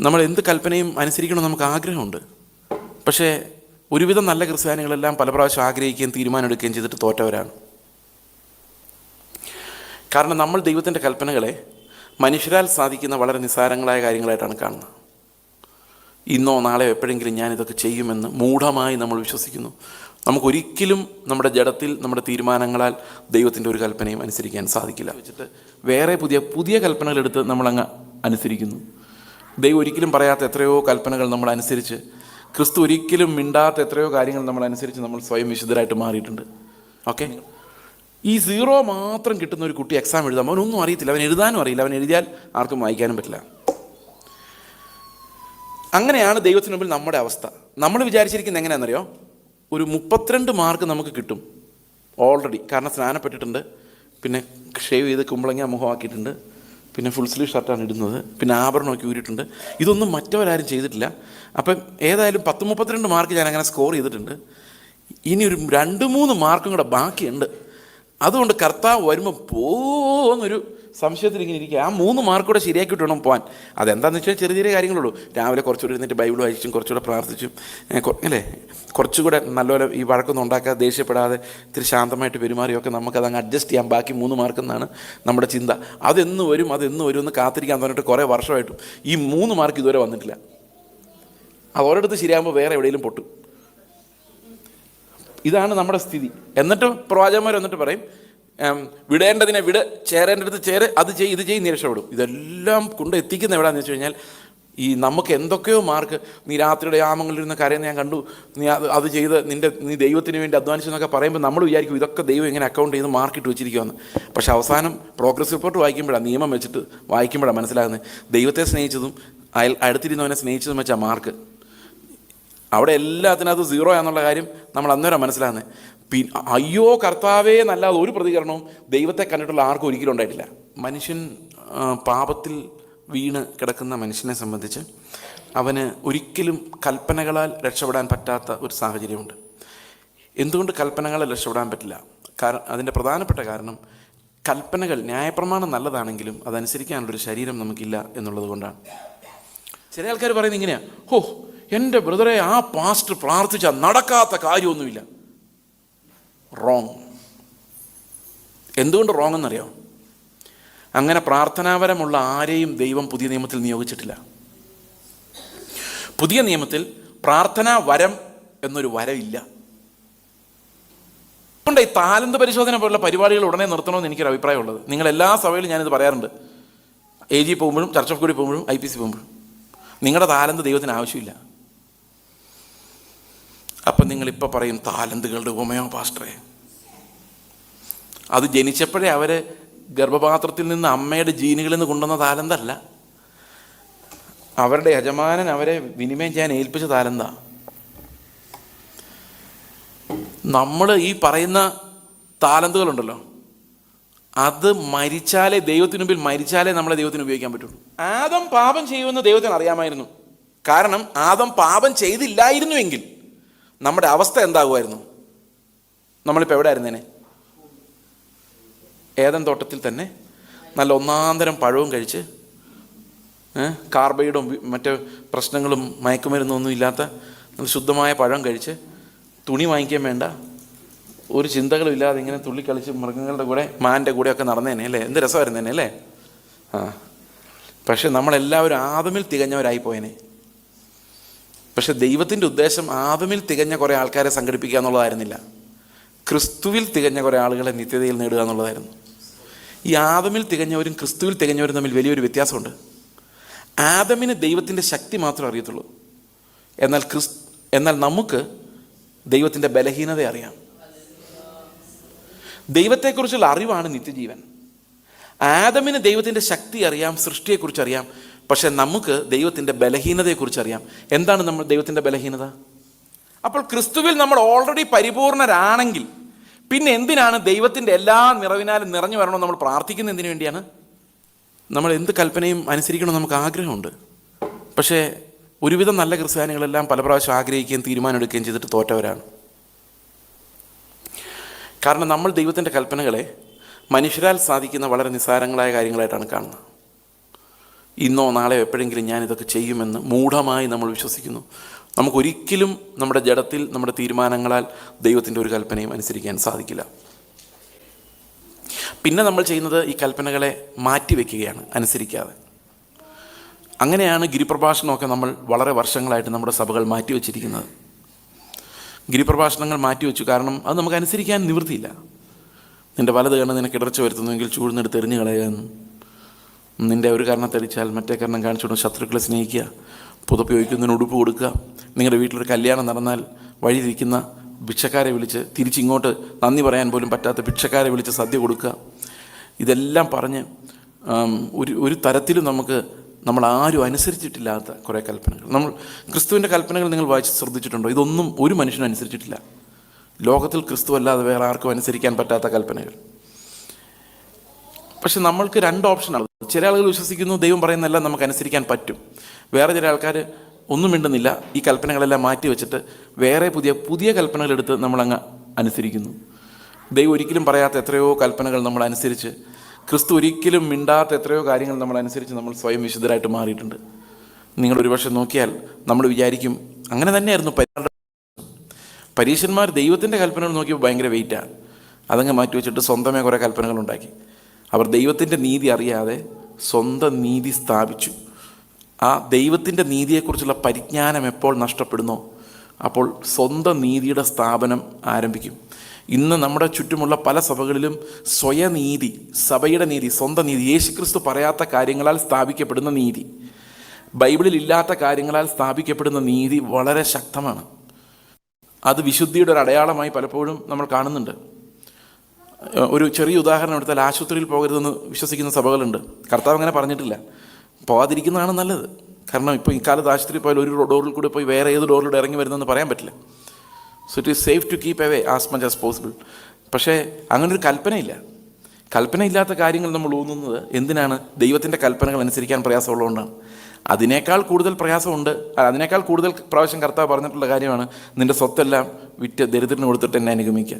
നമ്മൾ എന്ത് കൽപ്പനയും അനുസരിക്കണം നമുക്ക് ആഗ്രഹമുണ്ട്. പക്ഷേ ഒരുവിധം നല്ല ക്രിസ്ത്യാനികളെല്ലാം പല പ്രാവശ്യം ആഗ്രഹിക്കുകയും തീരുമാനമെടുക്കുകയും ചെയ്തിട്ട് തോറ്റവരാണ്. കാരണം നമ്മൾ ദൈവത്തിൻ്റെ കൽപ്പനകളെ മനുഷ്യരാൽ സാധിക്കുന്ന വളരെ നിസ്സാരങ്ങളായ കാര്യങ്ങളായിട്ടാണ് കാണുന്നത്. ഇന്നോ നാളെയോ എപ്പോഴെങ്കിലും ഞാനിതൊക്കെ ചെയ്യുമെന്ന് മൂഢമായി നമ്മൾ വിശ്വസിക്കുന്നു. നമുക്കൊരിക്കലും നമ്മുടെ ജഡത്തിൽ നമ്മുടെ തീരുമാനങ്ങളാൽ ദൈവത്തിൻ്റെ ഒരു കൽപ്പനയും അനുസരിക്കാൻ സാധിക്കില്ല. വെച്ചിട്ട് വേറെ പുതിയ കൽപ്പനകളെടുത്ത് നമ്മളങ്ങ് അനുസരിക്കുന്നു. ദൈവം ഒരിക്കലും പറയാത്ത എത്രയോ കൽപ്പനകൾ നമ്മൾ അനുസരിച്ച്, ക്രിസ്തു ഒരിക്കലും മിണ്ടാത്ത എത്രയോ കാര്യങ്ങൾ നമ്മൾ അനുസരിച്ച് നമ്മൾ സ്വയം വിശുദ്ധരായിട്ട് മാറിയിട്ടുണ്ട്. ഓക്കെ, ഈ 0 മാത്രം കിട്ടുന്ന ഒരു കുട്ടി എക്സാം എഴുതാം, അവനൊന്നും അറിയത്തില്ല, അവൻ എഴുതാനും അറിയില്ല, അവൻ എഴുതിയാൽ ആർക്കും വായിക്കാനും പറ്റില്ല. അങ്ങനെയാണ് ദൈവത്തിന് മുമ്പിൽ നമ്മുടെ അവസ്ഥ. നമ്മൾ വിചാരിച്ചിരിക്കുന്നത് എങ്ങനെയാണെന്നറിയോ? ഒരു 32 മാർക്ക് നമുക്ക് കിട്ടും ഓൾറെഡി. കാരണം സ്നാനപ്പെട്ടിട്ടുണ്ട്, പിന്നെ ഷേവ് ചെയ്ത് കുമ്പളങ്ങ മുഖമാക്കിയിട്ടുണ്ട്, പിന്നെ ഫുൾ സ്ലീവ് ഷർട്ടാണ് ഇടുന്നത്, പിന്നെ ആഭരണമൊക്കെ ഊരിയിട്ടുണ്ട്. ഇതൊന്നും മറ്റവരാരും ചെയ്തിട്ടില്ല. അപ്പം ഏതായാലും 32 മാർക്ക് ഞാൻ അങ്ങനെ സ്കോർ ചെയ്തിട്ടുണ്ട്. ഇനി ഒരു 2-3 മാർക്കും കൂടെ ബാക്കിയുണ്ട്. അതുകൊണ്ട് കർത്താവ് വരുമ്പോൾ പോകുന്നൊരു സംശയത്തിൽ ഇങ്ങനെ ഇരിക്കുക. ആ 3 മാർക്ക് കൂടെ ശരിയാക്കിയിട്ട് വേണം പോകാൻ. അതെന്താണെന്ന് വെച്ചാൽ ചെറിയ കാര്യങ്ങളുള്ളൂ. രാവിലെ കുറച്ചുകൂടെ ഇരുന്നിട്ട് ബൈബിൾ വായിച്ചും കുറച്ചുകൂടെ പ്രാർത്ഥിച്ചും അല്ലേ, കുറച്ചുകൂടെ നല്ലപോലെ ഈ വഴക്കൊന്നും ഉണ്ടാക്കാതെ ദേഷ്യപ്പെടാതെ ഇത്തിരി ശാന്തമായിട്ട് പെരുമാറിയൊക്കെ നമുക്കതങ്ങ് അഡ്ജസ്റ്റ് ചെയ്യാം. ബാക്കി 3 മാർക്കെന്നാണ് നമ്മുടെ ചിന്ത. അതെന്ന് വരും എന്ന് കാത്തിരിക്കാൻ പറഞ്ഞിട്ട് കുറേ വർഷമായിട്ടും ഈ 3 മാർക്ക് ഇതുവരെ വന്നിട്ടില്ല. അത് ഒരിടത്ത് ശരിയാകുമ്പോൾ വേറെ എവിടെയെങ്കിലും പൊട്ടും. ഇതാണ് നമ്മുടെ സ്ഥിതി. എന്നിട്ട് പ്രവാചകന്മാർ എന്നിട്ട് പറയും, വിടേണ്ടതിനെ വിട്, ചേരേണ്ടടുത്ത് ചേര്, അത് ചെയ്ത് ഇത് ചെയ്ത് നീ രക്ഷപ്പെടും. ഇതെല്ലാം കൊണ്ട് എത്തിക്കുന്ന എവിടെയാണെന്ന് വെച്ച് കഴിഞ്ഞാൽ, ഈ നമുക്ക് എന്തൊക്കെയോ മാർക്ക്, നീ രാത്രിയുടെ യാമങ്ങളിലിരുന്ന് കരയുന്ന ഞാൻ കണ്ടു, അത് ചെയ്ത് നീ ദൈവത്തിന് വേണ്ടി അധ്വാനിച്ചു എന്നൊക്കെ പറയുമ്പോൾ നമ്മൾ വിചാരിക്കും ഇതൊക്കെ ദൈവം ഇങ്ങനെ അക്കൗണ്ട് ചെയ്ത് മാർക്കിട്ട് വെച്ചിരിക്കുമെന്ന്. പക്ഷേ അവസാനം പ്രോഗ്രസ് റിപ്പോർട്ട് വായിക്കുമ്പോഴാണ്, നിയമം വെച്ചിട്ട് വായിക്കുമ്പോഴാണ് മനസ്സിലാകുന്നത് ദൈവത്തെ സ്നേഹിച്ചതും അടുത്തിരുന്നവനെ സ്നേഹിച്ചതും വെച്ചാൽ മാർക്ക്. അവിടെ എല്ലാത്തിനകത്തും 0 എന്നുള്ള കാര്യം നമ്മൾ അന്നേരം മനസ്സിലാകുന്നത്. അയ്യോ കർത്താവേ എന്നല്ലാതെ ഒരു പ്രതികരണവും ദൈവത്തെ കണ്ടിട്ടുള്ള ആർക്കും ഒരിക്കലും ഉണ്ടായിട്ടില്ല. മനുഷ്യൻ പാപത്തിൽ വീണ് കിടക്കുന്ന മനുഷ്യനെ സംബന്ധിച്ച് അവന് ഒരിക്കലും കൽപ്പനകളാൽ രക്ഷപ്പെടാൻ പറ്റാത്ത ഒരു സാഹചര്യമുണ്ട്. എന്തുകൊണ്ട് കൽപ്പനകളാൽ രക്ഷപ്പെടാൻ പറ്റില്ല? അതിൻ്റെ പ്രധാനപ്പെട്ട കാരണം, കൽപ്പനകൾ, ന്യായപ്രമാണം നല്ലതാണെങ്കിലും അതനുസരിക്കാനുള്ളൊരു ശരീരം നമുക്കില്ല എന്നുള്ളത് കൊണ്ടാണ്. ചില ആൾക്കാർ പറയുന്നത് ഇങ്ങനെയാണ്, എൻ്റെ ബ്രദറെ ആ പാസ്റ്റർ പ്രാർത്ഥിച്ചാൽ നടക്കാത്ത കാര്യമൊന്നുമില്ല. റോങ്. എന്തുകൊണ്ട് റോങ് എന്നറിയോ? അങ്ങനെ പ്രാർത്ഥനാപരമുള്ള ആരെയും ദൈവം പുതിയ നിയമത്തിൽ നിയോഗിച്ചിട്ടില്ല. പുതിയ നിയമത്തിൽ പ്രാർത്ഥനാ വരം എന്നൊരു വരമില്ല. അതുകൊണ്ട് ഈ താലന്ത് പരിശോധന പോലുള്ള പരിപാടികൾ ഉടനെ നിർത്തണമെന്ന് എനിക്കൊരു അഭിപ്രായമുള്ളത്. നിങ്ങൾ എല്ലാ സഭയിലും ഞാനിത് പറയാറുണ്ട്. AG പോകുമ്പോഴും ചർച്ച് ഓഫ് കൂടി പോകുമ്പോഴും IPC പോകുമ്പോഴും നിങ്ങളുടെ താലന്ത് ദൈവത്തിന് ആവശ്യമില്ല. അപ്പം നിങ്ങളിപ്പോൾ പറയും താലന്തുകളുടെ ഉപമയോ പാസ്റ്ററെ. അത് ജനിച്ചപ്പോഴേ അവരെ ഗർഭപാത്രത്തിൽ നിന്ന് അമ്മയുടെ ജീനുകളിൽ നിന്ന് കൊണ്ടുവന്ന താലന്തല്ല. അവരുടെ യജമാനൻ അവരെ വിനിമയം ചെയ്യാൻ ഏൽപ്പിച്ച താലന്താ. നമ്മൾ ഈ പറയുന്ന താലന്തുകളുണ്ടല്ലോ, അത് മരിച്ചാലേ, ദൈവത്തിന് മുമ്പിൽ മരിച്ചാലേ നമ്മളെ ദൈവത്തിന് ഉപയോഗിക്കാൻ പറ്റുള്ളൂ. ആദം പാപം ചെയ്യുമെന്ന് ദൈവത്തിന് അറിയാമായിരുന്നു. കാരണം ആദം പാപം ചെയ്തില്ലായിരുന്നുവെങ്കിൽ നമ്മുടെ അവസ്ഥ എന്താകുമായിരുന്നു? നമ്മളിപ്പോൾ എവിടെ ആയിരുന്നേനെ? ഏദൻ തോട്ടത്തിൽ തന്നെ നല്ല ഒന്നാന്തരം പഴവും കഴിച്ച്, കാർബൈഡും മറ്റ് പ്രശ്നങ്ങളും മയക്കുമരുന്നൊന്നും ഇല്ലാത്ത ശുദ്ധമായ പഴം കഴിച്ച്, തുണി വാങ്ങിക്കാൻ വേണ്ട, ഒരു ചിന്തകളും ഇല്ലാതെ ഇങ്ങനെ തുള്ളിക്കളിച്ച് മൃഗങ്ങളുടെ കൂടെ, മാൻ്റെ കൂടെയൊക്കെ നടന്നേനെ അല്ലേ? എന്ത് രസമായിരുന്നേനെ അല്ലേ? പക്ഷെ നമ്മളെല്ലാവരും ആദമിൽ തികഞ്ഞവരായി പോയേനെ. പക്ഷെ ദൈവത്തിൻ്റെ ഉദ്ദേശം ആദമിൽ തികഞ്ഞ കുറേ ആൾക്കാരെ സംഘടിപ്പിക്കുക എന്നുള്ളതായിരുന്നില്ല, ക്രിസ്തുവിൽ തികഞ്ഞ കുറേ ആളുകളെ നിത്യതയിൽ നേടുക എന്നുള്ളതായിരുന്നു. ഈ ആദമിൽ തികഞ്ഞവരും ക്രിസ്തുവിൽ തികഞ്ഞവരും തമ്മിൽ വലിയൊരു വ്യത്യാസമുണ്ട്. ആദമിന് ദൈവത്തിൻ്റെ ശക്തി മാത്രമേ അറിയത്തുള്ളൂ. എന്നാൽ നമുക്ക് ദൈവത്തിൻ്റെ ബലഹീനത അറിയാം. ദൈവത്തെക്കുറിച്ചുള്ള അറിവാണ് നിത്യജീവൻ. ആദമിന് ദൈവത്തിൻ്റെ ശക്തി അറിയാം, സൃഷ്ടിയെക്കുറിച്ച് അറിയാം. പക്ഷെ നമുക്ക് ദൈവത്തിൻ്റെ ബലഹീനതയെക്കുറിച്ച് അറിയാം. എന്താണ് നമ്മൾ ദൈവത്തിൻ്റെ ബലഹീനത? അപ്പോൾ ക്രിസ്തുവിൽ നമ്മൾ ഓൾറെഡി പരിപൂർണരാണെങ്കിൽ പിന്നെ എന്തിനാണ് ദൈവത്തിൻ്റെ എല്ലാ നിറവിനാലും നിറഞ്ഞു വരണമെന്ന് നമ്മൾ പ്രാർത്ഥിക്കുന്നത്? എന്തിനു വേണ്ടിയാണ്? നമ്മൾ എന്ത് കൽപ്പനയും അനുസരിക്കണം നമുക്ക് ആഗ്രഹമുണ്ട്. പക്ഷേ ഒരുവിധം നല്ല ക്രിസ്ത്യാനികളെല്ലാം പല പ്രാവശ്യം ആഗ്രഹിക്കുകയും തീരുമാനമെടുക്കുകയും ചെയ്തിട്ട് തോറ്റവരാണ്. കാരണം നമ്മൾ ദൈവത്തിൻ്റെ കൽപ്പനകളെ മനുഷ്യരാൽ സാധിക്കുന്ന വളരെ നിസ്സാരങ്ങളായ കാര്യങ്ങളായിട്ടാണ് കാണുന്നത്. ഇന്നോ നാളെയോ എപ്പോഴെങ്കിലും ഞാനിതൊക്കെ ചെയ്യുമെന്ന് മൂഢമായി നമ്മൾ വിശ്വസിക്കുന്നു. നമുക്കൊരിക്കലും നമ്മുടെ ജഡത്തിൽ നമ്മുടെ തീരുമാനങ്ങളാൽ ദൈവത്തിൻ്റെ ഒരു കൽപ്പനയും അനുസരിക്കാൻ സാധിക്കില്ല. പിന്നെ നമ്മൾ ചെയ്യുന്നത് ഈ കൽപ്പനകളെ മാറ്റിവെക്കുകയാണ്, അനുസരിക്കാതെ. അങ്ങനെയാണ് ഗിരിപ്രഭാഷണമൊക്കെ നമ്മൾ വളരെ വർഷങ്ങളായിട്ട് നമ്മുടെ സഭകൾ മാറ്റിവെച്ചിരിക്കുന്നത്. ഗിരിപ്രഭാഷണങ്ങൾ മാറ്റിവെച്ചു, കാരണം അത് നമുക്ക് അനുസരിക്കാൻ നിവൃത്തിയില്ല. നിൻ്റെ വലത് കണ്ണ് നിനക്ക് ഇടർച്ച വരുത്തുന്നുവെങ്കിൽ ചൂഴ്ന്നെടുത്ത് എറിഞ്ഞു കളയുക എന്നും, നിൻ്റെ ഒരു കർണത്തടിച്ചാൽ മറ്റേ കർണം കാണിച്ചുകൊണ്ട് ശത്രുക്കളെ സ്നേഹിക്കുക, പുതപ്പി വയ്ക്കുന്നതിന് ഉടുപ്പ് കൊടുക്കുക, നിങ്ങളുടെ വീട്ടിലൊരു കല്യാണം നടന്നാൽ വഴിയിരിക്കുന്ന ഭിക്ഷക്കാരെ വിളിച്ച് തിരിച്ചിങ്ങോട്ട് നന്ദി പറയാൻ പോലും പറ്റാത്ത ഭിക്ഷക്കാരെ വിളിച്ച് സദ്യ കൊടുക്കുക. ഇതെല്ലാം പറഞ്ഞ് ഒരു തരത്തിലും നമ്മൾ ആരും അനുസരിച്ചിട്ടില്ലാത്ത കുറേ കൽപ്പനകൾ. നമ്മൾ ക്രിസ്തുവിൻ്റെ കൽപ്പനകൾ നിങ്ങൾ വായിച്ച് ശ്രദ്ധിച്ചിട്ടുണ്ടോ? ഇതൊന്നും ഒരു മനുഷ്യനും അനുസരിച്ചിട്ടില്ല. ലോകത്തിൽ ക്രിസ്തു അല്ലാതെ വേറെ ആർക്കും അനുസരിക്കാൻ പറ്റാത്ത കൽപ്പനകൾ. പക്ഷെ നമ്മൾക്ക് രണ്ട് ഓപ്ഷനാണ്. ചില ആളുകൾ വിശ്വസിക്കുന്നു ദൈവം പറയുന്നതെല്ലാം നമുക്ക് അനുസരിക്കാൻ പറ്റും. വേറെ ചില ആൾക്കാർ ഒന്നും മിണ്ടുന്നില്ല, ഈ കൽപ്പനകളെല്ലാം മാറ്റി വെച്ചിട്ട് വേറെ പുതിയ കൽപ്പനകളെടുത്ത് നമ്മളങ്ങ് അനുസരിക്കുന്നു. ദൈവം ഒരിക്കലും പറയാത്ത എത്രയോ കൽപ്പനകൾ നമ്മൾ അനുസരിച്ച്, ക്രിസ്തു ഒരിക്കലും മിണ്ടാത്ത എത്രയോ കാര്യങ്ങൾ നമ്മൾ അനുസരിച്ച് നമ്മൾ സ്വയം വിശുദ്ധരായിട്ട് മാറിയിട്ടുണ്ട്. നിങ്ങൾ ഒരുപക്ഷെ നോക്കിയാൽ നമ്മൾ വിചാരിക്കും അങ്ങനെ തന്നെയായിരുന്നു പരീശന്മാർ ദൈവത്തിൻ്റെ കൽപ്പനകൾ നോക്കിയപ്പോൾ ഭയങ്കര വെയിറ്റാണ്. അതങ്ങ് മാറ്റി വെച്ചിട്ട് സ്വന്തമേ കുറേ കൽപ്പനകളുണ്ടാക്കി. അവർ ദൈവത്തിൻ്റെ നീതി അറിയാതെ സ്വന്തം നീതി സ്ഥാപിച്ചു. ആ ദൈവത്തിൻ്റെ നീതിയെക്കുറിച്ചുള്ള പരിജ്ഞാനം എപ്പോൾ നഷ്ടപ്പെടുന്നോ അപ്പോൾ സ്വന്തം നീതിയുടെ സ്ഥാപനം ആരംഭിക്കും. ഇന്ന് നമ്മുടെ ചുറ്റുമുള്ള പല സഭകളിലും സ്വയനീതി, സഭയുടെ നീതി, സ്വന്തം നീതി, യേശുക്രിസ്തു പറയാത്ത കാര്യങ്ങളാൽ സ്ഥാപിക്കപ്പെടുന്ന നീതി, ബൈബിളിൽ ഇല്ലാത്ത കാര്യങ്ങളാൽ സ്ഥാപിക്കപ്പെടുന്ന നീതി വളരെ ശക്തമാണ്. അത് വിശുദ്ധിയുടെ ഒരു അടയാളമായി പലപ്പോഴും നമ്മൾ കാണുന്നുണ്ട്. ഒരു ചെറിയ ഉദാഹരണം എടുത്താൽ, ആശുപത്രിയിൽ പോകരുതെന്ന് വിശ്വസിക്കുന്ന സഭകളുണ്ട്. കർത്താവ് അങ്ങനെ പറഞ്ഞിട്ടില്ല, പോകാതിരിക്കുന്നതാണ് നല്ലത്. കാരണം ഇപ്പോൾ ഇക്കാലത്ത് ആശുപത്രിയിൽ പോയാൽ ഒരു ഡോറിൽ കൂടെ പോയി വേറെ ഏത് ഡോറിലൂടെ ഇറങ്ങി വരുന്നതെന്ന് പറയാൻ പറ്റില്ല. So it is safe to keep away as much as possible. പക്ഷേ അങ്ങനൊരു കൽപ്പനയില്ല. കൽപ്പനയില്ലാത്ത കാര്യങ്ങൾ നമ്മൾ ഊന്നുന്നത് എന്തിനാണ്? ദൈവത്തിൻ്റെ കൽപ്പനകൾ അനുസരിക്കാൻ പ്രയാസമുള്ളതുകൊണ്ടാണ്. അതിനേക്കാൾ കൂടുതൽ പ്രയാസമുണ്ട്. അതിനേക്കാൾ കൂടുതൽ പ്രാവശ്യം കർത്താവ് പറഞ്ഞിട്ടുള്ള കാര്യമാണ്, നിൻ്റെ സ്വത്തെല്ലാം വിറ്റ് ദരിദ്രന് കൊടുത്തിട്ട് എന്നെ അനുഗമിക്കുക.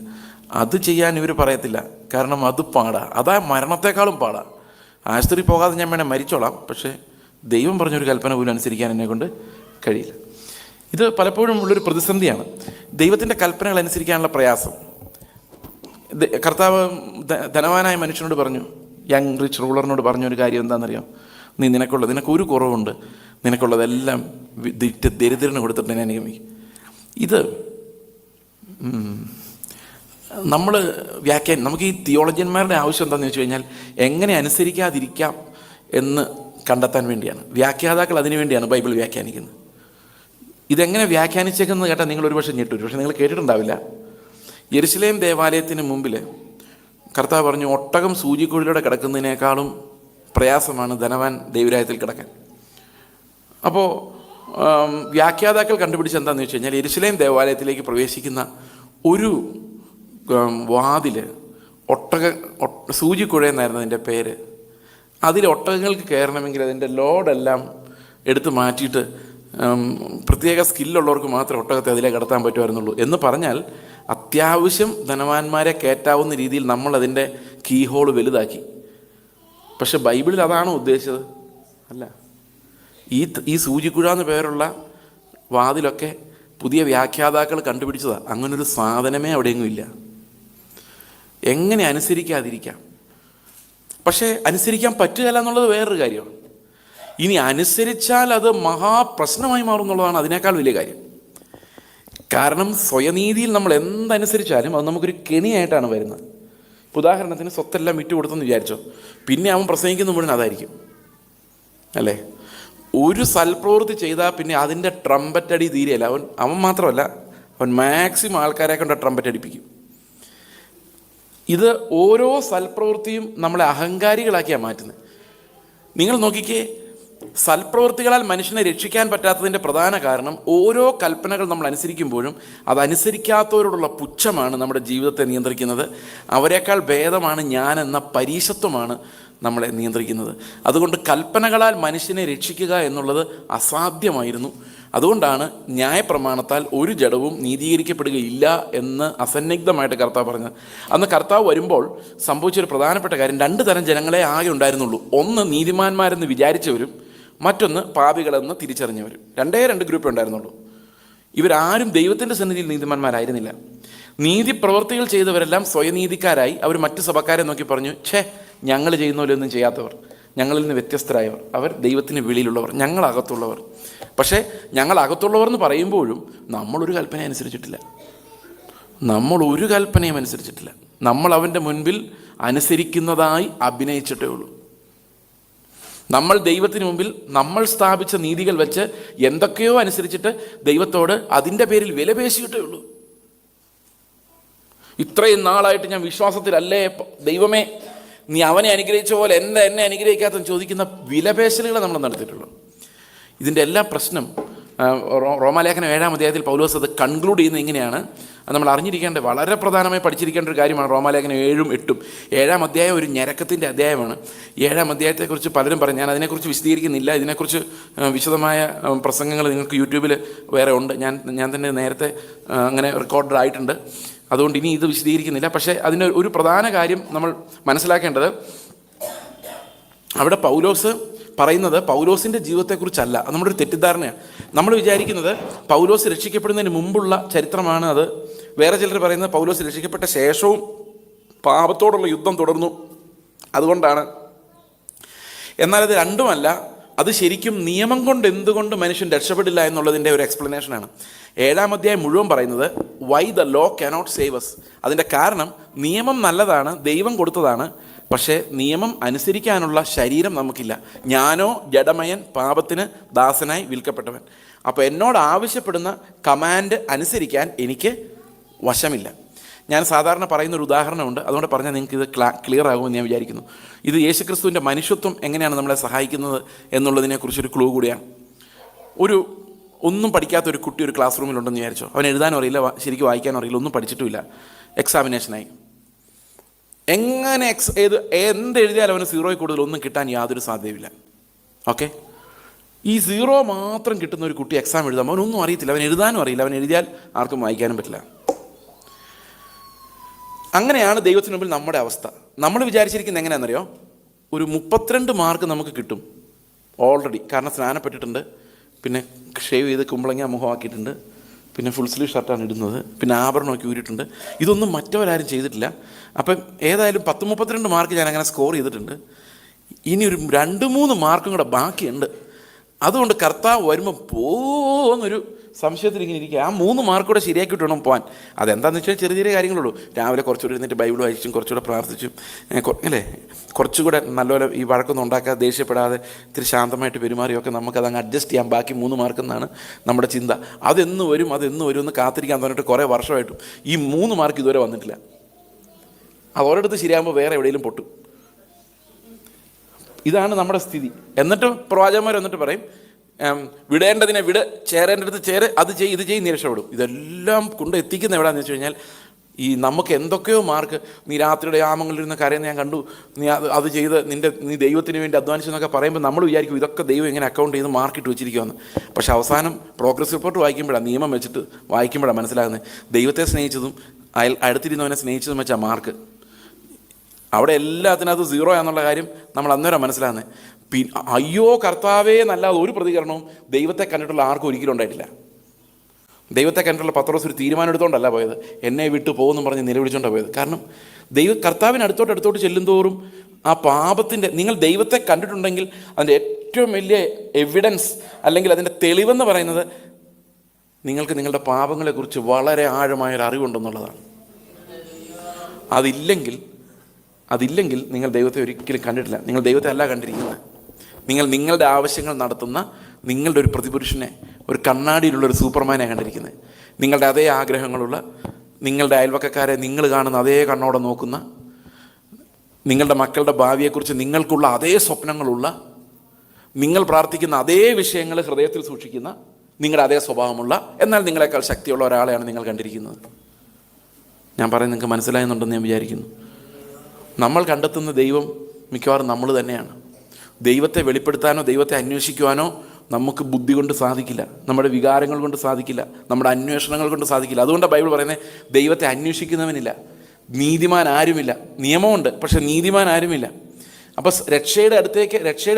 അത് ചെയ്യാൻ ഇവർ പറയത്തില്ല, കാരണം അത് പാടാ. അതാ മരണത്തെക്കാളും പാടാ. ആശുപത്രി പോകാതെ ഞാൻ വേണേൽ മരിച്ചോളാം, പക്ഷേ ദൈവം പറഞ്ഞൊരു കൽപ്പന പോലും അനുസരിക്കാൻ എന്നെ കൊണ്ട് കഴിയില്ല. ഇത് പലപ്പോഴും ഉള്ളൊരു പ്രതിസന്ധിയാണ്, ദൈവത്തിൻ്റെ കൽപ്പനകൾ അനുസരിക്കാനുള്ള പ്രയാസം. കർത്താവ് ധനവാനായ മനുഷ്യനോട് പറഞ്ഞു, യങ് റിച്ച് റൂളറിനോട് പറഞ്ഞൊരു കാര്യം എന്താണെന്നറിയാം? നിനക്കൊരു കുറവുണ്ട്, നിനക്കുള്ളതെല്ലാം ദരിദ്രന് കൊടുത്തിട്ട് എന്നെ അനുഗമിക്കും. ഇത് നമുക്ക് ഈ തിയോളജിയന്മാരുടെ ആവശ്യം എന്താണെന്ന് വെച്ച് കഴിഞ്ഞാൽ എങ്ങനെ അനുസരിക്കാതിരിക്കാം എന്ന് കണ്ടെത്താൻ വേണ്ടിയാണ്. വ്യാഖ്യാതാക്കൾ അതിനു വേണ്ടിയാണ് ബൈബിൾ വ്യാഖ്യാനിക്കുന്നത്. ഇതെങ്ങനെ വ്യാഖ്യാനിച്ചേക്കുന്നത് കേട്ടാൽ നിങ്ങൾ ഒരുപക്ഷെ ഞെട്ടു. പക്ഷേ നിങ്ങൾ കേട്ടിട്ടുണ്ടാവില്ല. യെരുശലേം ദേവാലയത്തിന് മുമ്പിൽ കർത്താവ് പറഞ്ഞു, ഒട്ടകം സൂചിക്കുഴലിലൂടെ കിടക്കുന്നതിനേക്കാളും പ്രയാസമാണ് ധനവാൻ ദൈവരാജ്യത്തിൽ കിടക്കാൻ. അപ്പോൾ വ്യാഖ്യാതാക്കൾ കണ്ടുപിടിച്ച് എന്താണെന്ന് വെച്ച് കഴിഞ്ഞാൽ, യെരുശലേം ദേവാലയത്തിലേക്ക് പ്രവേശിക്കുന്ന ഒരു വാതിൽ സൂചിക്കുഴ എന്നായിരുന്നു അതിൻ്റെ പേര്. അതിൽ ഒട്ടകങ്ങൾക്ക് കയറണമെങ്കിൽ അതിൻ്റെ ലോഡെല്ലാം എടുത്ത് മാറ്റിയിട്ട് പ്രത്യേക സ്കില്ലുള്ളവർക്ക് മാത്രമേ ഒട്ടകത്തെ അതിലേക്ക് കടത്താൻ പറ്റുമായിരുന്നുള്ളൂ. എന്ന് പറഞ്ഞാൽ അത്യാവശ്യം ധനവാന്മാരെ കയറ്റാവുന്ന രീതിയിൽ നമ്മളതിൻ്റെ കീ ഹോൾ വലുതാക്കി. പക്ഷെ ബൈബിളിൽ അതാണോ ഉദ്ദേശിച്ചത്? അല്ല. ഈ സൂചിക്കുഴ എന്ന് പേരുള്ള വാതിലൊക്കെ പുതിയ വ്യാഖ്യാതാക്കൾ കണ്ടുപിടിച്ചതാണ്. അങ്ങനൊരു സാധനമേ അവിടെയെങ്ങും ഇല്ല. എങ്ങനെ അനുസരിക്കാതിരിക്കാം? പക്ഷേ അനുസരിക്കാൻ പറ്റുകയില്ല എന്നുള്ളത് വേറൊരു കാര്യമാണ്. ഇനി അനുസരിച്ചാൽ അത് മഹാപ്രശ്നമായി മാറും എന്നുള്ളതാണ് അതിനേക്കാൾ വലിയ കാര്യം. കാരണം സ്വയനീതിയിൽ നമ്മൾ എന്തനുസരിച്ചാലും അത് നമുക്കൊരു കെണിയായിട്ടാണ് വരുന്നത്. ഉദാഹരണത്തിന് സ്വത്തെല്ലാം വിറ്റ് കൊടുത്തെന്ന് വിചാരിച്ചോ, പിന്നെ അവൻ പ്രസംഗിക്കുന്ന മുഴുവൻ അതായിരിക്കും, അല്ലേ? ഒരു സൽപ്രവൃത്തി ചെയ്താൽ പിന്നെ അതിൻ്റെ ട്രംപറ്റടി തീരെയല്ല. അവൻ മാത്രമല്ല, അവൻ മാക്സിമം ആൾക്കാരെ കൊണ്ട് ട്രംപറ്റ് അടിപ്പിക്കും. ഇത് ഓരോ സൽപ്രവൃത്തിയും നമ്മളെ അഹങ്കാരികളാക്കിയാണ് മാറ്റുന്നത്. നിങ്ങൾ നോക്കിക്കേ, സൽപ്രവൃത്തികളാൽ മനുഷ്യനെ രക്ഷിക്കാൻ പറ്റാത്തതിൻ്റെ പ്രധാന കാരണം ഓരോ കൽപ്പനകൾ നമ്മൾ അനുസരിക്കുമ്പോഴും അതനുസരിക്കാത്തവരോടുള്ള പുച്ഛമാണ് നമ്മുടെ ജീവിതത്തെ നിയന്ത്രിക്കുന്നത്. അവരെക്കാൾ ഭേദമാണ് ഞാനെന്ന പരീശത്വമാണ് നമ്മളെ നിയന്ത്രിക്കുന്നത്. അതുകൊണ്ട് കൽപ്പനകളാൽ മനുഷ്യനെ രക്ഷിക്കുക എന്നുള്ളത് അസാധ്യമായിരുന്നു. അതുകൊണ്ടാണ് ന്യായപ്രമാണത്താൽ ഒരു ജഡവും നീതീകരിക്കപ്പെടുകയില്ല എന്ന് അസന്നിഗ്ധമായിട്ട് കർത്താവ് പറഞ്ഞത്. അന്ന് കർത്താവ് വരുമ്പോൾ സംഭവിച്ചൊരു പ്രധാനപ്പെട്ട കാര്യം, 2 തരം ജനങ്ങളെ ആകെ ഉണ്ടായിരുന്നുള്ളൂ. ഒന്ന് നീതിമാന്മാരെന്ന് വിചാരിച്ചവരും, മറ്റൊന്ന് പാപികളെന്ന് തിരിച്ചറിഞ്ഞവരും. 2 ഗ്രൂപ്പേ ഉണ്ടായിരുന്നുള്ളൂ. ഇവരാരും ദൈവത്തിൻ്റെ സന്നിധിയിൽ നീതിമാന്മാരായിരുന്നില്ല. നീതി പ്രവൃത്തികൾ ചെയ്തവരെല്ലാം സ്വയനീതിക്കാരായി അവർ മറ്റു സഭക്കാരെ നോക്കി പറഞ്ഞു, ഞങ്ങൾ ചെയ്യുന്ന പോലെ ഒന്നും ചെയ്യാത്തവർ, ഞങ്ങളിൽ നിന്ന് വ്യത്യസ്തരായവർ, അവർ ദൈവത്തിന് വെളിയിലുള്ളവർ, ഞങ്ങളകത്തുള്ളവർ. പക്ഷേ ഞങ്ങളകത്തുള്ളവർ എന്ന് പറയുമ്പോഴും നമ്മളൊരു കൽപ്പന അനുസരിച്ചിട്ടില്ല. നമ്മളൊരു കൽപ്പനയും അനുസരിച്ചിട്ടില്ല. നമ്മൾ അവൻ്റെ മുൻപിൽ അനുസരിക്കുന്നതായി അഭിനയിച്ചിട്ടേ ഉള്ളൂ. നമ്മൾ ദൈവത്തിന് മുമ്പിൽ നമ്മൾ സ്ഥാപിച്ച നീതികൾ വെച്ച് എന്തൊക്കെയോ അനുസരിച്ചിട്ട് ദൈവത്തോട് അതിൻ്റെ പേരിൽ വിലപേശിയിട്ടേ ഉള്ളൂ. ഇത്രയും നാളായിട്ട് ഞാൻ വിശ്വാസത്തിലല്ലേ ദൈവമേ, നീ അവനെ അനുഗ്രഹിച്ച പോലെ എന്നെ അനുഗ്രഹിക്കാത്തെന്ന് ചോദിക്കുന്ന വിലപേശലുകളെ നമ്മൾ നടത്തിയിട്ടുള്ളൂ. ഇതിൻ്റെ എല്ലാ പ്രശ്നം റോമാലേഖനം 7-ാം അധ്യായത്തിൽ പൗലോസ് അത് കൺക്ലൂഡ് ചെയ്യുന്നത് ഇങ്ങനെയാണ്. അത് നമ്മൾ അറിഞ്ഞിരിക്കേണ്ട, വളരെ പ്രധാനമായി പഠിച്ചിരിക്കേണ്ട ഒരു കാര്യമാണ്. റോമാലേഖനം 7-ഉം 8-ഉം. 7-ാം അധ്യായം ഒരു ഞരക്കത്തിൻ്റെ അധ്യായമാണ്. 7-ാം അധ്യായത്തെക്കുറിച്ച് പലരും പറയും. ഞാൻ അതിനെക്കുറിച്ച് വിശദീകരിക്കുന്നില്ല. ഇതിനെക്കുറിച്ച് വിശദമായ പ്രസംഗങ്ങൾ നിങ്ങൾക്ക് യൂട്യൂബിൽ വേറെ ഉണ്ട്. ഞാൻ തന്നെ നേരത്തെ അങ്ങനെ റെക്കോർഡഡ് ആയിട്ടുണ്ട്. അതുകൊണ്ട് ഇനി ഇത് വിശദീകരിക്കുന്നില്ല. പക്ഷേ അതിൻ്റെ ഒരു പ്രധാന കാര്യം നമ്മൾ മനസ്സിലാക്കേണ്ടത്, അവിടെ പൗലോസ് പറയുന്നത് പൗലോസിൻ്റെ ജീവിതത്തെക്കുറിച്ചല്ല. അത് നമ്മുടെ ഒരു തെറ്റിദ്ധാരണയാണ്. നമ്മൾ വിചാരിക്കുന്നത് പൗലോസ് രക്ഷിക്കപ്പെടുന്നതിന് മുമ്പുള്ള ചരിത്രമാണ് അത്. വേറെ ചിലർ പറയുന്നത് പൗലോസ് രക്ഷിക്കപ്പെട്ട ശേഷവും പാപത്തോടുള്ള യുദ്ധം തുടർന്നു, അതുകൊണ്ടാണ്. എന്നാൽ അത് രണ്ടുമല്ല. അത് ശരിക്കും നിയമം കൊണ്ട് എന്തുകൊണ്ട് മനുഷ്യൻ രക്ഷപ്പെടില്ല എന്നുള്ളതിൻ്റെ ഒരു എക്സ്പ്ലനേഷനാണ്. 7-ാം അധ്യായം മുഴുവൻ പറയുന്നത് why the law cannot save us. അതിൻ്റെ കാരണം, നിയമം നല്ലതാണ്, ദൈവം കൊടുത്തതാണ്. പക്ഷേ നിയമം അനുസരിക്കാനുള്ള ശരീരം നമുക്കില്ല. ഞാനോ ജഡമയൻ, പാപത്തിന് ദാസനായി വിൽക്കപ്പെട്ടവൻ. അപ്പോൾ എന്നോട് ആവശ്യപ്പെടുന്ന കമാൻഡ് അനുസരിക്കാൻ എനിക്ക് വശമില്ല. ഞാൻ സാധാരണ പറയുന്നൊരു ഉദാഹരണമുണ്ട്, അതുകൊണ്ട് പറഞ്ഞാൽ നിങ്ങൾക്ക് ഇത് ക്ലിയർ ആകുമെന്ന് ഞാൻ വിചാരിക്കുന്നു. ഇത് യേശുക്രിസ്തുവിൻ്റെ മനുഷ്യത്വം എങ്ങനെയാണ് നമ്മളെ സഹായിക്കുന്നത് എന്നുള്ളതിനെക്കുറിച്ചൊരു ക്ലൂ കൂടിയാണ്. ഒന്നും പഠിക്കാത്തൊരു കുട്ടി ഒരു ക്ലാസ് റൂമിലുണ്ടെന്ന് വിചാരിച്ചോ. അവൻ എഴുതാനും അറിയില്ല, ശരിക്കും വായിക്കാനും അറിയില്ല, ഒന്നും പഠിച്ചിട്ടുമില്ല. എക്സാമിനേഷനായി. എങ്ങനെ എന്തെഴുതിയാലും അവന് 0 കൂടുതൽ ഒന്നും കിട്ടാൻ യാതൊരു സാധ്യതയില്ല. ഓക്കെ, ഈ 0 മാത്രം കിട്ടുന്ന ഒരു കുട്ടി എക്സാം എഴുതാം. അവനൊന്നും അറിയത്തില്ല, അവൻ എഴുതാനും അറിയില്ല, അവൻ എഴുതിയാൽ ആർക്കും വായിക്കാനും പറ്റില്ല. അങ്ങനെയാണ് ദൈവത്തിന് മുമ്പിൽ നമ്മുടെ അവസ്ഥ. നമ്മൾ വിചാരിച്ചിരിക്കുന്നത് എങ്ങനെയാണെന്നറിയോ? ഒരു 32 മാർക്ക് നമുക്ക് കിട്ടും ഓൾറെഡി. കാരണം സ്നാനപ്പെട്ടിട്ടുണ്ട്, പിന്നെ ഷേവ് ചെയ്ത് കുമ്പളങ്ങ മുഖമാക്കിയിട്ടുണ്ട്, പിന്നെ ഫുൾ സ്ലീവ് ഷർട്ടാണ് ഇടുന്നത്, പിന്നെ ആഭരണമൊക്കെ ഊരിയിട്ടുണ്ട്. ഇതൊന്നും മറ്റവരാരും ചെയ്തിട്ടില്ല. അപ്പം ഏതായാലും 32 മാർക്ക് ഞാൻ അങ്ങനെ സ്കോർ ചെയ്തിട്ടുണ്ട്. ഇനി ഒരു 2-3 മാർക്കും കൂടെ ബാക്കിയുണ്ട്. അതുകൊണ്ട് കർത്താവ് വരുമ്പോൾ പോകുന്നൊരു സംശയത്തിൽ ഇങ്ങനെ ഇരിക്കുക. ആ 3 മാർക്ക് കൂടെ ശരിയാക്കിയിട്ട് വേണം പോകാൻ. അതെന്താണെന്ന് വെച്ചാൽ ചെറിയ ചെറിയ കാര്യങ്ങളുള്ളൂ. രാവിലെ കുറച്ചുകൂടെ ഇരുന്നിട്ട് ബൈബിൾ വായിച്ചും കുറച്ചുകൂടെ പ്രാർത്ഥിച്ചും അല്ലേ, കുറച്ചുകൂടെ നല്ലപോലെ ഈ വഴക്കൊന്നും ഉണ്ടാക്കാതെ ദേഷ്യപ്പെടാതെ ഇത്തിരി ശാന്തമായിട്ട് പെരുമാറിയൊക്കെ നമുക്കതങ്ങ് അഡ്ജസ്റ്റ് ചെയ്യാം. ബാക്കി 3 മാർക്കെന്നാണ് നമ്മുടെ ചിന്ത. അതെന്ന് വരും എന്ന് കാത്തിരിക്കാൻ പറഞ്ഞിട്ട് കുറേ വർഷമായിട്ടും ഈ 3 മാർക്ക് ഇതുവരെ വന്നിട്ടില്ല. അത് ഒരിടത്ത് ശരിയാകുമ്പോൾ വേറെ എവിടെയെങ്കിലും പൊട്ടും. ഇതാണ് നമ്മുടെ സ്ഥിതി. എന്നിട്ട് പ്രവാചകന്മാർ എന്നിട്ട് പറയും, വിടേണ്ടതിനെ വിട്, ചേരേണ്ടടുത്ത് ചേര്, അത് ചെയ്യ്, ഇത് ചെയ്യ്, നീ രക്ഷപ്പെടും. ഇതെല്ലാം കൊണ്ട് എത്തിക്കുന്ന എവിടെയാണെന്ന് വെച്ച് കഴിഞ്ഞാൽ, ഈ നമുക്ക് എന്തൊക്കെയോ മാർക്ക്, നീ രാത്രിയുടെ യാമങ്ങളിലിരുന്ന് കരയുന്ന ഞാൻ കണ്ടു, അത് ചെയ്ത് നീ ദൈവത്തിന് വേണ്ടി അധ്വാനിച്ചെന്നൊക്കെ പറയുമ്പോൾ നമ്മൾ വിചാരിക്കും ഇതൊക്കെ ദൈവം ഇങ്ങനെ അക്കൗണ്ട് ചെയ്ത് മാർക്കിട്ട് വെച്ചിരിക്കുമെന്ന്. പക്ഷേ അവസാനം പ്രോഗ്രസ് റിപ്പോർട്ട് വായിക്കുമ്പോഴാണ്, നിയമം വെച്ചിട്ട് വായിക്കുമ്പോഴാണ് മനസ്സിലാകുന്നത് ദൈവത്തെ സ്നേഹിച്ചതും അടുത്തിരുന്നവനെ സ്നേഹിച്ചതും വെച്ചാൽ മാർക്ക്. അവിടെ എല്ലാത്തിനകത്തും 0 എന്നുള്ള കാര്യം നമ്മൾ അന്നേരം മനസ്സിലാകുന്നത്. അയ്യോ കർത്താവേ എന്നല്ലാതെ ഒരു പ്രതികരണവും ദൈവത്തെ കണ്ടിട്ടുള്ള ആർക്കും ഒരിക്കലും ഉണ്ടായിട്ടില്ല. ദൈവത്തെ കണ്ടിട്ടുള്ള പത്രോസ് ഒരു തീരുമാനം എടുത്തുകൊണ്ടല്ല പോയത്, എന്നെ വിട്ടു പോകുമെന്ന് പറഞ്ഞ് നിലവിളിച്ചുകൊണ്ടാണ് പോയത്. കാരണം കർത്താവിന് അടുത്തോട്ട് ചെല്ലുന്തോറും ആ പാപത്തിൻ്റെ, നിങ്ങൾ ദൈവത്തെ കണ്ടിട്ടുണ്ടെങ്കിൽ അതിൻ്റെ ഏറ്റവും വലിയ എവിഡൻസ് അല്ലെങ്കിൽ അതിൻ്റെ തെളിവെന്ന് പറയുന്നത് നിങ്ങൾക്ക് നിങ്ങളുടെ പാപങ്ങളെക്കുറിച്ച് വളരെ ആഴമായൊരു അറിവുണ്ടെന്നുള്ളതാണ്. അതില്ലെങ്കിൽ നിങ്ങൾ ദൈവത്തെ ഒരിക്കലും കണ്ടിട്ടില്ല. നിങ്ങൾ ദൈവത്തെ അല്ല കണ്ടിരിക്കുന്നത്. നിങ്ങൾ നിങ്ങളുടെ ആവശ്യങ്ങൾ നടത്തുന്ന നിങ്ങളുടെ ഒരു പ്രതിപുരുഷനെ, ഒരു കണ്ണാടിയിലുള്ളൊരു സൂപ്പർമാനെ കണ്ടിരിക്കുന്നത്. നിങ്ങളുടെ അതേ ആഗ്രഹങ്ങളുള്ള, നിങ്ങളുടെ അയൽവക്കക്കാരെ നിങ്ങൾ കാണുന്ന അതേ കണ്ണോടെ നോക്കുന്ന, നിങ്ങളുടെ മക്കളുടെ ഭാവിയെക്കുറിച്ച് നിങ്ങൾക്കുള്ള അതേ സ്വപ്നങ്ങളുള്ള, നിങ്ങൾ പ്രാർത്ഥിക്കുന്ന അതേ വിഷയങ്ങൾ ഹൃദയത്തിൽ സൂക്ഷിക്കുന്ന, നിങ്ങളുടെ അതേ സ്വഭാവമുള്ള, എന്നാൽ നിങ്ങളെക്കാൾ ശക്തിയുള്ള ഒരാളെയാണ് നിങ്ങൾ കണ്ടിരിക്കുന്നത്. ഞാൻ പറയുന്നത് നിങ്ങൾക്ക് മനസ്സിലായെന്നുണ്ടെന്ന് ഞാൻ വിചാരിക്കുന്നു. നമ്മൾ കണ്ടെത്തുന്ന ദൈവം മിക്കവാറും നമ്മൾ തന്നെയാണ്. ദൈവത്തെ വെളിപ്പെടുത്താനോ ദൈവത്തെ അന്വേഷിക്കുവാനോ നമുക്ക് ബുദ്ധി കൊണ്ട് സാധിക്കില്ല, നമ്മുടെ വികാരങ്ങൾ കൊണ്ട് സാധിക്കില്ല, നമ്മുടെ അന്വേഷണങ്ങൾ കൊണ്ട് സാധിക്കില്ല. അതുകൊണ്ടാണ് ബൈബിൾ പറയുന്നത്, ദൈവത്തെ അന്വേഷിക്കുന്നവനില്ല, നീതിമാൻ ആരുമില്ല. നിയമമുണ്ട്, പക്ഷെ നീതിമാൻ ആരുമില്ല. അപ്പോൾ രക്ഷയുടെ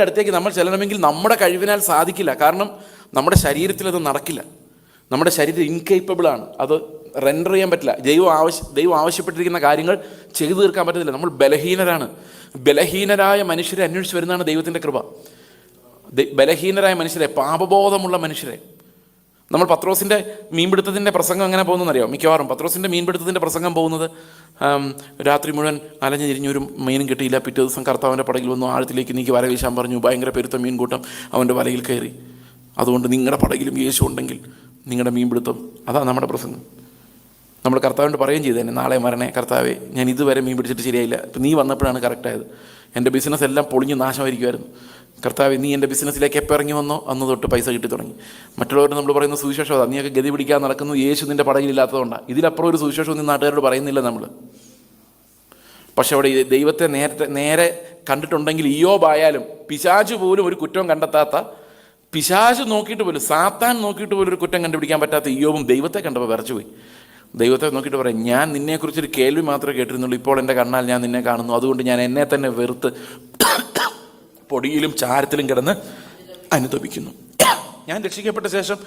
അടുത്തേക്ക് നമ്മൾ ചെല്ലണമെങ്കിൽ നമ്മുടെ കഴിവിനാൽ സാധിക്കില്ല. കാരണം നമ്മുടെ ശരീരത്തിൽ അത് നടക്കില്ല. നമ്മുടെ ശരീരം ഇൻകേപ്പബിളാണ്, അത് റെൻഡർ ചെയ്യാൻ പറ്റില്ല. ദൈവം ആവശ്യപ്പെട്ടിരിക്കുന്ന കാര്യങ്ങൾ ചെയ്തു തീർക്കാൻ പറ്റത്തില്ല. നമ്മൾ ബലഹീനരാണ്. ബലഹീനരായ മനുഷ്യരെ അന്വേഷിച്ച് വരുന്നതാണ് ദൈവത്തിൻ്റെ കൃപ. ബലഹീനരായ മനുഷ്യരെ, പാപബോധമുള്ള മനുഷ്യരെ. നമ്മൾ പത്രോസിൻ്റെ മീൻപിടുത്തത്തിൻ്റെ പ്രസംഗം എങ്ങനെ പോകുന്നതെന്നറിയാം. മിക്കവാറും പത്രോസിൻ്റെ മീൻപിടുത്തത്തിൻ്റെ പ്രസംഗം പോകുന്നത്, രാത്രി മുഴുവൻ അലഞ്ഞു തിരിഞ്ഞൊരു മീനും കിട്ടിയില്ല. പിറ്റേ ദിവസം കർത്താവിൻ്റെ പടകിൽ വന്നു, ആഴത്തിലേക്ക് നീക്കി വല വീശാൻ പറഞ്ഞു. ഭയങ്കര പെരുത്ത മീൻകൂട്ടം അവൻ്റെ വലയിൽ കയറി. അതുകൊണ്ട് നിങ്ങളുടെ പടകിലും യേശു ഉണ്ടെങ്കിൽ നിങ്ങളുടെ മീൻപിടുത്തം. അതാണ് നമ്മുടെ പ്രസംഗം. നമ്മൾ കർത്താവിനോട് പറയുകയും ചെയ്തു തന്നെ, നാളെ മരണേ കർത്താവേ, ഞാൻ ഇതുവരെ മീൻ പിടിച്ചിട്ട് ശരിയായില്ല, ഇപ്പം നീ വന്നപ്പോഴാണ് കറക്റ്റായത്. എൻ്റെ ബിസിനസ് എല്ലാം പൊളിഞ്ഞ് നാശമായിരിക്കുമായിരുന്നു. കർത്താവേ, നീ എൻ്റെ ബിസിനസ്സിലേക്ക് എപ്പോൾ ഇറങ്ങി വന്നോ അന്ന് തൊട്ട് പൈസ കിട്ടി തുടങ്ങി. മറ്റുള്ളവരോട് നമ്മൾ പറയുന്ന സുവിശേഷം അതാ, നീയൊക്കെ ഗതി പിടിക്കാൻ നടക്കുന്നു, യേശു നിൻ്റെ പടകിലില്ലാത്തതുകൊണ്ടാണ്. ഇതിലപ്പുറം ഒരു സുവിശേഷം ഒന്നും നാട്ടുകാരോട് പറയുന്നില്ല നമ്മൾ. പക്ഷെ അവിടെ ദൈവത്തെ നേരെ കണ്ടിട്ടുണ്ടെങ്കിൽ, ഇയ്യോബായാലും പിശാച് പോലും ഒരു കുറ്റം കണ്ടെത്താത്ത, പിശാച് നോക്കിയിട്ട് പോലും, സാത്താൻ നോക്കിയിട്ട് പോലും ഒരു കുറ്റം കണ്ടുപിടിക്കാൻ പറ്റാത്ത ഇയ്യോബും ദൈവത്തെ കണ്ടപ്പോൾ വിറച്ചുപോയി. ദൈവത്തെ നോക്കിയിട്ട് പറയും, ഞാൻ നിന്നെക്കുറിച്ചൊരു കേൾവി മാത്രമേ കേട്ടിരുന്നുള്ളൂ, ഇപ്പോൾ എൻ്റെ കണ്ണാൽ ഞാൻ നിന്നെ കാണുന്നു. അതുകൊണ്ട് ഞാൻ എന്നെ തന്നെ വെറുത്ത് പൊടിയിലും ചാരത്തിലും കിടന്ന് അനുതപിക്കുന്നു. ഞാൻ രക്ഷിക്കപ്പെട്ട ശേഷം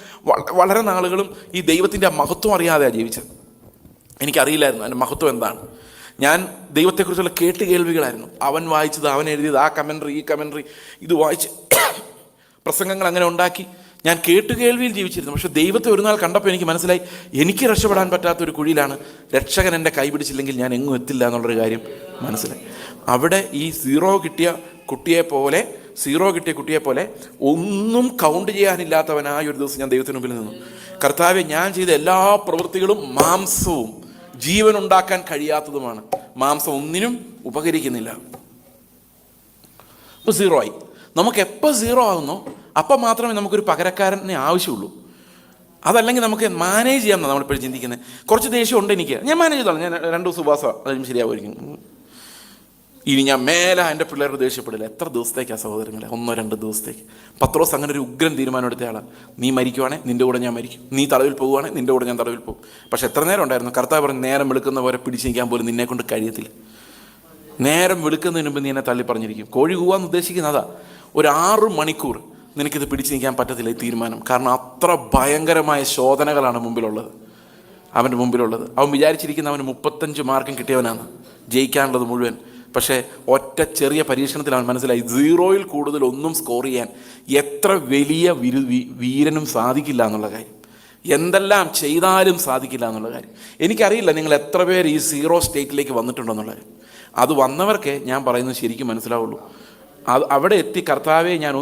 വളരെ നാളുകളും ഈ ദൈവത്തിൻ്റെ മഹത്വം അറിയാതെയാണ് ജീവിച്ചത്. എനിക്കറിയില്ലായിരുന്നു അതിൻ്റെ മഹത്വം എന്താണ്. ഞാൻ ദൈവത്തെക്കുറിച്ചുള്ള കേൾവികളായിരുന്നു. അവൻ വായിച്ചത്, അവൻ എഴുതിയത്, ആ കമൻട്രി, ഈ കമൻട്രി, ഇത് വായിച്ച് പ്രസംഗങ്ങൾ അങ്ങനെ ഉണ്ടാക്കി ഞാൻ കേൾവിയിൽ ജീവിച്ചിരുന്നു. പക്ഷെ ദൈവത്തെ ഒരു നാൾ കണ്ടപ്പോൾ എനിക്ക് മനസ്സിലായി, എനിക്ക് രക്ഷപ്പെടാൻ പറ്റാത്തൊരു കുഴിയിലാണ്. രക്ഷകൻ എൻ്റെ കൈ പിടിച്ചില്ലെങ്കിൽ ഞാൻ എങ്ങും എത്തില്ല എന്നുള്ളൊരു കാര്യം മനസ്സിലായി. അവിടെ ഈ സീറോ കിട്ടിയ കുട്ടിയെ പോലെ ഒന്നും കൗണ്ട് ചെയ്യാനില്ലാത്തവനായ ഒരു ദിവസം ഞാൻ ദൈവത്തിന് മുമ്പിൽ നിന്നു. കർത്താവെ, ഞാൻ ചെയ്ത എല്ലാ പ്രവൃത്തികളും മാംസവും ജീവൻ ഉണ്ടാക്കാൻ കഴിയാത്തതുമാണ്. മാംസം ഒന്നിനും ഉപകരിക്കുന്നില്ല. ഇപ്പോൾ സീറോ ആയി. നമുക്ക് എപ്പോൾ സീറോ ആകുന്നോ അപ്പം മാത്രമേ നമുക്കൊരു പകരക്കാരനെ ആവശ്യമുള്ളൂ. അതല്ലെങ്കിൽ നമുക്ക് മാനേജ് ചെയ്യാമെന്നാണ് നമ്മളിപ്പോഴും ചിന്തിക്കുന്നത്. കുറച്ച് ദേഷ്യം ഉണ്ട് എനിക്ക്, ഞാൻ മാനേജ് ചെയ്തോളാം, ഞാൻ 2 ദിവസം ഉപവാസം, അതും ശരിയാവുമായിരിക്കും. ഇനി ഞാൻ മേലെ എൻ്റെ പിള്ളേരോട് ദേഷ്യപ്പെടില്ല. എത്ര ദിവസത്തേക്കാണ് സഹോദരങ്ങളെ? 1-2 ദിവസത്തേക്ക്. പത്രോസ് അങ്ങനെ ഒരു ഉഗ്രൻ തീരുമാനം എടുത്ത ആളാണ്. നീ മരിക്കുവാണേ നിൻ്റെ കൂടെ ഞാൻ മരിക്കും, നീ തടവിൽ പോകുവാണേ നിൻ്റെ കൂടെ ഞാൻ തടവിൽ പോകും. പക്ഷെ എത്ര നേരം ഉണ്ടായിരുന്നു? കർത്താവ് പറഞ്ഞ്, നേരം വെളുക്കുന്ന പോലെ പിടിച്ച് നിൽക്കാൻ പോലും നിന്നെ കൊണ്ട് കഴിയത്തില്ല. നേരം വെളുക്കുന്നതിന് മുമ്പ് നീ എന്നെ തള്ളി പറഞ്ഞിരിക്കും. കോഴി കൂവാന്ന് ഉദ്ദേശിക്കുന്നതാ. ഒരു 6 മണിക്കൂർ നിനക്കിത് പിടിച്ച് നിൽക്കാൻ പറ്റത്തില്ല ഈ തീരുമാനം. കാരണം അത്ര ഭയങ്കരമായ ശോധനകളാണ് അവൻ്റെ മുമ്പിലുള്ളത്. അവൻ വിചാരിച്ചിരിക്കുന്ന അവന് 35 മാർക്കും കിട്ടിയവനാണ്, ജയിക്കാനുള്ളത് മുഴുവൻ. പക്ഷേ ഒറ്റ ചെറിയ പരീക്ഷണത്തിൽ അവൻ മനസ്സിലായി, 0ൽ കൂടുതൽ ഒന്നും സ്കോർ ചെയ്യാൻ എത്ര വലിയ വീരനും സാധിക്കില്ല എന്നുള്ള കാര്യം. എന്തെല്ലാം ചെയ്താലും സാധിക്കില്ല എന്നുള്ള കാര്യം. എനിക്കറിയില്ല നിങ്ങൾ എത്ര പേര് ഈ 0 സ്റ്റേറ്റിലേക്ക് വന്നിട്ടുണ്ടെന്നുള്ള കാര്യം. അത് വന്നവർക്കേ ഞാൻ പറയുന്നത് ശരിക്കും മനസ്സിലാവുള്ളൂ. അവിടെ എത്തി, കർത്താവെ ഞാൻ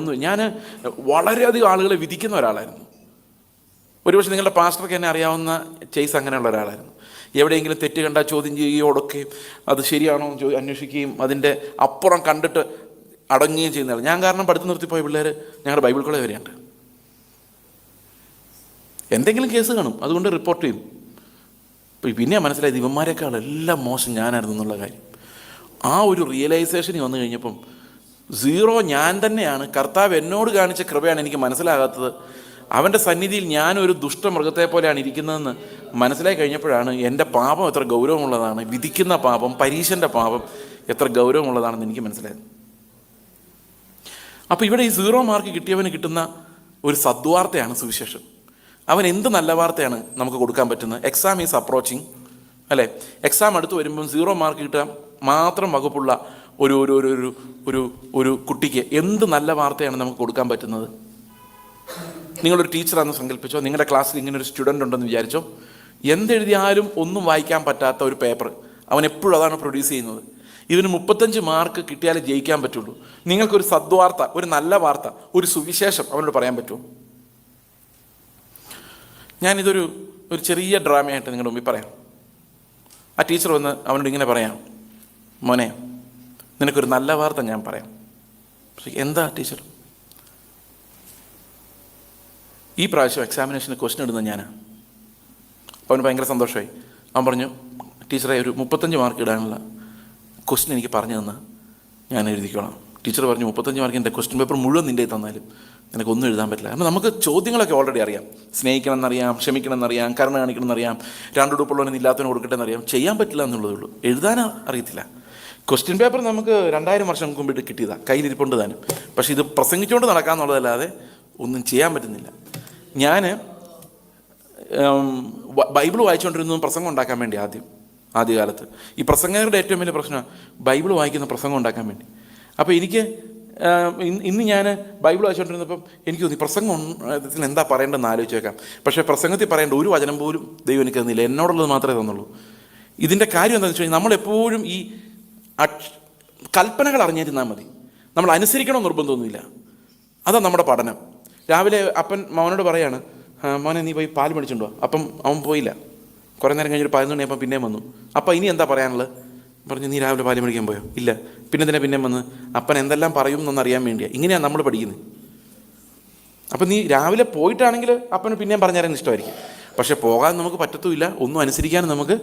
വളരെയധികം ആളുകളെ വിധിക്കുന്ന ഒരാളായിരുന്നു. ഒരുപക്ഷെ നിങ്ങളുടെ പാസ്റ്റർക്ക് എന്നെ അറിയാവുന്ന ചേസ് അങ്ങനെയുള്ള ഒരാളായിരുന്നു. എവിടെയെങ്കിലും തെറ്റ് കണ്ടാൽ ചോദ്യം ചെയ്യുകയും ഉടക്കുകയും അത് ശരിയാണോ എന്ന് അന്വേഷിക്കുകയും അതിൻ്റെ അപ്പുറം കണ്ടിട്ട് അടങ്ങുകയും ചെയ്യുന്നയാൾ ഞാൻ. കാരണം പഠിത്തം നിർത്തിപ്പോയ പിള്ളേർ ഞങ്ങളുടെ ബൈബിൾ കോളേജ് വരെയുണ്ട്. എന്തെങ്കിലും കേസ് കാണും, അതുകൊണ്ട് റിപ്പോർട്ട് ചെയ്യും. പിന്നെ മനസ്സിലായത് ഇവന്മാരെക്കാൾ എല്ലാം മോശം ഞാനായിരുന്നു എന്നുള്ള കാര്യം. ആ ഒരു റിയലൈസേഷൻ വന്നു കഴിഞ്ഞപ്പം 0 ഞാൻ തന്നെയാണ്. കർത്താവ് എന്നോട് കാണിച്ച കൃപയാണ് എനിക്ക് മനസ്സിലാകാത്തത്. അവൻ്റെ സന്നിധിയിൽ ഞാനൊരു ദുഷ്ടമൃഗത്തെ പോലെയാണ് ഇരിക്കുന്നതെന്ന് മനസ്സിലായി കഴിഞ്ഞപ്പോഴാണ് എൻ്റെ പാപം എത്ര ഗൗരവമുള്ളതാണ്, വിധിക്കുന്ന പാപം, പരീക്ഷൻ്റെ പാപം എത്ര ഗൗരവമുള്ളതാണെന്ന് എനിക്ക് മനസ്സിലായത്. അപ്പോൾ ഇവിടെ ഈ 0 മാർക്ക് കിട്ടിയവന് കിട്ടുന്ന ഒരു സദ്വാർത്തയാണ് സുവിശേഷം. അവൻ എന്ത് നല്ല വാർത്തയാണ് നമുക്ക് കൊടുക്കാൻ പറ്റുന്നത്? എക്സാം ഈസ് അപ്രോച്ചിങ്, അല്ലേ? എക്സാം അടുത്ത് വരുമ്പം 0 മാർക്ക് കിട്ടാൻ മാത്രം വകുപ്പുള്ള ഒരു ഒരു ഒരു ഒരു ഒരു കുട്ടിക്ക് എന്ത് നല്ല വാർത്തയാണ് നമുക്ക് കൊടുക്കാൻ പറ്റുന്നത്? നിങ്ങളൊരു ടീച്ചറാണെന്ന് സങ്കല്പിച്ചോ, നിങ്ങളുടെ ക്ലാസ്സിൽ ഇങ്ങനെ ഒരു സ്റ്റുഡൻ്റ് ഉണ്ടെന്ന് വിചാരിച്ചോ. എന്തെഴുതിയാലും ഒന്നും വായിക്കാൻ പറ്റാത്ത ഒരു പേപ്പർ, അവൻ എപ്പോഴും അതാണ് പ്രൊഡ്യൂസ് ചെയ്യുന്നത്. ഇതിന് 35 മാർക്ക് കിട്ടിയാലേ ജയിക്കാൻ പറ്റുള്ളൂ. നിങ്ങൾക്കൊരു സദ്വാർത്ത, ഒരു നല്ല വാർത്ത, ഒരു സുവിശേഷം അവനോട് പറയാൻ പറ്റുമോ? ഞാനിതൊരു ചെറിയ ഡ്രാമയായിട്ട് നിങ്ങളുടെ മുമ്പിൽ പറയാം. ആ ടീച്ചർ വന്ന് അവനോട് ഇങ്ങനെ പറയാം, മോനെ നിനക്കൊരു നല്ല വാർത്ത ഞാൻ പറയാം. എന്താ ടീച്ചർ? ഈ പ്രാവശ്യം എക്സാമിനേഷന് ക്വസ്റ്റ്യൻ ഇടുന്നത് ഞാനാണ്. അപ്പോൾ അവന് ഭയങ്കര സന്തോഷമായി. അവൻ പറഞ്ഞു, ടീച്ചറെ ഒരു 35 മാർക്ക് ഇടാനുള്ള ക്വസ്റ്റ്യൻ എനിക്ക് പറഞ്ഞു തന്ന് ഞാൻ എഴുതിക്കോളാം. ടീച്ചർ പറഞ്ഞു 35 മാർക്കിൻ്റെ ക്വസ്റ്റ്യൻ പേപ്പർ മുഴുവൻ നിൻ്റെ തന്നാലും നിനക്കൊന്നും എഴുതാൻ പറ്റില്ല. കാരണം നമുക്ക് ചോദ്യങ്ങളൊക്കെ ഓൾറെഡി അറിയാം. സ്നേഹിക്കണം എന്നറിയാം, ക്ഷമിക്കണം എന്നറിയാം, കരുണ കാണിക്കണം എന്നറിയാം, രണ്ടുടുപ്പുള്ളവന് ഇല്ലാത്തവന് കൊടുക്കട്ടെ എന്നറിയാം. ചെയ്യാൻ പറ്റില്ല എന്നുള്ളതേ ഉള്ളൂ, എഴുതാൻ അറിയത്തില്ല. ക്വസ്റ്റ്യൻ പേപ്പർ നമുക്ക് 2000 വർഷം മുമ്പിട്ട് കിട്ടിയതാണ്, കയ്യിലിരിപ്പുണ്ട് താനും. പക്ഷേ ഇത് പ്രസംഗിച്ചുകൊണ്ട് നടക്കാമെന്നുള്ളതല്ലാതെ ഒന്നും ചെയ്യാൻ പറ്റുന്നില്ല. ഞാൻ ബൈബിൾ വായിച്ചുകൊണ്ടിരുന്നതും പ്രസംഗം ഉണ്ടാക്കാൻ വേണ്ടി ആദ്യകാലത്ത്. ഈ പ്രസംഗകരുടെ ഏറ്റവും വലിയ പ്രശ്നം ബൈബിൾ വായിക്കുന്ന പ്രസംഗം ഉണ്ടാക്കാൻ വേണ്ടി. അപ്പോൾ എനിക്ക് ഇന്ന് ഞാൻ ബൈബിൾ വായിച്ചുകൊണ്ടിരുന്നപ്പം എനിക്ക് തോന്നി പ്രസംഗത്തിൽ എന്താ പറയേണ്ടതെന്ന് ആലോചിച്ച് വെക്കാം. പക്ഷേ പ്രസംഗത്തിൽ പറയേണ്ട ഒരു വചനം പോലും ദൈവം എനിക്ക് തന്നില്ല, എന്നോടുള്ളത് മാത്രമേ തന്നുള്ളൂ. ഇതിൻ്റെ കാര്യം എന്താണെന്ന് വെച്ച് കഴിഞ്ഞാൽ നമ്മളെപ്പോഴും ഈ കൽപ്പനകൾ അറിഞ്ഞിരുന്നാൽ മതി, നമ്മൾ അനുസരിക്കണമെന്ന് നിർബന്ധമൊന്നുമില്ല. അതാണ് നമ്മുടെ പഠനം. രാവിലെ അപ്പൻ മോനോട് പറയാണ്, മോനെ നീ പോയി പാൽ മേടിച്ചുണ്ടോ? അപ്പം അവൻ പോയില്ല. കുറേ നേരം കഴിഞ്ഞൊരു 11 മണിയപ്പം പിന്നെയും വന്നു. അപ്പം ഇനി എന്താ പറയാനുള്ളത്? പറഞ്ഞു, നീ രാവിലെ പാൽ മേടിക്കാൻ പോയോ? ഇല്ല. പിന്നെ തന്നെ പിന്നെയും വന്ന് അപ്പൻ എന്തെല്ലാം പറയും എന്നറിയാൻ വേണ്ടിയാണ്. ഇങ്ങനെയാണ് നമ്മൾ പഠിക്കുന്നത്. അപ്പം നീ രാവിലെ പോയിട്ടാണെങ്കിൽ അപ്പന് പിന്നെയും പറഞ്ഞു തരാൻ ഇഷ്ടമായിരിക്കും. പക്ഷെ പോകാൻ നമുക്ക് പറ്റത്തുമില്ല, ഒന്നും അനുസരിക്കാനും നമുക്ക്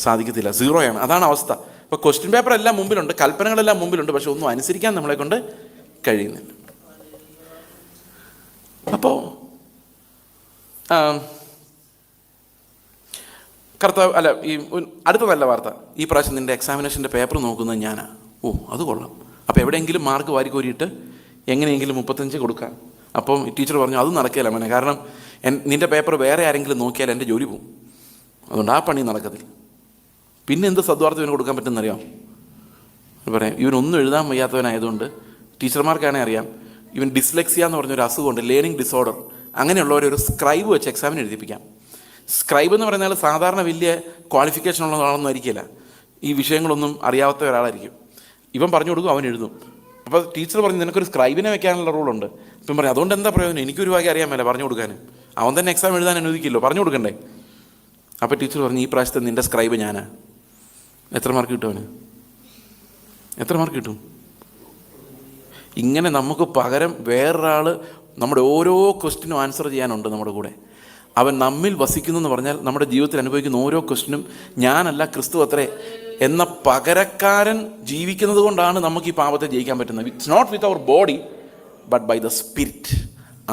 സാധിക്കത്തില്ല, സീറോയാണ്. അതാണ് അവസ്ഥ. ഇപ്പോൾ ക്വസ്റ്റ്യൻ പേപ്പർ എല്ലാം മുമ്പിലുണ്ട്, കൽപ്പനകളെല്ലാം മുമ്പിലുണ്ട്, പക്ഷെ ഒന്നും അനുസരിക്കാൻ നമ്മളെ കൊണ്ട് കഴിയുന്നില്ല. അപ്പോൾ കർത്താവ് അല്ല, ഈ അടുത്ത നല്ല വാർത്ത, ഈ പ്രാവശ്യം നിൻ്റെ എക്സാമിനേഷൻ്റെ പേപ്പർ നോക്കുന്നത് ഞാനാ. ഓ, അത് കൊള്ളാം. അപ്പോൾ എവിടെയെങ്കിലും മാർക്ക് വാരിക്കോരിയിട്ട് എങ്ങനെയെങ്കിലും 35 കൊടുക്കാം. അപ്പം ടീച്ചർ പറഞ്ഞു, അത് നടക്കില്ല മോനെ, കാരണം നിൻ്റെ പേപ്പർ വേറെ ആരെങ്കിലും നോക്കിയാൽ എൻ്റെ ജോലി പോകും, അതുകൊണ്ട് ആ പണി നടക്കത്തില്ല. പിന്നെ എന്ത് സദ്വാർത്ഥം ഇവന് കൊടുക്കാൻ പറ്റുമെന്നറിയാം? പറയാം, ഇവനൊന്നും എഴുതാൻ വയ്യാത്തവനായതുകൊണ്ട് ടീച്ചർമാർക്കാണെ അറിയാം, ഇവൻ ഡിസ്ലെക്സിയ എന്ന് പറഞ്ഞൊരു അസുഖമുണ്ട്, ലേണിംഗ് ഡിസോർഡർ. അങ്ങനെയുള്ളവരെ ഒരു സ്ക്രൈബ് വെച്ച് എക്സാമിന് എഴുതിപ്പിക്കാം. സ്ക്രൈബ് എന്ന് പറയുന്നത് സാധാരണ വലിയ ക്വാളിഫിക്കേഷൻ ഉള്ള ആളൊന്നും ആയിരിക്കില്ല, ഈ വിഷയങ്ങളൊന്നും അറിയാത്ത ഒരാളായിരിക്കും. ഇവൻ പറഞ്ഞു കൊടുക്കും, അവൻ എഴുതും. അപ്പോൾ ടീച്ചർ പറഞ്ഞു, നിനക്കൊരു സ്ക്രൈബിനെ വെക്കാനുള്ള റൂളുണ്ട്. ഇപ്പം പറയും, അതുകൊണ്ട് എന്താ പ്രയോജനം? എനിക്കൊരു ഭാഗ്യം അറിയാൻ മേല പറഞ്ഞു കൊടുക്കാൻ, അവൻ തന്നെ എക്സാം എഴുതാൻ അനുവദിക്കില്ലോ, പറഞ്ഞു കൊടുക്കണ്ടേ? അപ്പോൾ ടീച്ചർ പറഞ്ഞു, ഈ പ്രാവശ്യത്തെ നിൻ്റെ സ്ക്രൈബ് ഞാനാ. എത്ര മാർക്ക് കിട്ടും അവന്? എത്ര മാർക്ക് കിട്ടും? ഇങ്ങനെ നമുക്ക് പകരം വേറൊരാൾ നമ്മുടെ ഓരോ ക്വസ്റ്റിനും ആൻസർ ചെയ്യാനുണ്ട് നമ്മുടെ കൂടെ. അവൻ നമ്മിൽ വസിക്കുന്നു എന്ന് പറഞ്ഞാൽ നമ്മുടെ ജീവിതത്തിൽ അനുഭവിക്കുന്ന ഓരോ ക്വസ്റ്റിനും ഞാനല്ല ക്രിസ്തു അത്രേ എന്ന പകരക്കാരൻ ജീവിക്കുന്നത് കൊണ്ടാണ് നമുക്ക് ഈ പാപത്തെ ജയിക്കാൻ പറ്റുന്നത്. It's not with our body but by the spirit.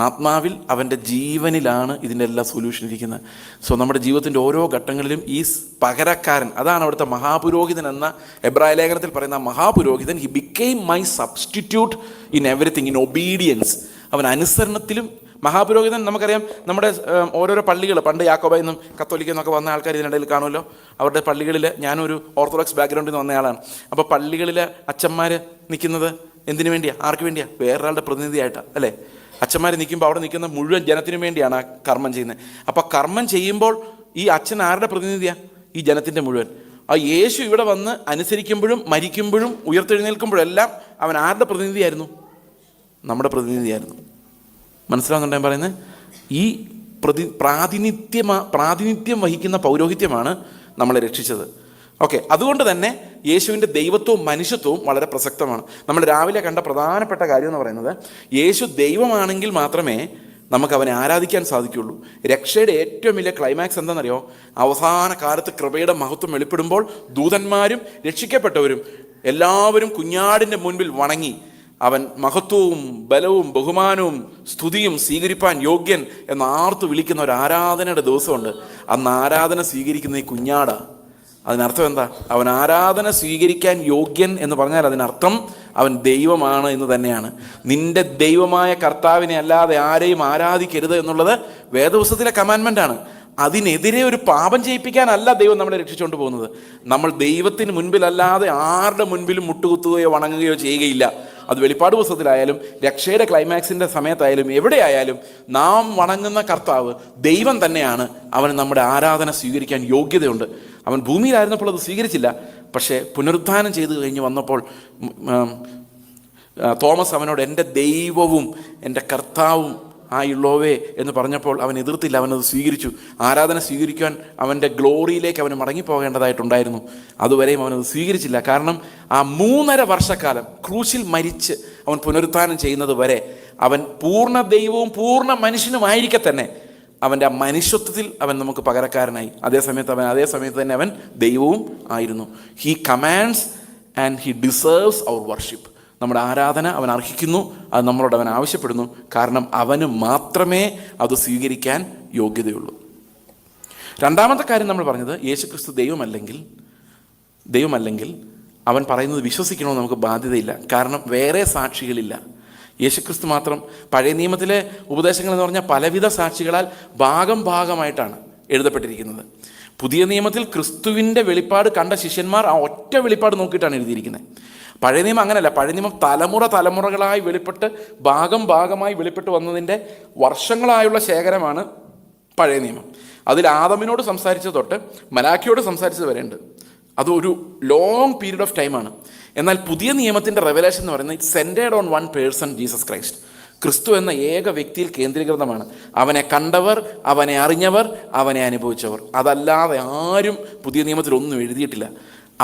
ആത്മാവിൽ അവൻ്റെ ജീവനിലാണ് ഇതിൻ്റെ എല്ലാ സൊല്യൂഷൻ ഇരിക്കുന്നത്. സോ നമ്മുടെ ജീവിതത്തിൻ്റെ ഓരോ ഘട്ടങ്ങളിലും ഈ പകരക്കാരൻ, അതാണ് അവിടുത്തെ മഹാപുരോഹിതൻ എന്ന എബ്രായ ലേഖനത്തിൽ പറയുന്ന മഹാപുരോഹിതൻ. He became my substitute in everything, in obedience. അവൻ അനുസരണത്തിലും. മഹാപുരോഹിതൻ നമുക്കറിയാം, നമ്മുടെ ഓരോരോ പള്ളികൾ, പണ്ട് യാക്കോബായെന്നും കത്തോലിക്കെന്നൊക്കെ വന്ന ആൾക്കാർ ഇതിനിടയിൽ കാണുമല്ലോ. അവരുടെ പള്ളികളിൽ, ഞാനൊരു ഓർത്തഡോക്സ് ബാക്ക്ഗ്രൗണ്ടിൽ നിന്ന് വന്നയാളാണ്. അപ്പോൾ പള്ളികളിൽ അച്ഛന്മാർ നിൽക്കുന്നത് എന്തിനു വേണ്ടിയാണ്? ആർക്ക് വേണ്ടിയാണ്? വേറൊരാളുടെ പ്രതിനിധിയായിട്ടാണ്, അല്ലേ? അച്ഛന്മാർ നിൽക്കുമ്പോൾ അവിടെ നിൽക്കുന്ന മുഴുവൻ ജനത്തിനു വേണ്ടിയാണ് ആ കർമ്മം ചെയ്യുന്നത്. അപ്പോൾ കർമ്മം ചെയ്യുമ്പോൾ ഈ അച്ഛൻ ആരുടെ പ്രതിനിധിയാണ്? ഈ ജനത്തിൻ്റെ മുഴുവൻ. ആ യേശു ഇവിടെ വന്ന് അനുസരിക്കുമ്പോഴും മരിക്കുമ്പോഴും ഉയർത്തെഴുന്നേൽക്കുമ്പോഴെല്ലാം അവൻ ആരുടെ പ്രതിനിധിയായിരുന്നു? നമ്മുടെ പ്രതിനിധിയായിരുന്നു. മനസ്സിലാവുന്നുണ്ടോ ഞാൻ പറയുന്നത്? ഈ പ്രാതിനിധ്യം വഹിക്കുന്ന പൗരോഹിത്യമാണ് നമ്മളെ രക്ഷിച്ചത്. ഓക്കെ, അതുകൊണ്ട് തന്നെ യേശുവിൻ്റെ ദൈവത്വവും മനുഷ്യത്വവും വളരെ പ്രസക്തമാണ്. നമ്മൾ രാവിലെ കണ്ട പ്രധാനപ്പെട്ട കാര്യം എന്ന് പറയുന്നത്, യേശു ദൈവമാണെങ്കിൽ മാത്രമേ നമുക്ക് അവനെ ആരാധിക്കാൻ സാധിക്കുകയുള്ളൂ. രക്ഷയുടെ ഏറ്റവും വലിയ ക്ലൈമാക്സ് എന്താണെന്നറിയോ? അവസാന കാലത്ത് കൃപയുടെ മഹത്വം വെളിപ്പെടുമ്പോൾ ദൂതന്മാരും രക്ഷിക്കപ്പെട്ടവരും എല്ലാവരും കുഞ്ഞാടിൻ്റെ മുൻപിൽ വണങ്ങി അവൻ മഹത്വവും ബലവും ബഹുമാനവും സ്തുതിയും സ്വീകരിപ്പാൻ യോഗ്യൻ എന്ന് ആർത്തു വിളിക്കുന്ന ഒരു ആരാധനയുടെ ദിവസമുണ്ട്. അന്ന് ആരാധന സ്വീകരിക്കുന്ന ഈ കുഞ്ഞാടാ. അതിനർത്ഥം എന്താ? അവൻ ആരാധന സ്വീകരിക്കാൻ യോഗ്യൻ എന്ന് പറഞ്ഞാൽ അതിനർത്ഥം അവൻ ദൈവമാണ് എന്ന് തന്നെയാണ്. നിന്റെ ദൈവമായ കർത്താവിനെ അല്ലാതെ ആരെയും ആരാധിക്കരുത് എന്നുള്ളത് വേദപുസ്തകത്തിലെ കമാൻഡ്മെൻ്റാണ്. അതിനെതിരെ ഒരു പാപം ചെയ്യിപ്പിക്കാനല്ല ദൈവം നമ്മളെ രക്ഷിച്ചുകൊണ്ട് പോകുന്നത്. നമ്മൾ ദൈവത്തിന് മുൻപിലല്ലാതെ ആരുടെ മുൻപിലും മുട്ടുകുത്തുകയോ വണങ്ങുകയോ ചെയ്യുകയില്ല. അത് വെളിപ്പാട് പുസ്തകത്തിലായാലും രക്ഷയുടെ ക്ലൈമാക്സിൻ്റെ സമയത്തായാലും എവിടെയായാലും നാം വണങ്ങുന്ന കർത്താവ് ദൈവം തന്നെയാണ്. അവന് നമ്മുടെ ആരാധന സ്വീകരിക്കാൻ യോഗ്യതയുണ്ട്. അവൻ ഭൂമിയിലായിരുന്നപ്പോൾ അത് സ്വീകരിച്ചില്ല. പക്ഷേ പുനരുത്ഥാനം ചെയ്ത് കഴിഞ്ഞ് വന്നപ്പോൾ തോമസ് അവനോട് എൻ്റെ ദൈവവും എൻ്റെ കർത്താവും ആയുള്ളോവേ എന്ന് പറഞ്ഞപ്പോൾ അവൻ എതിർത്തില്ല, അവനത് സ്വീകരിച്ചു. ആരാധന സ്വീകരിക്കാൻ അവൻ്റെ ഗ്ലോറിയിലേക്ക് അവന് മടങ്ങിപ്പോകേണ്ടതായിട്ടുണ്ടായിരുന്നു. അതുവരെയും അവനത് സ്വീകരിച്ചില്ല. കാരണം ആ 3.5 വർഷക്കാലം ക്രൂശിൽ മരിച്ച് അവൻ പുനരുത്ഥാനം ചെയ്യുന്നത് വരെ അവൻ പൂർണ്ണ ദൈവവും പൂർണ്ണ മനുഷ്യനുമായിരിക്കെ തന്നെ അവൻ്റെ ആ മനുഷ്യത്വത്തിൽ അവൻ നമുക്ക് പകരക്കാരനായി. അതേ സമയത്ത് തന്നെ അവൻ ദൈവവും ആയിരുന്നു. He commands and he deserves our worship. നമ്മുടെ ആരാധന അവൻ അർഹിക്കുന്നു. അത് നമ്മളോട് അവൻ ആവശ്യപ്പെടുന്നു. കാരണം അവന് മാത്രമേ അത് സ്വീകരിക്കാൻ യോഗ്യതയുള്ളൂ. രണ്ടാമത്തെ കാര്യം നമ്മൾ പറഞ്ഞത്, യേശുക്രിസ്തു ദൈവമല്ലെങ്കിൽ അവൻ പറയുന്നത് വിശ്വസിക്കണമെന്ന് നമുക്ക് ബാധ്യതയില്ല. കാരണം വേറെ സാക്ഷികളില്ല, യേശുക്രിസ്തു മാത്രം. പഴയ നിയമത്തിലെ ഉപദേശങ്ങൾ എന്ന് പറഞ്ഞാൽ പലവിധ സാക്ഷികളാൽ ഭാഗമായിട്ടാണ് എഴുതപ്പെട്ടിരിക്കുന്നത്. പുതിയ നിയമത്തിൽ ക്രിസ്തുവിൻ്റെ വെളിപ്പാട് കണ്ട ശിഷ്യന്മാർ ആ ഒറ്റ വെളിപ്പാട് നോക്കിയിട്ടാണ് എഴുതിയിരിക്കുന്നത്. പഴയ നിയമം അങ്ങനെയല്ല. പഴയ നിയമം തലമുറകളായി വെളിപ്പെട്ട് ഭാഗമായി വെളിപ്പെട്ട് വന്നതിൻ്റെ വർഷങ്ങളായുള്ള ശേഖരമാണ് പഴയ നിയമം. അതിൽ ആദമിനോട് സംസാരിച്ചത് തൊട്ട് മലാഖിയോട് സംസാരിച്ചത് വരെയുണ്ട്. അതൊരു ലോങ് പീരീഡ് ഓഫ് ടൈമാണ്. എന്നാൽ പുതിയ നിയമത്തിൻ്റെ റെവലേഷൻ എന്ന് പറയുന്നത് it centred on one person, Jesus Christ. ക്രിസ്തു എന്ന ഏക വ്യക്തിയിൽ കേന്ദ്രീകൃതമാണ്. അവനെ കണ്ടവർ, അവനെ അറിഞ്ഞവർ, അവനെ അനുഭവിച്ചവർ. അതല്ലാതെ ആരും പുതിയ നിയമത്തിൽ ഒന്നും എഴുതിയിട്ടില്ല.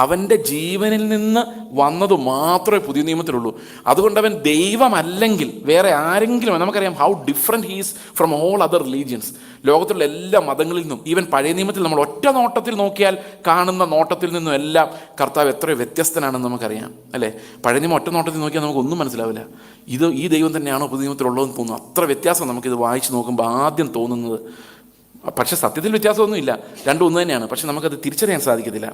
അവൻ്റെ ജീവനിൽ നിന്ന് വന്നത് മാത്രമേ പുതിയ നിയമത്തിലുള്ളൂ. അതുകൊണ്ട് അവൻ ദൈവമല്ലെങ്കിൽ വേറെ ആരെങ്കിലും, നമുക്കറിയാം how different he's from all other religions. ലോകത്തിലുള്ള എല്ലാ മതങ്ങളിൽ നിന്നും, ഈവൻ പഴയ നിയമത്തിൽ നമ്മൾ ഒറ്റ നോട്ടത്തിൽ നോക്കിയാൽ കാണുന്ന നോട്ടത്തിൽ നിന്നും എല്ലാം കർത്താവ് എത്രയോ വ്യത്യസ്തനാണെന്ന് നമുക്കറിയാം, അല്ലേ? പഴയ നിയമം ഒറ്റ നോട്ടത്തിൽ നോക്കിയാൽ നമുക്കൊന്നും മനസ്സിലാവില്ല. ഈ ദൈവം തന്നെയാണോ പുതിയ നിയമത്തിലുള്ളതെന്ന് തോന്നുന്നു. അത്ര വ്യത്യാസം നമുക്കിത് വായിച്ച് നോക്കുമ്പോൾ ആദ്യം തോന്നുന്നത്. പക്ഷേ സത്യത്തിൽ വ്യത്യാസമൊന്നുമില്ല, രണ്ടും ഒന്ന് തന്നെയാണ്. പക്ഷെ നമുക്കത് തിരിച്ചറിയാൻ സാധിക്കത്തില്ല.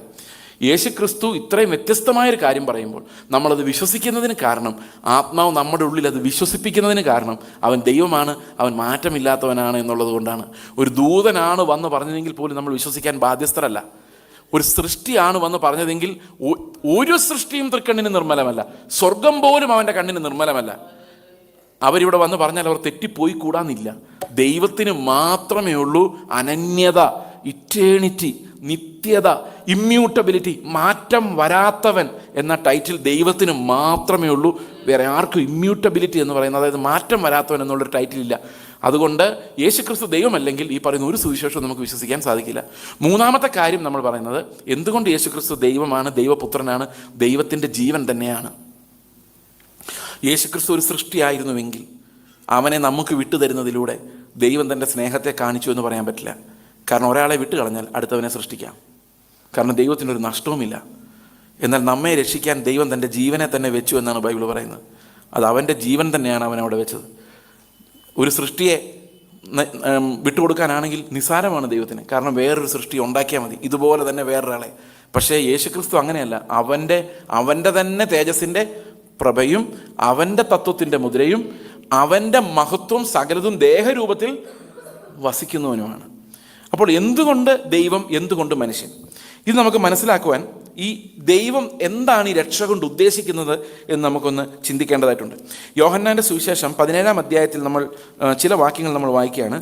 യേശുക്രിസ്തു ഇത്രയും വ്യത്യസ്തമായൊരു കാര്യം പറയുമ്പോൾ നമ്മളത് വിശ്വസിക്കുന്നതിന് കാരണം, ആത്മാവ് നമ്മുടെ ഉള്ളിൽ അത് വിശ്വസിപ്പിക്കുന്നതിന് കാരണം അവൻ ദൈവമാണ്, അവൻ മാറ്റമില്ലാത്തവനാണ് എന്നുള്ളത് കൊണ്ടാണ്. ഒരു ദൂതനാണ് വന്ന് പറഞ്ഞതെങ്കിൽ പോലും നമ്മൾ വിശ്വസിക്കാൻ ബാധ്യസ്ഥരല്ല. ഒരു സൃഷ്ടിയാണ് വന്ന് പറഞ്ഞതെങ്കിൽ ഒരു സൃഷ്ടിയും തൃക്കണ്ണിന് നിർമ്മലമല്ല. സ്വർഗം പോലും അവൻ്റെ കണ്ണിന് നിർമ്മലമല്ല. അവരിവിടെ വന്ന് പറഞ്ഞാൽ അവർ തെറ്റിപ്പോയി കൂടാന്നില്ല. ദൈവത്തിന് മാത്രമേ ഉള്ളൂ അനന്യത, ഇറ്റേണിറ്റി, നിത്യത, ഇമ്മ്യൂട്ടബിലിറ്റി, മാറ്റം വരാത്തവൻ എന്ന ടൈറ്റിൽ ദൈവത്തിന് മാത്രമേ ഉള്ളൂ. വേറെ ആർക്കും ഇമ്മ്യൂട്ടബിലിറ്റി എന്ന് പറയുന്നത്, അതായത് മാറ്റം വരാത്തവൻ എന്നുള്ളൊരു ടൈറ്റിലില്ല. അതുകൊണ്ട് യേശുക്രിസ്തു ദൈവമല്ലെങ്കിൽ ഈ പറയുന്ന ഒരു സുവിശേഷവും നമുക്ക് വിശ്വസിക്കാൻ സാധിക്കില്ല. മൂന്നാമത്തെ കാര്യം നമ്മൾ പറയുന്നത്, എന്തുകൊണ്ട് യേശുക്രിസ്തു ദൈവമാണ്, ദൈവപുത്രനാണ്, ദൈവത്തിൻ്റെ ജീവൻ തന്നെയാണ്. യേശുക്രിസ്തു ഒരു സൃഷ്ടിയായിരുന്നുവെങ്കിൽ അവനെ നമുക്ക് വിട്ടുതരുന്നതിലൂടെ ദൈവം തൻ്റെ സ്നേഹത്തെ കാണിച്ചു എന്ന് പറയാൻ പറ്റില്ല. കാരണം ഒരാളെ വിട്ട് കളഞ്ഞാൽ അടുത്തവനെ സൃഷ്ടിക്കാം. കാരണം ദൈവത്തിനൊരു നഷ്ടവുമില്ല. എന്നാൽ നമ്മെ രക്ഷിക്കാൻ ദൈവം തൻ്റെ ജീവനെ തന്നെ വെച്ചു എന്നാണ് ബൈബിൾ പറയുന്നത്. അത് അവൻ്റെ ജീവൻ തന്നെയാണ് അവൻ അവിടെ വെച്ചത്. ഒരു സൃഷ്ടിയെ വിട്ടുകൊടുക്കാനാണെങ്കിൽ നിസ്സാരമാണ് ദൈവത്തിന്. കാരണം വേറൊരു സൃഷ്ടി ഉണ്ടാക്കിയാൽ മതി, ഇതുപോലെ തന്നെ വേറൊരാളെ. പക്ഷേ യേശുക്രിസ്തു അങ്ങനെയല്ല. അവൻ്റെ തന്നെ തേജസ്സിൻ്റെ പ്രഭയും അവൻ്റെ തത്വത്തിൻ്റെ മുദ്രയും അവൻ്റെ മഹത്വം സകലതും ദേഹരൂപത്തിൽ വസിക്കുന്നവനുമാണ്. അപ്പോൾ എന്തുകൊണ്ട് ദൈവം, എന്തുകൊണ്ട് മനുഷ്യൻ? ഇത് നമുക്ക് മനസ്സിലാക്കുവാൻ ഈ ദൈവം എന്താണ് ഈ രക്ഷ കൊണ്ട് ഉദ്ദേശിക്കുന്നത് എന്ന് നമുക്കൊന്ന് ചിന്തിക്കേണ്ടതായിട്ടുണ്ട്. യോഹന്നാൻ്റെ സുവിശേഷം 17-ാം അധ്യായത്തിൽ നമ്മൾ ചില വാക്യങ്ങൾ നമ്മൾ വായിക്കുകയാണ്.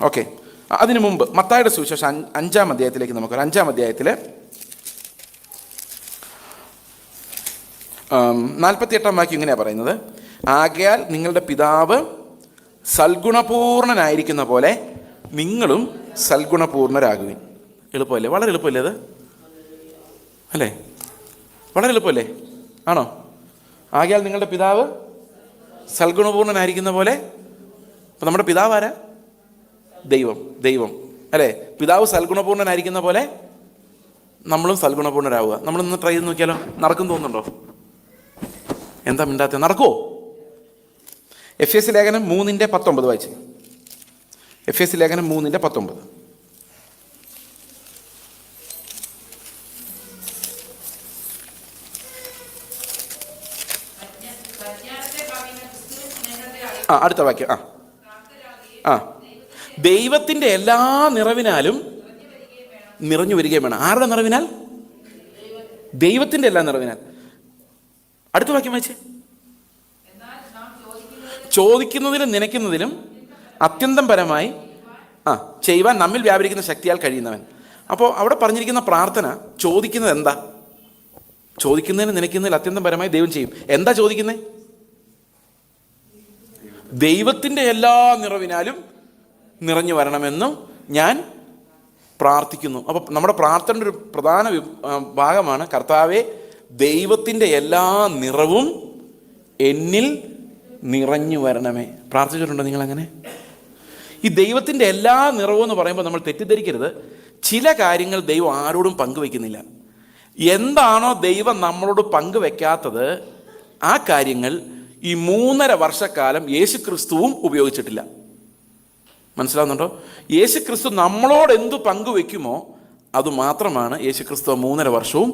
ഓക്കെ, അതിനു മുമ്പ് മത്തായിയുടെ സുവിശേഷം 5-ാം അധ്യായത്തിലേക്ക് നമുക്ക് 5-ാം അധ്യായത്തിൽ 48-ാം വാക്യം ഇങ്ങനെയാണ് പറയുന്നത്: ആകയാൽ നിങ്ങളുടെ പിതാവ് സൽഗുണപൂർണനായിരിക്കുന്ന പോലെ നിങ്ങളും സൽഗുണപൂർണരാകുവിൻ. എളുപ്പമല്ലേ? വളരെ എളുപ്പമല്ലേ അത്? അല്ലേ? വളരെ എളുപ്പമല്ലേ? ആണോ? ആകയാൽ നിങ്ങളുടെ പിതാവ് സൽഗുണപൂർണനായിരിക്കുന്ന പോലെ. അപ്പം നമ്മുടെ പിതാവ് ആരാ? ദൈവം അല്ലേ? പിതാവ് സൽഗുണപൂർണനായിരിക്കുന്ന പോലെ നമ്മളും സൽഗുണപൂർണരാവുക. നമ്മളൊന്ന് ട്രൈ ചെയ്ത് നോക്കിയാലോ? നടക്കും തോന്നുന്നുണ്ടോ? എന്താ മിണ്ടാത്ത? നടക്കുമോ? എഫേസ്യ ലേഖനം 3:19 വായിച്ച്. എഫേസ്യ ലേഖനം 3:19. അടുത്ത വാക്യം. ദൈവത്തിൻ്റെ എല്ലാ നിറവിനാലും നിറഞ്ഞു വരികയും വേണം. ആരുടെ നിറവിനാൽ? ദൈവത്തിൻ്റെ എല്ലാ നിറവിനാൽ. അടുത്ത വാക്യം വായിച്ചേ. ചോദിക്കുന്നതിലും നനയ്ക്കുന്നതിലും അത്യന്തം പരമായി ചെയ്യുവാൻ നമ്മിൽ വ്യാപരിക്കുന്ന ശക്തിയാൽ കഴിയുന്നവൻ. അപ്പോൾ അവിടെ പറഞ്ഞിരിക്കുന്ന പ്രാർത്ഥന ചോദിക്കുന്നത് എന്താ? ചോദിക്കുന്നതിന് നനയ്ക്കുന്നതിൽ അത്യന്തം പരമായി ദൈവം ചെയ്യും. എന്താ ചോദിക്കുന്നത്? ദൈവത്തിൻ്റെ എല്ലാ നിറവിനാലും നിറഞ്ഞു വരണമെന്നും ഞാൻ പ്രാർത്ഥിക്കുന്നു. അപ്പോൾ നമ്മുടെ പ്രാർത്ഥനയുടെ ഒരു പ്രധാന ഭാഗമാണ്, കർത്താവേ, ദൈവത്തിൻ്റെ എല്ലാ നിറവും എന്നിൽ നിറഞ്ഞു വരണമേ. പ്രാർത്ഥിച്ചിട്ടുണ്ടോ നിങ്ങളങ്ങനെ? ഈ ദൈവത്തിൻ്റെ എല്ലാ നിറവും എന്ന് പറയുമ്പോൾ നമ്മൾ തെറ്റിദ്ധരിക്കരുത്. ചില കാര്യങ്ങൾ ദൈവം ആരോടും പങ്കുവയ്ക്കുന്നില്ല. എന്താണോ ദൈവം നമ്മളോട് പങ്കുവെക്കാത്തത്, ആ കാര്യങ്ങൾ ഈ 3.5 വർഷക്കാലം യേശു ക്രിസ്തുവും ഉപയോഗിച്ചിട്ടില്ല. മനസ്സിലാവുന്നുണ്ടോ? യേശു ക്രിസ്തു നമ്മളോട് എന്തു പങ്കുവെക്കുമോ അത് മാത്രമാണ് യേശു ക്രിസ്തു 3.5 വർഷവും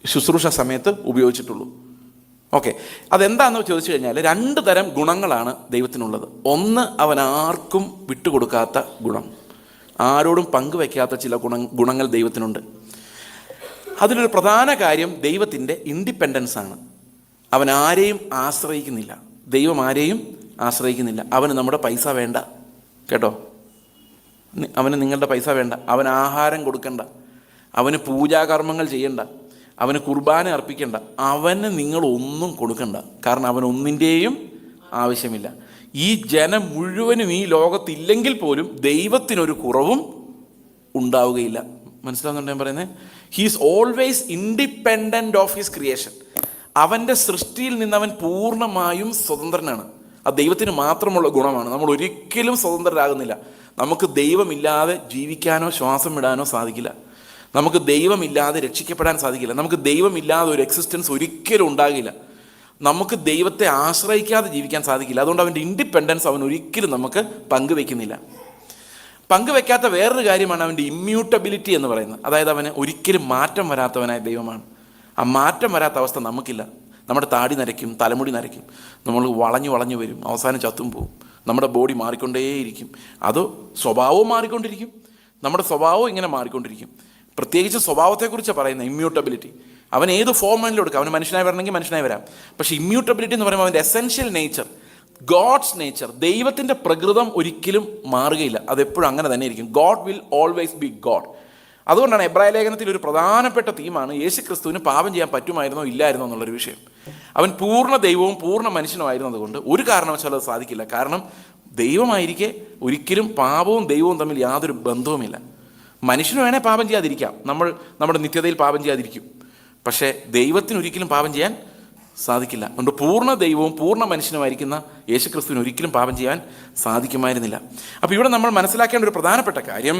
ശുശ്രൂഷ സമയത്ത് ഉപയോഗിച്ചിട്ടുള്ളൂ. ഓക്കെ, അതെന്താണെന്ന് ചോദിച്ചു കഴിഞ്ഞാൽ 2 തരം ഗുണങ്ങളാണ് ദൈവത്തിനുള്ളത്. ഒന്ന്, അവൻ ആർക്കും വിട്ടുകൊടുക്കാത്ത ഗുണം, ആരോടും പങ്കുവെക്കാത്ത ചില ഗുണങ്ങൾ ദൈവത്തിനുണ്ട്. അതിലൊരു പ്രധാന കാര്യം ദൈവത്തിൻ്റെ ഇൻഡിപെൻഡൻസ് ആണ്. അവൻ ആരെയും ആശ്രയിക്കുന്നില്ല. ദൈവം ആരെയും ആശ്രയിക്കുന്നില്ല. അവന് നമ്മുടെ പൈസ വേണ്ട, കേട്ടോ. അവന് നിങ്ങളുടെ പൈസ വേണ്ട. അവന് ആഹാരം കൊടുക്കണ്ട, അവന് പൂജാകർമ്മങ്ങൾ ചെയ്യണ്ട, അവന് കുർബാന അർപ്പിക്കണ്ട, അവന് നിങ്ങളൊന്നും കൊടുക്കണ്ട. കാരണം അവനൊന്നിൻ്റെയും ആവശ്യമില്ല. ഈ ജനം മുഴുവനും ഈ ലോകത്തില്ലെങ്കിൽ പോലും ദൈവത്തിനൊരു കുറവും ഉണ്ടാവുകയില്ല. മനസ്സിലാവുന്നുണ്ടോ ഞാൻ പറയുന്നത്? He's always independent of his creation. അവൻ്റെ സൃഷ്ടിയിൽ നിന്ന് അവൻ പൂർണ്ണമായും സ്വതന്ത്രനാണ്. അത് ദൈവത്തിന് മാത്രമുള്ള ഗുണമാണ്. നമ്മൾ ഒരിക്കലും സ്വതന്ത്രരാകുന്നില്ല. നമുക്ക് ദൈവമില്ലാതെ ജീവിക്കാനോ ശ്വാസം വിടാനോ സാധിക്കില്ല. നമുക്ക് ദൈവമില്ലാതെ രക്ഷിക്കപ്പെടാൻ സാധിക്കില്ല. നമുക്ക് ദൈവമില്ലാതെ ഒരു എക്സിസ്റ്റൻസ് ഒരിക്കലും ഉണ്ടാകില്ല. നമുക്ക് ദൈവത്തെ ആശ്രയിക്കാതെ ജീവിക്കാൻ സാധിക്കില്ല. അതുകൊണ്ട് അവൻ്റെ ഇൻഡിപെൻഡൻസ് അവൻ ഒരിക്കലും നമുക്ക് പങ്കുവെക്കുന്നില്ല. പങ്കുവെക്കാത്ത വേറൊരു കാര്യമാണ് അവൻ്റെ ഇമ്മ്യൂട്ടബിലിറ്റി എന്ന് പറയുന്നത്. അതായത് അവന് ഒരിക്കലും മാറ്റം വരാത്തവനായ ദൈവമാണ്. ആ മാറ്റം വരാത്ത അവസ്ഥ നമുക്കില്ല. നമ്മുടെ താടി നരയ്ക്കും, തലമുടി നരയ്ക്കും, നമ്മൾ വളഞ്ഞു വരും, അവസാനം ചത്തും പോവും. നമ്മുടെ ബോഡി മാറിക്കൊണ്ടേയിരിക്കും. അത് സ്വഭാവവും മാറിക്കൊണ്ടിരിക്കും. നമ്മുടെ സ്വഭാവവും ഇങ്ങനെ മാറിക്കൊണ്ടിരിക്കും. പ്രത്യേകിച്ച് സ്വഭാവത്തെക്കുറിച്ചാണ് പറയുന്നത്, ഇമ്മ്യൂട്ടബിലിറ്റി. അവൻ ഏത് ഫോം വേണമെങ്കിലും എടുക്കാം. അവന് മനുഷ്യനായി വരണമെങ്കിൽ മനുഷ്യനായി വരാം. പക്ഷേ ഇമ്മ്യൂട്ടബിലിറ്റി എന്ന് പറയുമ്പോൾ അവൻ്റെ എസെൻഷ്യൽ നേച്ചർ, ഗോഡ്സ് നേച്ചർ, ദൈവത്തിൻ്റെ പ്രകൃതം ഒരിക്കലും മാറുകയില്ല. അതെപ്പോഴും അങ്ങനെ തന്നെ ഇരിക്കും. God will always be God. അതുകൊണ്ടാണ് എബ്രായ ലേഖനത്തിൽ ഒരു പ്രധാനപ്പെട്ട തീമാണ് യേശു ക്രിസ്തുവിന് പാപം ചെയ്യാൻ പറ്റുമായിരുന്നോ ഇല്ലായിരുന്നോ എന്നുള്ളൊരു വിഷയം. അവൻ പൂർണ്ണ ദൈവവും പൂർണ്ണ മനുഷ്യനുമായിരുന്നത് കൊണ്ട് ഒരു കാരണവശാലും അത് സാധിക്കില്ല. കാരണം ദൈവമായിരിക്കെ ഒരിക്കലും പാപവും ദൈവവും തമ്മിൽ യാതൊരു ബന്ധവുമില്ല. മനുഷ്യന് വേണേൽ പാപം ചെയ്യാതിരിക്കാം, നമ്മൾ നമ്മുടെ നിത്യതയിൽ പാപം ചെയ്യാതിരിക്കും. പക്ഷേ ദൈവത്തിന് ഒരിക്കലും പാപം ചെയ്യാൻ സാധിക്കില്ല. അതുകൊണ്ട് പൂർണ്ണ ദൈവവും പൂർണ്ണ മനുഷ്യനുമായിരിക്കുന്ന യേശു ക്രിസ്തുവിന് ഒരിക്കലും പാപം ചെയ്യാൻ സാധിക്കുമായിരുന്നില്ല. അപ്പോൾ ഇവിടെ നമ്മൾ മനസ്സിലാക്കേണ്ട ഒരു പ്രധാനപ്പെട്ട കാര്യം,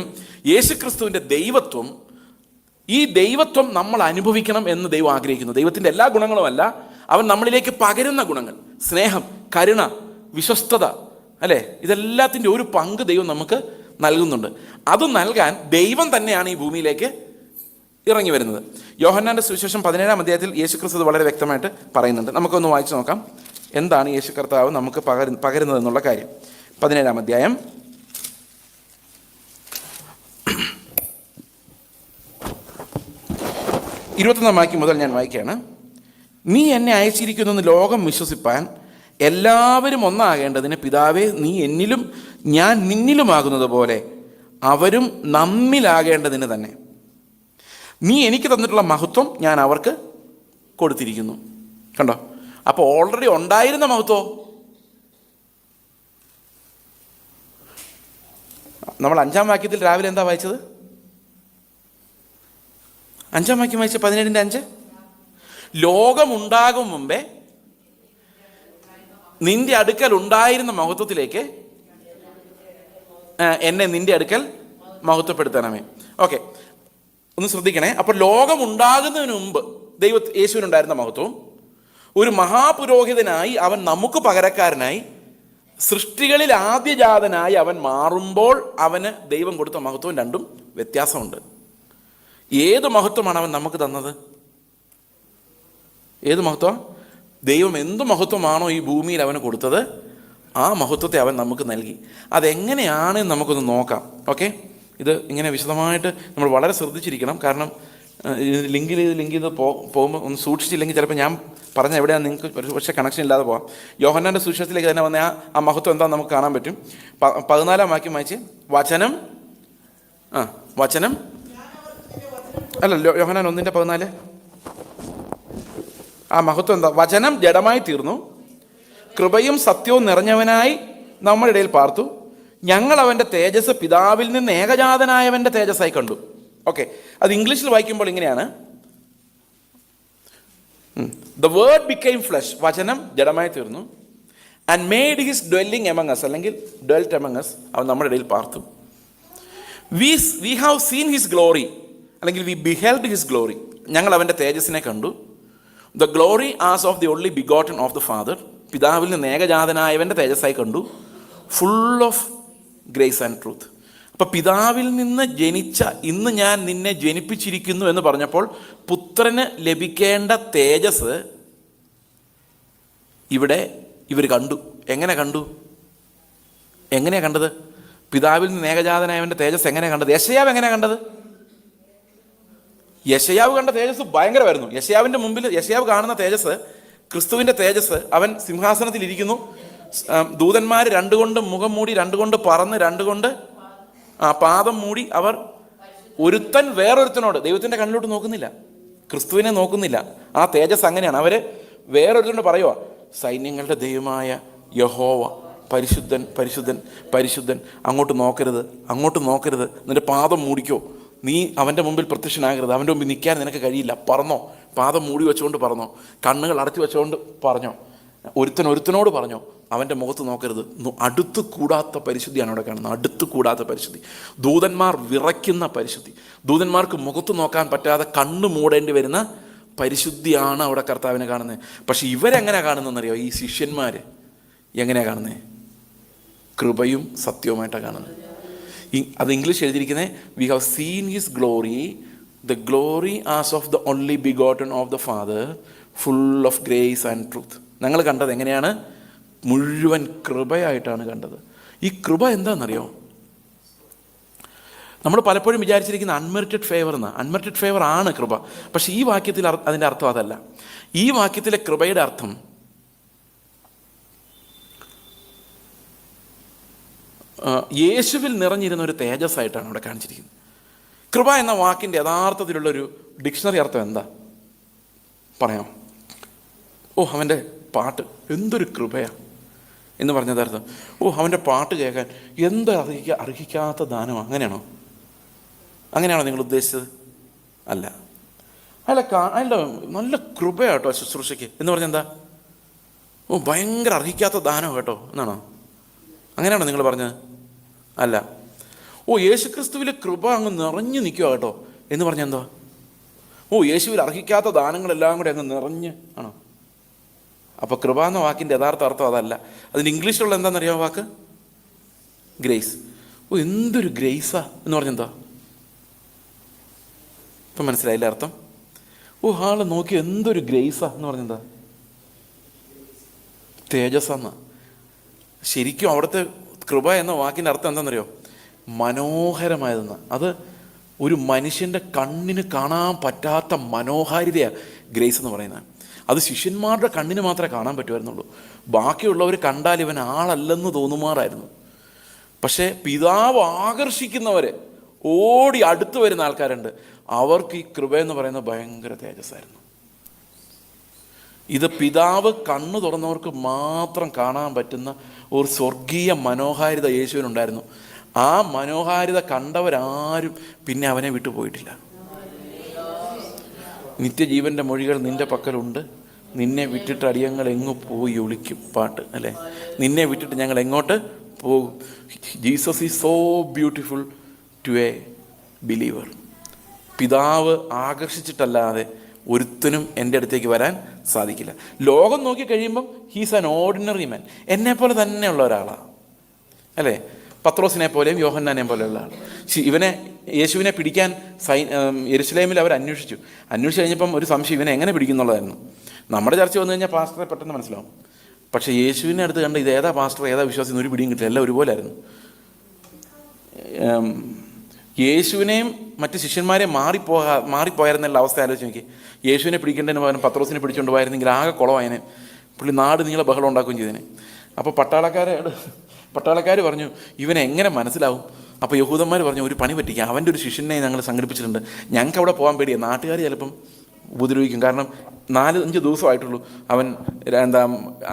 യേശു ക്രിസ്തുവിൻ്റെ ദൈവത്വം, ഈ ദൈവത്വം നമ്മൾ അനുഭവിക്കണം എന്ന് ദൈവം ആഗ്രഹിക്കുന്നു. ദൈവത്തിൻ്റെ എല്ലാ ഗുണങ്ങളുമല്ല, അവൻ നമ്മളിലേക്ക് പകരുന്ന ഗുണങ്ങൾ, സ്നേഹം, കരുണ, വിശ്വസ്തത, അല്ലേ, ഇതെല്ലാത്തിൻ്റെ ഒരു പങ്ക് ദൈവം നമുക്ക് നൽകുന്നുണ്ട്. അത് നൽകാൻ ദൈവം തന്നെയാണ് ഈ ഭൂമിയിലേക്ക് ഇറങ്ങി വരുന്നത്. യോഹന്നാന്റെ സുവിശേഷം 17-ാം അധ്യായത്തിൽ യേശു ക്രിസ്തു വളരെ വ്യക്തമായിട്ട് പറയുന്നുണ്ട്. നമുക്കൊന്ന് വായിച്ചു നോക്കാം എന്താണ് യേശു കർത്താവ് നമുക്ക് പകരുന്നത് എന്നുള്ള കാര്യം. 17-ാം അധ്യായം 21-ാം വാക്യം മുതൽ ഞാൻ വായിക്കുകയാണ്. നീ എന്നെ അയച്ചിരിക്കുന്നെന്ന് ലോകം വിശ്വസിപ്പാൻ എല്ലാവരും ഒന്നാകേണ്ടതിന് പിതാവേ, നീ എന്നിലും ഞാൻ നിന്നിലുമാകുന്നത് പോലെ അവരും നമ്മിലാകേണ്ടതിന് തന്നെ നീ എനിക്ക് തന്നിട്ടുള്ള മഹത്വം ഞാൻ അവർക്ക് കൊടുത്തിരിക്കുന്നു. കണ്ടോ? അപ്പോൾ ഓൾറെഡി ഉണ്ടായിരുന്ന മഹത്വം നമ്മൾ 5-ാം വാക്യത്തിൽ രാവിലെ എന്താ വായിച്ചത്? 5-ാം വാക്യം വായിച്ച 17-ന്റെ 5. ലോകമുണ്ടാകും മുമ്പേ നിന്റെ അടുക്കൽ ഉണ്ടായിരുന്ന മഹത്വത്തിലേക്ക് എന്നെ നിന്റെ അടുക്കൽ മഹത്വപ്പെടുത്തണമേ. ഓക്കെ, ഒന്ന് ശ്രദ്ധിക്കണേ. അപ്പോൾ ലോകം ഉണ്ടാകുന്നതിന് മുമ്പ് യേശുവിനുണ്ടായിരുന്ന മഹത്വവും, ഒരു മഹാപുരോഹിതനായി അവൻ നമുക്ക് പകരക്കാരനായി സൃഷ്ടികളിൽ ആദ്യജാതനായി അവൻ മാറുമ്പോൾ അവന് ദൈവം കൊടുത്ത മഹത്വവും രണ്ടും വ്യത്യാസമുണ്ട്. ഏത് മഹത്വമാണ് അവൻ നമുക്ക് തന്നത്? ഏത് മഹത്വം? ദൈവം എന്ത് മഹത്വമാണോ ഈ ഭൂമിയിൽ അവന് കൊടുത്തത്, ആ മഹത്വത്തെ അവൻ നമുക്ക് നൽകി. അതെങ്ങനെയാണ് നമുക്കൊന്ന് നോക്കാം. ഓക്കെ, ഇത് ഇങ്ങനെ വിശദമായിട്ട് നമ്മൾ വളരെ ശ്രദ്ധിച്ചിരിക്കണം. കാരണം ലിങ്ക് ചെയ്ത് പോകുമ്പോൾ ഒന്ന് സൂക്ഷിച്ചില്ലെങ്കിൽ ചിലപ്പോൾ ഞാൻ പറഞ്ഞ എവിടെയാണ് നിങ്ങൾക്ക് പക്ഷേ കണക്ഷൻ ഇല്ലാതെ പോകാം. യോഹന്നാൻ്റെ സുവിശേഷത്തിലേക്ക് തന്നെ വന്ന ആ മഹത്വം എന്താണെന്ന് നമുക്ക് കാണാൻ പറ്റും. 14-ാം വാക്യം വായിച്ച്, വചനം അല്ല, യോഹന്നാൻ 1:14. ആ മഹത്വം എന്താ? വചനം ജഡമായി തീർന്നു, കൃപയും സത്യവും നിറഞ്ഞവനായി നമ്മുടെ ഇടയിൽ പാർത്തു, ഞങ്ങൾ അവൻ്റെ തേജസ് പിതാവിൽ നിന്ന് ഏകജാതനായവൻ്റെ തേജസ്സായി കണ്ടു. ഓക്കെ, അത് ഇംഗ്ലീഷിൽ വായിക്കുമ്പോൾ ഇങ്ങനെയാണ്, ദ വേർഡ് ബിക്കെയിം ഫ്ലഷ്, വചനം ജഡമായി തീർന്നു, and made his dwelling among us, അല്ലെങ്കിൽ ഡ്വെൽറ്റ് എമംഗ് അസ്, അവൻ നമ്മുടെ ഇടയിൽ പാർത്തു. We have seen his glory, അല്ലെങ്കിൽ വി ബിഹെൽഡ് ഹിസ് ഗ്ലോറി, ഞങ്ങൾ അവൻ്റെ തേജസ്സിനെ കണ്ടു. The glory as of the only begotten of the Father, പിതാവിൽ നിന്ന് ഏകജാതനായവൻ്റെ തേജസ്സായി കണ്ടു, full of grace and truth. അപ്പം പിതാവിൽ നിന്ന് ജനിച്ച, ഇന്ന് ഞാൻ നിന്നെ ജനിപ്പിച്ചിരിക്കുന്നു എന്ന് പറഞ്ഞപ്പോൾ പുത്രന് ലഭിക്കേണ്ട തേജസ് ഇവിടെ ഇവർ കണ്ടു. എങ്ങനെയാണ് കണ്ടത്? പിതാവിൽ നിന്ന് ഏകജാതനായവൻ്റെ തേജസ് എങ്ങനെയാണ് കണ്ടത്? യെശയ്യാവ് എങ്ങനെയാണ് കണ്ടത്? യെശയ്യാവ് കണ്ട തേജസ് ഭയങ്കരമായിരുന്നു. യെശയ്യാവിൻ്റെ മുമ്പിൽ യെശയ്യാവ് കാണുന്ന തേജസ്, ക്രിസ്തുവിൻ്റെ തേജസ്, അവൻ സിംഹാസനത്തിൽ ഇരിക്കുന്നു, ദൂതന്മാർ രണ്ടുകൊണ്ട് മുഖം മൂടി, രണ്ടുകൊണ്ട് പറന്ന്, രണ്ടുകൊണ്ട് പാദം മൂടി, അവർ ഒരുത്തൻ വേറൊരുത്തനോട്, ദൈവത്തിൻ്റെ കണ്ണിലോട്ട് നോക്കുന്നില്ല, ക്രിസ്തുവിനെ നോക്കുന്നില്ല. ആ തേജസ് അങ്ങനെയാണ്. അവർ വേറൊരുത്തനോട് പറയുക, സൈന്യങ്ങളുടെ ദൈവമായ യഹോവ പരിശുദ്ധൻ പരിശുദ്ധൻ പരിശുദ്ധൻ, അങ്ങോട്ട് നോക്കരുത്, നിന്റെ പാദം മൂടിക്കോ, നീ അവൻ്റെ മുമ്പിൽ പ്രത്യക്ഷനാകരുത്, അവൻ്റെ മുമ്പിൽ നിൽക്കാൻ നിനക്ക് കഴിയില്ല, പറഞ്ഞോ, പാദം മൂടി വെച്ചുകൊണ്ട് പറഞ്ഞോ, കണ്ണുകൾ അടച്ചു വെച്ചുകൊണ്ട് പറഞ്ഞോ, ഒരുത്തനോട് പറഞ്ഞോ, അവൻ്റെ മുഖത്ത് നോക്കരുത്. അടുത്ത് കൂടാത്ത പരിശുദ്ധിയാണ് അവിടെ കാണുന്നത്, അടുത്ത് കൂടാത്ത പരിശുദ്ധി. ദൂതന്മാർ വിറയ്ക്കുന്ന പരിശുദ്ധി, ദൂതന്മാർക്ക് മുഖത്ത് നോക്കാൻ പറ്റാതെ കണ്ണ് മൂടേണ്ടി വരുന്ന പരിശുദ്ധിയാണ് അവിടെ കർത്താവിനെ കാണുന്നത്. പക്ഷെ ഇവരെങ്ങനെ കാണുന്നതെന്നറിയോ? ഈ ശിഷ്യന്മാർ എങ്ങനെയാണ് കാണുന്നത്? കൃപയും സത്യവുമായിട്ടാണ് കാണുന്നത്. അത് ഇംഗ്ലീഷ് എഴുതിയിരിക്കുന്നത്, V have seen his glory, the glory as of the only begotten of the father, full of grace and truth. ഞങ്ങൾ കണ്ടത് എങ്ങനെയാണ്? മുഴുവൻ കൃപയായിട്ടാണ് കണ്ടത്. ഈ കൃപ എന്താണെന്നറിയോ? നമ്മൾ പലപ്പോഴും വിചാരിച്ചിരിക്കുന്ന അൺമെറിറ്റഡ് ഫേവർ എന്നാണ്. അൺമെറിറ്റഡ് ഫേവർ ആണ് കൃപ. പക്ഷെ ഈ വാക്യത്തിൽ അതിൻ്റെ അർത്ഥം അതല്ല. ഈ വാക്യത്തിലെ കൃപയുടെ അർത്ഥം യേശുവിൽ നിറഞ്ഞിരുന്ന ഒരു തേജസ്സായിട്ടാണ് അവിടെ കാണിച്ചിരിക്കുന്നത്. കൃപ എന്ന വാക്കിൻ്റെ യഥാർത്ഥത്തിലുള്ളൊരു ഡിക്ഷണറി അർത്ഥം എന്താ പറയാം? അവൻ്റെ പാട്ട് എന്തൊരു കൃപയാണ് എന്ന് പറഞ്ഞതർത്ഥം. അവൻ്റെ പാട്ട് കേൾക്കാൻ എന്ത് അർഹിക്കാത്ത ദാനമാണ്. അങ്ങനെയാണോ നിങ്ങൾ ഉദ്ദേശിച്ചത്? അല്ല. അയാളുടെ നല്ല കൃപയാട്ടോ ശുശ്രൂഷയ്ക്ക് എന്ന് പറഞ്ഞെന്താ? ഭയങ്കര അർഹിക്കാത്ത ദാനം കേട്ടോ എന്നാണോ? അങ്ങനെയാണോ നിങ്ങൾ പറഞ്ഞത്? അല്ല. യേശുക്രിസ്തുവിലെ കൃപ അങ്ങ് നിറഞ്ഞു നിൽക്കുക കേട്ടോ എന്ന് പറഞ്ഞെന്തോ? യേശുവിൽ അർഹിക്കാത്ത ദാനങ്ങളെല്ലാം കൂടെ അങ്ങ് നിറഞ്ഞ് ആണോ? അപ്പോൾ കൃപ എന്ന വാക്കിൻ്റെ യഥാർത്ഥ അർത്ഥം അതല്ല. അതിന് ഇംഗ്ലീഷിലുള്ള എന്താണെന്നറിയാമോ വാക്ക്? ഗ്രേസ്. എന്തൊരു ഗ്രേസാ എന്ന് പറഞ്ഞെന്താ? ഇപ്പം മനസ്സിലായില്ലേ അർത്ഥം? ആളെ നോക്കി എന്തൊരു ഗ്രേസാ എന്ന് പറഞ്ഞെന്താ? തേജസ്സെന്ന. ശരിക്കും അവിടുത്തെ കൃപ എന്ന വാക്കിൻ്റെ അർത്ഥം എന്താണെന്നറിയോ? മനോഹരമായതെന്ന്. അത് ഒരു മനുഷ്യൻ്റെ കണ്ണിന് കാണാൻ പറ്റാത്ത മനോഹാരിതയാണ് ഗ്രേസ് എന്ന് പറയുന്നത്. അത് ശിഷ്യന്മാരുടെ കണ്ണിന് മാത്രമേ കാണാൻ പറ്റുമായിരുന്നുള്ളൂ. ബാക്കിയുള്ളവർ കണ്ടാൽ ഇവൻ ആളല്ലെന്ന് തോന്നുമാറായിരുന്നു. പക്ഷേ പിതാവ് ആകർഷിക്കുന്നവരെ ഓടി അടുത്ത് വരുന്ന ആൾക്കാരുണ്ട്. അവർക്ക് ഈ കൃപയെന്ന് പറയുന്നത് ഭയങ്കര തേജസ്സായിരുന്നു. ഇത് പിതാവ് കണ്ണു തുറന്നവർക്ക് മാത്രം കാണാൻ പറ്റുന്ന ഒരു സ്വർഗീയ മനോഹാരിത യേശുവിനുണ്ടായിരുന്നു. ആ മനോഹാരിത കണ്ടവരാരും പിന്നെ അവനെ വിട്ടുപോയിട്ടില്ല. നിത്യജീവൻ്റെ മൊഴികൾ നിൻ്റെ പക്കലുണ്ട്, നിന്നെ വിട്ടിട്ട് അടിയങ്ങൾ എങ്ങു പോയി ഒളിക്കും. പാട്ട് അല്ലേ? നിന്നെ വിട്ടിട്ട് ഞങ്ങൾ എങ്ങോട്ട് പോകും? Jesus is so beautiful to a believer. പിതാവ് ആകർഷിച്ചിട്ടല്ലാതെ ഒരുത്തനും എൻ്റെ അടുത്തേക്ക് വരാൻ സാധിക്കില്ല. ലോകം നോക്കി കഴിയുമ്പം ഹീസ് ആൻ ഓർഡിനറി മാൻ. എന്നെപ്പോലെ തന്നെയുള്ള ഒരാളാണ് അല്ലേ? പത്രോസിനെ പോലെയും യോഹന്നാനെ പോലെയുള്ള ആൾ. ഇവനെ യേശുവിനെ പിടിക്കാൻ യെരുശലേമിൽ അവർ അന്വേഷിച്ചു കഴിഞ്ഞപ്പം ഒരു സംശയം, ഇവനെ എങ്ങനെ പിടിക്കുന്നുള്ളതായിരുന്നു. നമ്മുടെ ചർച്ച വന്നു കഴിഞ്ഞാൽ പാസ്റ്ററെ പെട്ടെന്ന് മനസ്സിലാവും. പക്ഷേ യേശുവിനെ അടുത്ത് കണ്ട് ഇത് ഏതാ പാസ്റ്റർ ഏതാ വിശ്വാസം ഒരു പിടിയും കിട്ടില്ല, എല്ലാം ഒരുപോലെ ആയിരുന്നു. യേശുവിനെയും മറ്റ് ശിഷ്യന്മാരെ മാറിപ്പോയായിരുന്നുള്ള അവസ്ഥ ആലോചിച്ച് നോക്കി. യേശുവിനെ പിടിക്കേണ്ടതിന് പകരം പത്രോസിനെ പിടിച്ചുകൊണ്ട് പോയിരുന്നെങ്കിൽ ആകെ കുളമായതിനെ. പുള്ളി നാട് നീളെ ബഹളം ഉണ്ടാക്കുകയും ചെയ്തതിനെ. അപ്പോൾ പട്ടാളക്കാർ പറഞ്ഞു ഇവനെ എങ്ങനെ മനസ്സിലാവും? അപ്പോൾ യഹൂദന്മാർ പറഞ്ഞു ഒരു പണി പറ്റിക്കുക, അവൻ്റെ ഒരു ശിഷ്യനെ ഞങ്ങൾ സംഘടിപ്പിച്ചിട്ടുണ്ട്, ഞങ്ങൾക്ക് അവിടെ പോകാൻ പേടിയാണ്, നാട്ടുകാർ ചിലപ്പം ഉപദ്രവിക്കും. കാരണം 4-5 ദിവസമായിട്ടുള്ളൂ അവൻ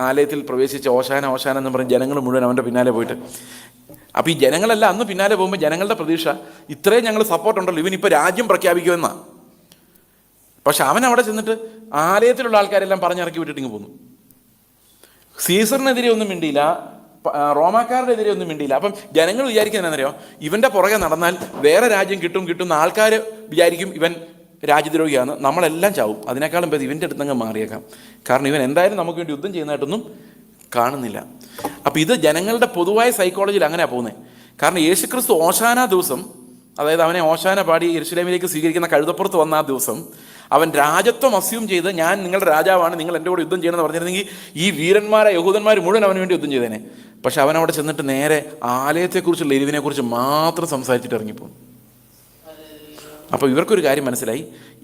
ആലയത്തിൽ പ്രവേശിച്ച് ഓശാന എന്ന് പറഞ്ഞ് ജനങ്ങൾ മുഴുവൻ അവൻ്റെ പിന്നാലെ പോയിട്ട്. അപ്പോൾ ഈ ജനങ്ങളെല്ലാം അന്ന് പിന്നാലെ പോകുമ്പോൾ ജനങ്ങളുടെ പ്രതീക്ഷ ഇത്രയും ഞങ്ങൾ സപ്പോർട്ടുണ്ടല്ലോ, ഇവനിപ്പോൾ രാജ്യം പ്രഖ്യാപിക്കുമെന്നാണ്. പക്ഷെ അവൻ അവിടെ ചെന്നിട്ട് ആലയത്തിലുള്ള ആൾക്കാരെല്ലാം പറഞ്ഞിറക്കി വിട്ടിട്ടിങ്ങ് പോന്നു. സീസറിനെതിരെ ഒന്നും മിണ്ടിയില്ല, റോമാക്കാരുടെ എതിരെ ഒന്നും മിണ്ടിയില്ല. അപ്പം ജനങ്ങൾ വിചാരിക്കുന്നത് എന്നറിയോ, ഇവൻ്റെ പുറകെ നടന്നാൽ വേറെ രാജ്യം കിട്ടും ആൾക്കാർ വിചാരിക്കും ഇവൻ രാജ്യദ്രോഹിയാണ്, നമ്മളെല്ലാം ചാവും, അതിനേക്കാളും ഭേദം ഇവൻ്റെ അടുത്തങ്ങ് മാറിയേക്കാം. കാരണം ഇവൻ എന്തായാലും നമുക്ക് വേണ്ടി യുദ്ധം ചെയ്യുന്നതായിട്ടൊന്നും കാണുന്നില്ല. അപ്പോൾ ഇത് ജനങ്ങളുടെ പൊതുവായ സൈക്കോളജിയിൽ അങ്ങനെയാണ് പോകുന്നത്. കാരണം യേശുക്രിസ്തു ഓശാന ദിവസം, അതായത് അവനെ ഓശാന പാടി യെരൂശലേമിലേക്ക് സ്വീകരിക്കുന്ന കഴുതപ്പുറത്ത് വന്ന ആ ദിവസം അവൻ രാജത്വം അസ്യൂം ചെയ്ത് ഞാൻ നിങ്ങളുടെ രാജാവാണ്, നിങ്ങൾ എൻ്റെ കൂടെ യുദ്ധം ചെയ്യണമെന്ന് പറഞ്ഞിരുന്നെങ്കിൽ ഈ വീരന്മാരെ യഹൂദന്മാർ മുഴുവൻ അവന് വേണ്ടി യുദ്ധം ചെയ്തേനെ. പക്ഷെ അവൻ അവിടെ ചെന്നിട്ട് നേരെ ആലയത്തെക്കുറിച്ചുള്ള എരിവിനെക്കുറിച്ച് മാത്രം സംസാരിച്ചിട്ട് ഇറങ്ങിപ്പോകും. അപ്പോൾ ഇവർക്കൊരു കാര്യം മനസ്സിലായി,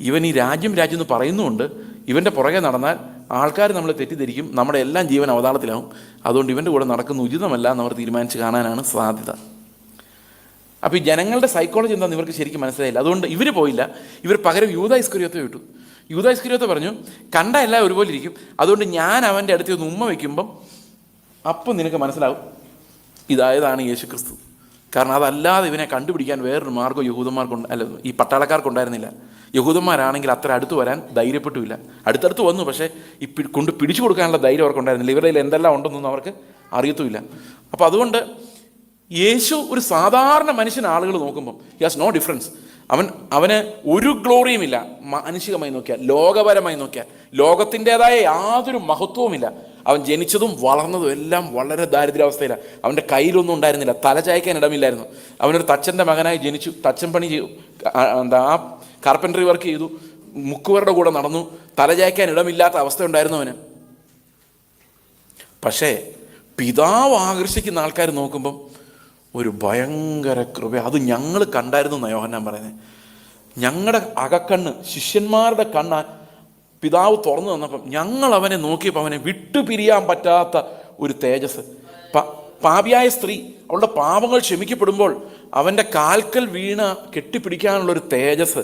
ഇവൻ ഈ രാജ്യം എന്ന് പറയുന്നുമുണ്ട്, ഇവൻ്റെ പുറകെ നടന്നാൽ ആൾക്കാർ നമ്മളെ തെറ്റിദ്ധരിക്കും, നമ്മുടെ എല്ലാം ജീവൻ അവതാളത്തിലാവും, അതുകൊണ്ട് ഇവൻ്റെ കൂടെ നടക്കുന്ന ഉചിതമല്ല എന്നവർ തീരുമാനിച്ച് കാണാനാണ് സാധ്യത. അപ്പോൾ ഈ ജനങ്ങളുടെ സൈക്കോളജി എന്താണെന്ന് ഇവർക്ക് ശരിക്കും മനസ്സിലായില്ല. അതുകൊണ്ട് ഇവർ പോയില്ല, ഇവർ പകരം യൂദാ ഇസ്കരിയോത്തെ വിട്ടു. യൂദാ ഇസ്കരിയോത്തെ പറഞ്ഞു, കണ്ട എല്ലാം ഒരുപോലെ ഇരിക്കും, അതുകൊണ്ട് ഞാൻ അവൻ്റെ അടുത്ത് ഒന്ന് ഉമ്മ വയ്ക്കുമ്പം അപ്പം നിനക്ക് മനസ്സിലാവും ഇതായതാണ് യേശുക്രിസ്തു. കാരണം അതല്ലാതെ ഇവനെ കണ്ടുപിടിക്കാൻ വേറൊരു മാർഗ്ഗം ഈ പട്ടാളക്കാർക്കുണ്ടായിരുന്നില്ല. യഹൂദന്മാരാണെങ്കിൽ അത്ര അടുത്ത് വരാൻ ധൈര്യപ്പെട്ടുമില്ല. അടുത്തടുത്ത് വന്നു, പക്ഷേ ഈ കൊണ്ട് പിടിച്ചു കൊടുക്കാനുള്ള ധൈര്യം അവർക്കുണ്ടായിരുന്നില്ല. ഇവരുടെ കയ്യിൽ എന്തെല്ലാം ഉണ്ടെന്നൊന്നും അവർക്ക് അറിയത്തുമില്ല. അപ്പോൾ അതുകൊണ്ട് യേശു ഒരു സാധാരണ മനുഷ്യൻ ആളുകൾ നോക്കുമ്പം ഹി ഹാസ് നോ ഡിഫറൻസ്. അവന് ഒരു ഗ്ലോറിയും ഇല്ല. മാനുഷികമായി നോക്കിയാൽ, ലോകപരമായി നോക്കിയാൽ ലോകത്തിൻ്റെതായ യാതൊരു മഹത്വവുമില്ല. അവൻ ജനിച്ചതും വളർന്നതും എല്ലാം വളരെ ദാരിദ്ര്യാവസ്ഥയിലാണ്. അവൻ്റെ കയ്യിലൊന്നും ഉണ്ടായിരുന്നില്ല, തല ചായ്ക്കാൻ ഇടമില്ലായിരുന്നു. അവനൊരു തച്ചൻ്റെ മകനായി ജനിച്ചു, തച്ചൻ പണി ചെയ്തു, ആ കാർപ്പൻട്രി വർക്ക് ചെയ്തു, മുക്കുവരുടെ കൂടെ നടന്നു, തല ചായ്ക്കാൻ ഇടമില്ലാത്ത അവസ്ഥ ഉണ്ടായിരുന്നു അവന്. പക്ഷേ പിതാവ് ആകർഷിക്കുന്ന ആൾക്കാർ നോക്കുമ്പം ഒരു ഭയങ്കര കൃപ. അത് ഞങ്ങൾ കണ്ടായിരുന്നു എന്നാണ് യോഹന്നാൻ പറയുന്നത്. ഞങ്ങളുടെ അകക്കണ്ണ്, ശിഷ്യന്മാരുടെ കണ്ണ് പിതാവ് തുറന്നു തന്നപ്പം ഞങ്ങൾ അവനെ നോക്കിയപ്പോൾ അവനെ വിട്ടുപിരിയാൻ പറ്റാത്ത ഒരു തേജസ്. പാപിയായ സ്ത്രീ അവളുടെ പാപങ്ങൾ ക്ഷമിക്കപ്പെടുമ്പോൾ അവൻ്റെ കാൽക്കൽ വീണ കെട്ടിപ്പിടിക്കാനുള്ളൊരു തേജസ്,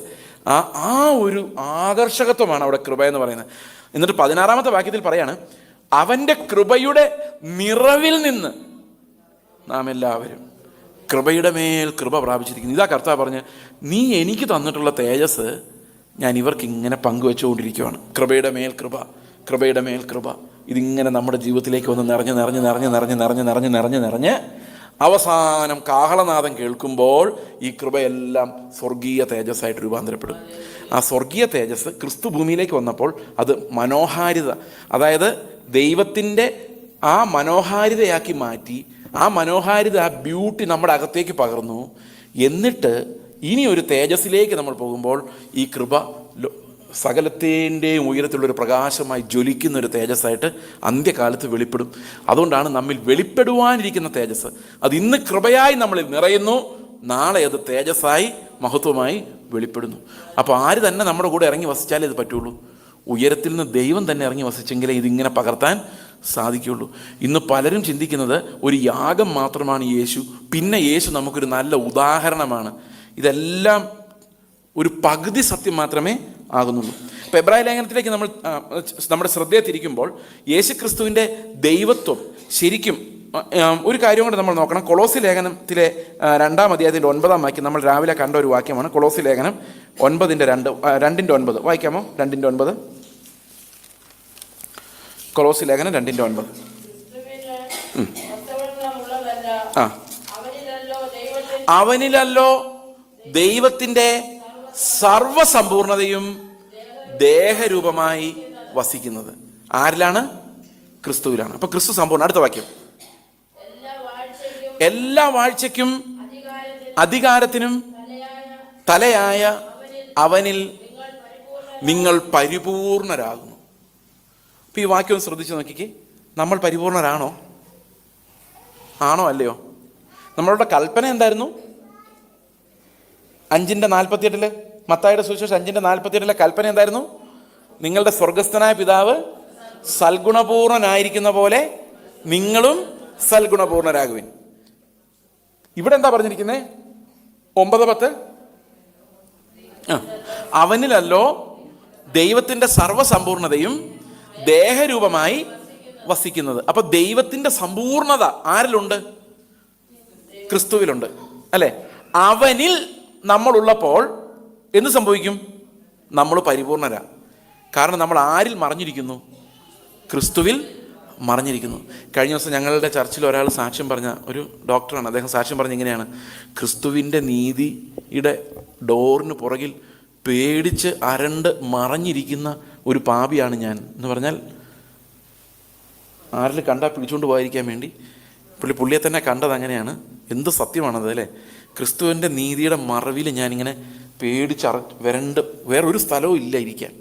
ആ ഒരു ആകർഷകത്വമാണ് അവിടെ കൃപ എന്ന് പറയുന്നത്. എന്നിട്ട് 16-ാമത്തെ വാക്യത്തിൽ പറയാണ്, അവൻ്റെ കൃപയുടെ നിറവിൽ നിന്ന് നാം എല്ലാവരും കൃപയുടെ മേൽ കൃപ പ്രാപിച്ചിരിക്കുന്നു. ഇതാ കർത്താവ് പറഞ്ഞ്, നീ എനിക്ക് തന്നിട്ടുള്ള തേജസ് ഞാൻ ഇവർക്ക് ഇങ്ങനെ പങ്കുവെച്ചുകൊണ്ടിരിക്കുകയാണ്. കൃപയുടെ മേൽ കൃപ, കൃപയുടെ മേൽ കൃപ. ഇതിങ്ങനെ നമ്മുടെ ജീവിതത്തിലേക്ക് വന്ന് നിറഞ്ഞ് നിറഞ്ഞ് നിറഞ്ഞ് നിറഞ്ഞ് നിറഞ്ഞ് നിറഞ്ഞ് നിറഞ്ഞ് നിറഞ്ഞ് അവസാനം കാഹളനാദം കേൾക്കുമ്പോൾ ഈ കൃപയെല്ലാം സ്വർഗീയ തേജസ്സായിട്ട് രൂപാന്തരപ്പെടും. ആ സ്വർഗീയ തേജസ് ക്രിസ്തു ഭൂമിയിലേക്ക് വന്നപ്പോൾ അത് മനോഹാരിത, അതായത് ദൈവത്തിൻ്റെ ആ മനോഹാരിതയാക്കി മാറ്റി, ആ മനോഹാരിത, ആ ബ്യൂട്ടി നമ്മുടെ അകത്തേക്ക് പകർന്നു. എന്നിട്ട് ഇനി ഒരു തേജസ്സിലേക്ക് നമ്മൾ പോകുമ്പോൾ ഈ കൃപ സകലത്തിൻ്റെയും ഉയരത്തിലുള്ളൊരു പ്രകാശമായി ജ്വലിക്കുന്നൊരു തേജസ്സായിട്ട് അന്ത്യകാലത്ത് വെളിപ്പെടും. അതുകൊണ്ടാണ് നമ്മിൽ വെളിപ്പെടുവാനിരിക്കുന്ന തേജസ് അത് ഇന്ന് കൃപയായി നമ്മളിൽ നിറയുന്നു, നാളെ അത് തേജസ്സായി മഹത്വമായി വെളിപ്പെടുന്നു. അപ്പോൾ ആര് തന്നെ നമ്മുടെ കൂടെ ഇറങ്ങി വസിച്ചാലേ ഇത് പറ്റുള്ളൂ. ഉയരത്തിൽ നിന്ന് ദൈവം തന്നെ ഇറങ്ങി വസിച്ചെങ്കിലേ ഇതിങ്ങനെ പകർത്താൻ സാധിക്കുകയുള്ളൂ. ഇന്ന് പലരും ചിന്തിക്കുന്നത് ഒരു യാഗം മാത്രമാണ് യേശു, പിന്നെ യേശു നമുക്കൊരു നല്ല ഉദാഹരണമാണ്. ഇതെല്ലാം ഒരു പകുതി സത്യം മാത്രമേ ആകുന്നുള്ളൂ. ഇപ്പോൾ എബ്രായ ലേഖനത്തിലേക്ക് നമ്മൾ നമ്മുടെ ശ്രദ്ധയെ തിരിക്കുമ്പോൾ യേശുക്രിസ്തുവിൻ്റെ ദൈവത്വം ശരിക്കും ഒരു കാര്യം കൊണ്ട് നമ്മൾ നോക്കണം. കൊളോസി ലേഖനത്തിലെ 2-ാം അധ്യായത്തിൻ്റെ 9-ാം വാക്യം നമ്മൾ രാവിലെ കണ്ട ഒരു വാക്യമാണ്. കൊളോസി ലേഖനം 2:9 വായിക്കാമോ? 2:9. കൊളോസി ലേഖനം 2:9. അവനിലല്ലോ ദൈവത്തിൻ്റെ സർവസമ്പൂർണതയും ദേഹരൂപമായി വസിക്കുന്നത്. ആരിലാണ്? ക്രിസ്തുവിലാണ്. അപ്പൊ ക്രിസ്തു സമ്പൂർണ്ണ. അടുത്ത വാക്യം, എല്ലാ വാഴ്ചയ്ക്കും അധികാരത്തിനും തലയായ അവനിൽ നിങ്ങൾ പരിപൂർണരാകുന്നു. അപ്പൊ ഈ വാക്യം ഒന്ന് ശ്രദ്ധിച്ചു നോക്കിക്കേ. നമ്മൾ പരിപൂർണരാണോ? ആണോ അല്ലയോ? നമ്മളുടെ കൽപ്പന എന്തായിരുന്നു? 5:48 മത്തായിയുടെ സുവിശേഷം 5:48 കൽപ്പന എന്തായിരുന്നു? നിങ്ങളുടെ സ്വർഗസ്ഥനായ പിതാവ് സൽഗുണപൂർണനായിരിക്കുന്ന പോലെ നിങ്ങളും സൽഗുണപൂർണരാകുവിൻ. ഇവിടെ എന്താ പറഞ്ഞിരിക്കുന്നത്? 9:10 അവനിലല്ലോ ദൈവത്തിൻ്റെ സർവസമ്പൂർണതയും ദേഹരൂപമായി വസിക്കുന്നത്. അപ്പൊ ദൈവത്തിൻ്റെ സമ്പൂർണത ആരിലുണ്ട്? ക്രിസ്തുവിലുണ്ട്, അല്ലെ? അവനിൽ നമ്മളുള്ളപ്പോൾ എന്ത് സംഭവിക്കും? നമ്മൾ പരിപൂർണരാ. കാരണം നമ്മൾ ആരിൽ മറഞ്ഞിരിക്കുന്നു? ക്രിസ്തുവിൽ മറഞ്ഞിരിക്കുന്നു. കഴിഞ്ഞ ദിവസം ഞങ്ങളുടെ ചർച്ചിൽ ഒരാൾ സാക്ഷ്യം പറഞ്ഞ ഒരു ഡോക്ടറാണ്. അദ്ദേഹം സാക്ഷ്യം പറഞ്ഞ ഇങ്ങനെയാണ്: ക്രിസ്തുവിൻ്റെ നീതിയുടെ ഡോറിന് പുറകിൽ പേടിച്ച് അരണ്ട് മറഞ്ഞിരിക്കുന്ന ഒരു പാപിയാണ് ഞാൻ എന്ന് പറഞ്ഞാൽ, ആരിൽ കണ്ടാൽ പിടിച്ചുകൊണ്ട് പോയിരിക്കാൻ വേണ്ടി പുള്ളിയെ തന്നെ കണ്ടത് അങ്ങനെയാണ്. എന്ത് സത്യമാണത് അല്ലേ? ക്രിസ്തുവിൻ്റെ നീതിയുടെ മറവിൽ ഞാനിങ്ങനെ വരണ്ട്, വേറൊരു സ്ഥലവും ഇല്ല ഇരിക്കാൻ.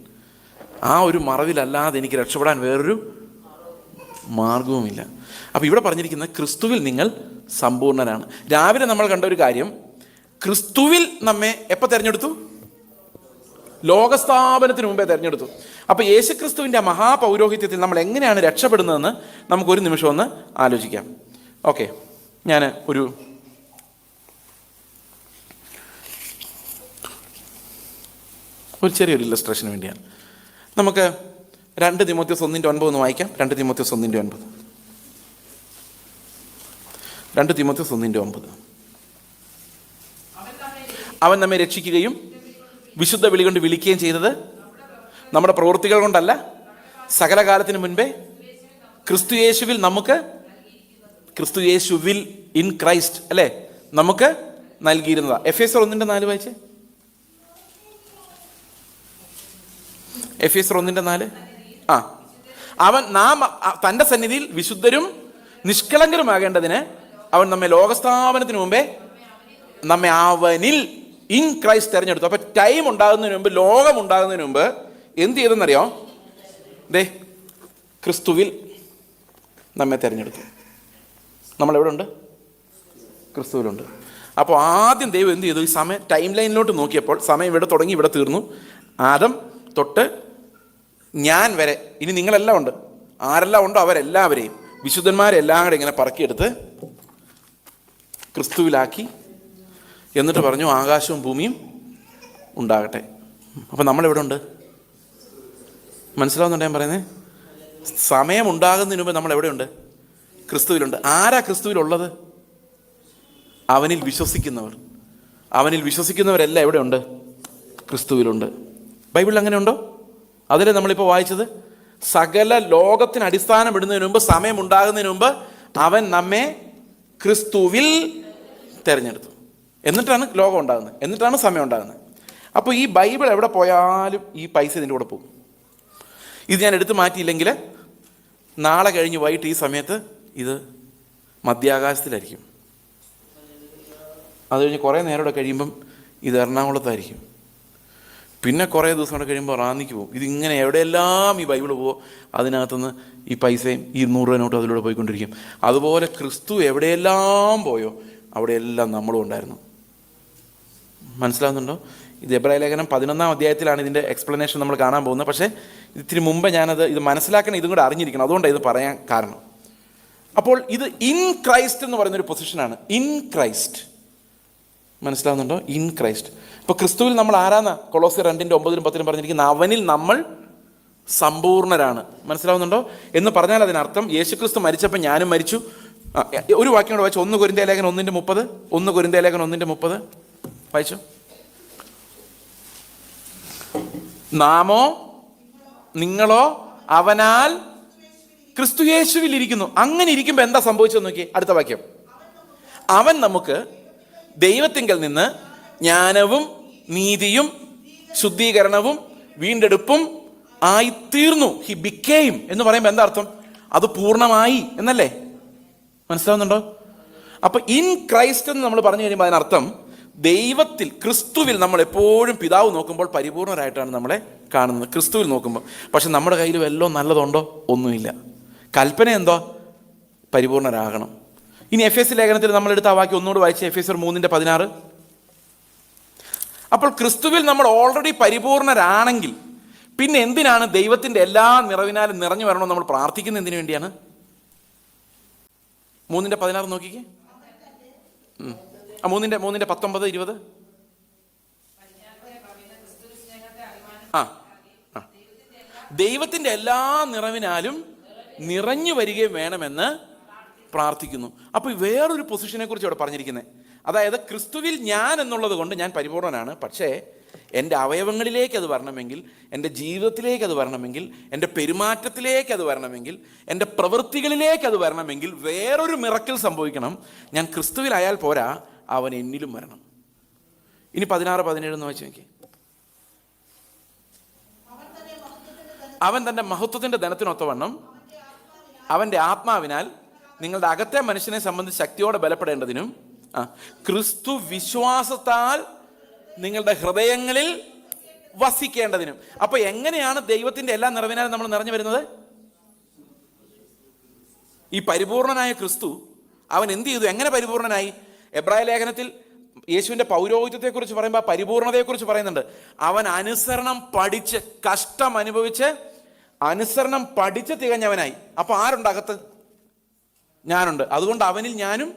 ആ ഒരു മറവിലല്ലാതെ എനിക്ക് രക്ഷപ്പെടാൻ വേറൊരു മാർഗവുമില്ല. അപ്പോൾ ഇവിടെ പറഞ്ഞിരിക്കുന്നത് ക്രിസ്തുവിൽ നിങ്ങൾ സമ്പൂർണ്ണരാണ്. രാവിലെ നമ്മൾ കണ്ട ഒരു കാര്യം, ക്രിസ്തുവിൽ നമ്മെ എപ്പോൾ തിരഞ്ഞെടുത്തു? ലോകസ്ഥാപനത്തിന് മുമ്പേ തിരഞ്ഞെടുത്തു. അപ്പോൾ യേശുക്രിസ്തുവിൻ്റെ മഹാപൗരോഹിത്യത്തിൽ നമ്മൾ എങ്ങനെയാണ് രക്ഷപ്പെടുന്നതെന്ന് നമുക്കൊരു നിമിഷം ഒന്ന് ആലോചിക്കാം. ഓക്കെ, ഞാൻ ഒരു ചെറിയൊരു ഇല്ലസ്ട്രേഷന് വേണ്ടിയാണ്. നമുക്ക് 2 തിമോത്തിയോസ് 1:9 ഒന്ന് വായിക്കാം. 2 തിമോത്തിയോസ് 1:9. 2 തിമോത്തിയോസ് 1:9. അവൻ നമ്മെ രക്ഷിക്കുകയും വിശുദ്ധ വിളി കൊണ്ട് വിളിക്കുകയും ചെയ്തത് നമ്മുടെ പ്രവൃത്തികൾ കൊണ്ടല്ല, സകല കാലത്തിന് മുൻപേ ക്രിസ്തുയേശുവിൽ നമുക്ക്, ക്രിസ്തുയേശുവിൽ ഇൻ ക്രൈസ്റ്റ് അല്ലേ, നമുക്ക് നൽകിയിരുന്നതാ. എഫേസ്യർ 1:4 വായിച്ചേ. എഫേസ്യർ 1:4. അവൻ നാം തൻ്റെ സന്നിധിയിൽ വിശുദ്ധരും നിഷ്കളങ്കരുമാകേണ്ടതിന് അവൻ നമ്മെ ലോകസ്ഥാപനത്തിന് മുമ്പേ നമ്മെ അവനിൽ ഇൻ ക്രൈസ്റ്റ് തിരഞ്ഞെടുത്തു. അപ്പൊ ടൈം ഉണ്ടാകുന്നതിന് മുമ്പ്, ലോകം ഉണ്ടാകുന്നതിന് മുമ്പ് എന്ത് ചെയ്തെന്നറിയോ? ക്രിസ്തുവിൽ നമ്മെ തിരഞ്ഞെടുത്തു. നമ്മളെവിടെ ഉണ്ട്? ക്രിസ്തുവിലുണ്ട്. അപ്പോൾ ആദ്യം ദൈവം എന്ത് ചെയ്തു? ഈ ടൈം ലൈനിലോട്ട് നോക്കിയപ്പോൾ സമയം ഇവിടെ തുടങ്ങി, ഇവിടെ തീർന്നു. ആദം തൊട്ട് ഞാൻ വരെ, ഇനി നിങ്ങളെല്ലാം ഉണ്ട്. ആരെല്ലാം ഉണ്ടോ അവരെല്ലാവരെയും, വിശുദ്ധന്മാരെല്ലാം കൂടെ ഇങ്ങനെ പറക്കിയെടുത്ത് ക്രിസ്തുവിലാക്കി. എന്നിട്ട് പറഞ്ഞു ആകാശവും ഭൂമിയും ഉണ്ടാകട്ടെ. അപ്പം നമ്മളെവിടെ ഉണ്ട്? മനസ്സിലാവുന്നുണ്ടോ ഞാൻ പറയുന്നത്? സമയം ഉണ്ടാകുന്നതിന് മുമ്പ് നമ്മൾ എവിടെയുണ്ട്? ക്രിസ്തുവിലുണ്ട്. ആരാ ക്രിസ്തുവിലുള്ളത്? അവനിൽ വിശ്വസിക്കുന്നവർ. അവനിൽ വിശ്വസിക്കുന്നവരെല്ലാം എവിടെയുണ്ട്? ക്രിസ്തുവിലുണ്ട്. ബൈബിളിൽ അങ്ങനെ ഉണ്ടോ? അതിലെ നമ്മളിപ്പോൾ വായിച്ചത്, സകല ലോകത്തിന് അടിസ്ഥാനം ഇടുന്നതിന് മുമ്പ്, സമയം ഉണ്ടാകുന്നതിന് മുമ്പ് അവൻ നമ്മെ ക്രിസ്തുവിൽ തിരഞ്ഞെടുത്തു. എന്നിട്ടാണ് ലോകം ഉണ്ടാകുന്നത്, എന്നിട്ടാണ് സമയം ഉണ്ടാകുന്നത്. അപ്പോൾ ഈ ബൈബിൾ എവിടെ പോയാലും ഈ പൈസ ഇതിൻ്റെ കൂടെ പോകും. ഇത് ഞാൻ എടുത്തു മാറ്റിയില്ലെങ്കിൽ നാളെ കഴിഞ്ഞ് വൈകിട്ട് ഈ സമയത്ത് ഇത് മധ്യാകാശത്തിലായിരിക്കും. അത് കഴിഞ്ഞ് കുറേ നേരം കൂടെ കഴിയുമ്പം ഇത് എറണാകുളത്തായിരിക്കും. പിന്നെ കുറേ ദിവസം കൂടെ കഴിയുമ്പോൾ റാന്നിക്ക് പോകും. ഇതിങ്ങനെ എവിടെയെല്ലാം ഈ ബൈബിൾ പോകുമോ അതിനകത്തുനിന്ന് ഈ പൈസയും ഈ 100 രൂപ നോട്ടും അതിലൂടെ പോയിക്കൊണ്ടിരിക്കും. അതുപോലെ ക്രിസ്തു എവിടെയെല്ലാം പോയോ അവിടെയെല്ലാം നമ്മളും ഉണ്ടായിരുന്നു. മനസ്സിലാവുന്നുണ്ടോ? ഇത് എബ്രായ ലേഖനം 11-ാം അധ്യായത്തിലാണ് ഇതിൻ്റെ എക്സ്പ്ലനേഷൻ നമ്മൾ കാണാൻ പോകുന്നത്. പക്ഷേ ഇത്തിരി മുമ്പ് ഇത് മനസ്സിലാക്കണം, ഇതും കൂടെ അറിഞ്ഞിരിക്കണം. അതുകൊണ്ടാണ് ഇത് പറയാൻ കാരണം. അപ്പോൾ ഇത് ഇൻ ക്രൈസ്റ്റ് എന്ന് പറയുന്നൊരു പൊസിഷനാണ്. ഇൻ ക്രൈസ്റ്റ്, മനസ്സിലാവുന്നുണ്ടോ? In Christ. ഇപ്പോൾ ക്രിസ്തുവിൽ നമ്മൾ ആരാന്ന കൊളോസ്യർ 2:9-10 പറഞ്ഞിരിക്കുന്ന അവനിൽ നമ്മൾ സമ്പൂർണ്ണരാണ്. മനസ്സിലാവുന്നുണ്ടോ? എന്ന് പറഞ്ഞാൽ അതിനർത്ഥം യേശുക്രിസ്തു മരിച്ചപ്പോൾ ഞാനും മരിച്ചു. ഒരു വാക്യം കൂടെ വായിച്ചു. 1 കൊരിന്ത്യർ ലേഖനം 1:30. 1 കൊരിന്ത്യർ ലേഖനം 1:30 വായിച്ചു. നാമോ നിങ്ങളോ അവനാൽ ക്രിസ്തു യേശുവിൽ ഇരിക്കുന്നു. അങ്ങനെ ഇരിക്കുമ്പോൾ എന്താ സംഭവിച്ചതെന്ന് നോക്കി. അടുത്ത വാക്യം, അവൻ നമുക്ക് ദൈവത്തിങ്കൽ നിന്ന് ജ്ഞാനവും നീതിയും ശുദ്ധീകരണവും വീണ്ടെടുപ്പും ആയിത്തീർന്നു. ഹി ബിക്കെയിം എന്ന് പറയുമ്പോൾ എന്താ അർത്ഥം? അത് പൂർണ്ണമായി എന്നല്ലേ? മനസ്സിലാവുന്നുണ്ടോ? അപ്പൊ ഇൻ ക്രൈസ്റ്റ് എന്ന് നമ്മൾ പറഞ്ഞു കഴിയുമ്പോൾ അതിനർത്ഥം ദൈവത്തിൽ, ക്രിസ്തുവിൽ നമ്മൾ എപ്പോഴും പിതാവ് നോക്കുമ്പോൾ പരിപൂർണരായിട്ടാണ് നമ്മളെ കാണുന്നത്, ക്രിസ്തുവിൽ നോക്കുമ്പോൾ. പക്ഷെ നമ്മുടെ കയ്യിൽ വല്ലതും നല്ലതുണ്ടോ? ഒന്നുമില്ല. കൽപ്പന എന്തോ? പരിപൂർണരാകണം. ഇനി എഫേസ്യർ ലേഖനത്തിൽ നമ്മളെടുത്ത ആ വാക്യം ഒന്നുകൂടി വായിച്ച്, എഫേസ്യർ 3:16. അപ്പോൾ ക്രിസ്തുവിൽ നമ്മൾ ഓൾറെഡി പരിപൂർണരാണെങ്കിൽ പിന്നെ എന്തിനാണ് ദൈവത്തിൻ്റെ എല്ലാ നിറവിനാലും നിറഞ്ഞു വരണമെന്ന് നമ്മൾ പ്രാർത്ഥിക്കുന്നത്? എന്തിനു വേണ്ടിയാണ്? 3:16 നോക്കിക്കേ. 3:19-20. ദൈവത്തിൻ്റെ എല്ലാ നിറവിനാലും നിറഞ്ഞു വരികയും വേണമെന്ന് പ്രാർത്ഥിക്കുന്നു. അപ്പോൾ വേറൊരു പൊസിഷനെ കുറിച്ച് ഇവിടെ പറഞ്ഞിരിക്കുന്നത്, അതായത് ക്രിസ്തുവിൽ ഞാൻ എന്നുള്ളത് കൊണ്ട് ഞാൻ പരിപൂർണനാണ്. പക്ഷേ എൻ്റെ അവയവങ്ങളിലേക്ക് അത് വരണമെങ്കിൽ, എൻ്റെ ജീവിതത്തിലേക്ക് അത് വരണമെങ്കിൽ, എൻ്റെ പെരുമാറ്റത്തിലേക്ക് അത് വരണമെങ്കിൽ, എൻ്റെ പ്രവൃത്തികളിലേക്ക് അത് വരണമെങ്കിൽ വേറൊരു മിറക്കിൾ സംഭവിക്കണം. ഞാൻ ക്രിസ്തുവിലായാൽ പോരാ, അവൻ എന്നിലും വരണം. ഇനി 16-17 എന്ന് വായിച്ചു നോക്കി. അവൻ തൻ്റെ മഹത്വത്തിൻ്റെ ധനത്തിനൊത്തവണ്ണം അവൻ്റെ ആത്മാവിനാൽ നിങ്ങളുടെ അകത്തെ മനുഷ്യനെ സംബന്ധിച്ച് ശക്തിയോടെ ബലപ്പെടേണ്ടതിനും ക്രിസ്തു വിശ്വാസത്താൽ നിങ്ങളുടെ ഹൃദയങ്ങളിൽ വസിക്കേണ്ടതിനും. അപ്പൊ എങ്ങനെയാണ് ദൈവത്തിന്റെ എല്ലാ നിറവിനാലും നമ്മൾ നിറഞ്ഞു വരുന്നത്? ഈ പരിപൂർണനായ ക്രിസ്തു അവൻ എന്ത് ചെയ്തു? എങ്ങനെ പരിപൂർണനായി? എബ്രായ ലേഖനത്തിൽ യേശുവിന്റെ പൗരോഹിത്യത്തെക്കുറിച്ച് പറയുമ്പോൾ പരിപൂർണതയെക്കുറിച്ച് പറയുന്നുണ്ട്. അവൻ അനുസരണം പഠിച്ച്, കഷ്ടം അനുഭവിച്ച് അനുസരണം പഠിച്ച് തികഞ്ഞവനായി. അപ്പൊ ആരുണ്ട് അകത്ത്? ഞാനുണ്ട്. അതുകൊണ്ട് അവനിൽ ഞാനും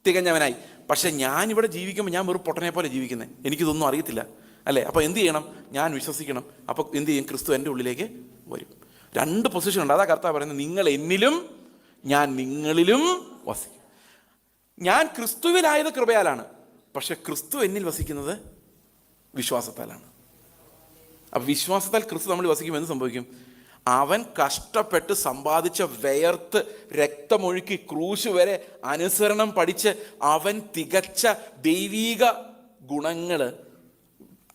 തികഞ്ഞവനായി. പക്ഷെ ഞാൻ ഇവിടെ ജീവിക്കുമ്പോൾ ഞാൻ വെറും പൊട്ടനെ പോലെ ജീവിക്കുന്നത്, എനിക്കിതൊന്നും അറിയത്തില്ല അല്ലേ? അപ്പോൾ എന്ത് ചെയ്യണം? ഞാൻ വിശ്വസിക്കണം. അപ്പോൾ എന്ത് ചെയ്യും? ക്രിസ്തു എൻ്റെ ഉള്ളിലേക്ക് വരും. രണ്ട് പൊസിഷൻ ഉണ്ട്. അതാ കർത്താവ് പറയുന്നത്, നിങ്ങൾ എന്നിലും ഞാൻ നിങ്ങളിലും വസിക്കും. ഞാൻ ക്രിസ്തുവിലായത് കൃപയാലാണ്, പക്ഷെ ക്രിസ്തു എന്നിൽ വസിക്കുന്നത് വിശ്വാസത്താലാണ്. അപ്പം വിശ്വാസത്താൽ ക്രിസ്തു നമ്മൾ വസിക്കും. എന്ത് സംഭവിക്കും? അവൻ കഷ്ടപ്പെട്ട് സമ്പാദിച്ച, വിയർത്ത് രക്തമൊഴുക്കി ക്രൂശ് വരെ അനുസരണം പഠിച്ച് അവൻ തികച്ച ദൈവീക ഗുണങ്ങൾ